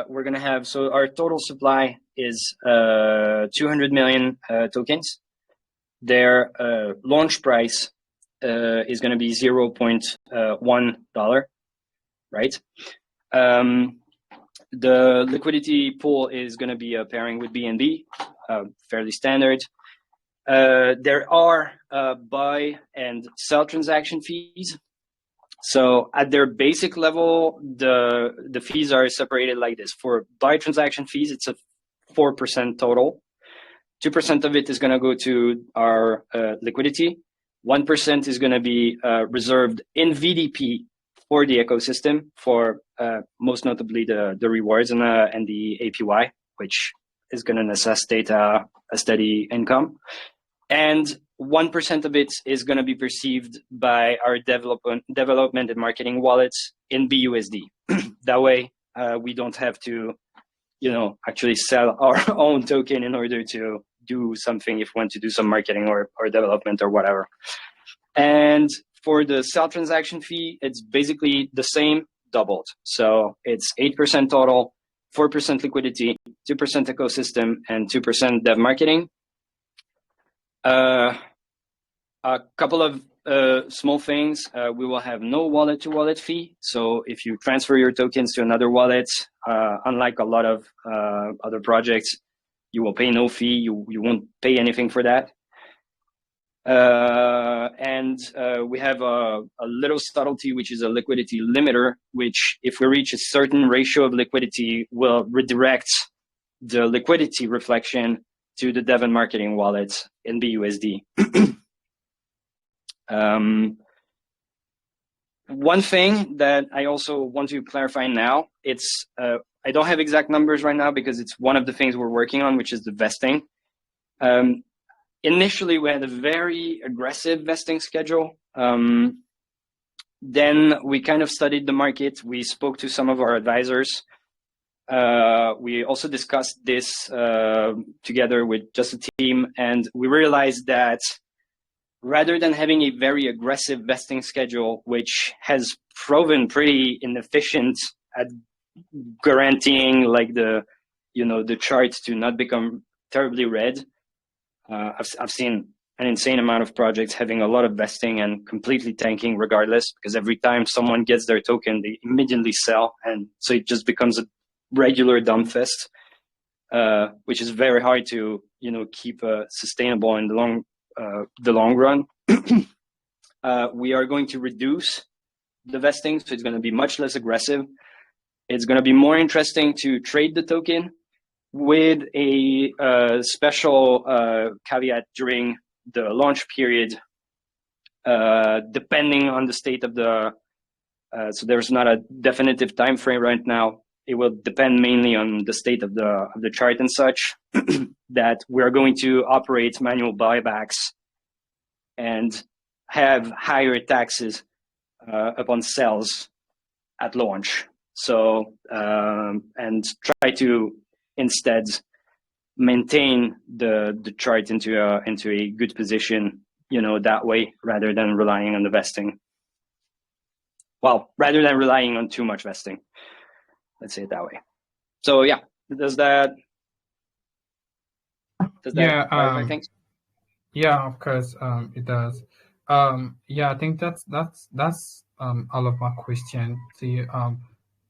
we're gonna have, so our total supply is 200 million tokens. Their launch price is going to be $0.1, right? The liquidity pool is going to be a pairing with BNB, fairly standard. There are buy and sell transaction fees. So at their basic level, the fees are separated like this. For buy transaction fees, it's a 4% total. 2% of it is going to go to our liquidity. 1% is going to be reserved in VDP for the ecosystem, for most notably the rewards and the APY, which is going to necessitate a steady income. And 1% of it is going to be perceived by our development and marketing wallets in BUSD. That way, we don't have to, you know, actually sell our own token in order to do something if we want to do some marketing or development or whatever. And for the sell transaction fee, it's basically the same, doubled. So it's 8% total, 4% liquidity, 2% ecosystem, and 2% dev marketing. A couple of small things. We will have no wallet-to-wallet fee. So if you transfer your tokens to another wallet, unlike a lot of other projects, you will pay no fee. You won't pay anything for that. And we have a little subtlety, which is a liquidity limiter, which if we reach a certain ratio of liquidity, will redirect the liquidity reflection to the dev and marketing wallets in BUSD. One thing that I also want to clarify now, it's I don't have exact numbers right now because it's one of the things we're working on, which is the vesting. Initially, we had a very aggressive vesting schedule. Then we kind of studied the market. We spoke to some of our advisors. We also discussed this together with just a team, and we realized that rather than having a very aggressive vesting schedule, which has proven pretty inefficient at guaranteeing like the charts to not become terribly red. I've seen an insane amount of projects having a lot of vesting and completely tanking regardless, because every time someone gets their token, they immediately sell. And so it just becomes a regular dump fest, which is very hard to, keep sustainable in the long run. We are going to reduce the vesting, so it's going to be much less aggressive. It's going to be more interesting to trade the token with a special caveat during the launch period, depending on the state of the. So there's not a definitive time frame right now. It will depend mainly on the state of the chart and such. That we're going to operate manual buybacks and have higher taxes upon sales at launch. So and try to instead maintain the chart into a good position, that way, rather than relying on the vesting. Well, rather than relying on too much vesting. Let's say it that way. So yeah, does that clarify things? Yeah, of course, it does. Yeah, I think that's all of my question to you.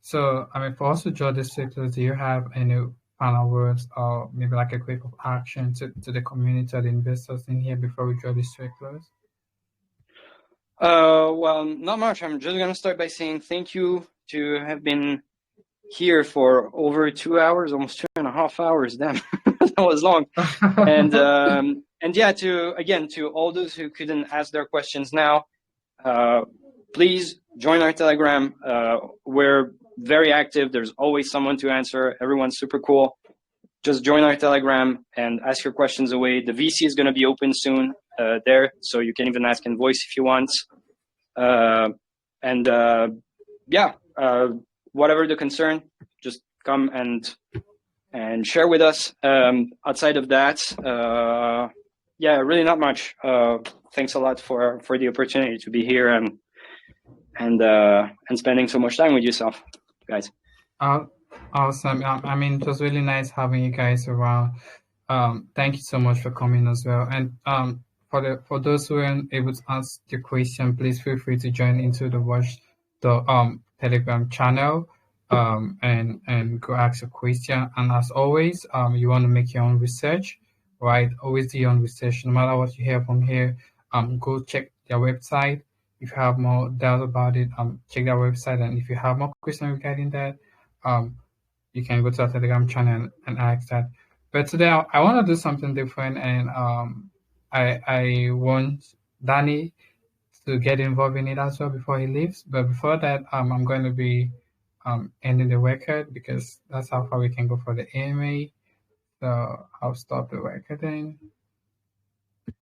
So I mean, for us to draw this circle, do you have any final words or maybe like a quick of action to the community or the investors in here before we draw this to a close? Well, not much. I'm just gonna start by saying thank you to have been here for over 2 hours, almost 2.5 hours. Damn, that was long. And yeah, to all those who couldn't ask their questions now, please join our Telegram. We're very active. There's always someone to answer. Everyone's super cool. Just join our Telegram and ask your questions away. The VC is going to be open soon there, so you can even ask in voice if you want. Whatever the concern, just come and share with us. Outside of that, really not much. Thanks a lot for the opportunity to be here and spending so much time with yourself, guys. Awesome. I mean, it was really nice having you guys around. Thank you so much for coming as well. And for those who weren't able to ask the question, please feel free to join into the Telegram channel and go ask a question. And as always, you want to make your own research, right? Always do your own research. No matter what you hear from here, go check their website. If you have more doubt about it, check their website. And if you have more questions regarding that, you can go to our Telegram channel and ask that. But today I want to do something different, and I want Danny to get involved in it as well before he leaves. But before that, I'm going to be ending the record because that's how far we can go for the AMA. So I'll stop the recording.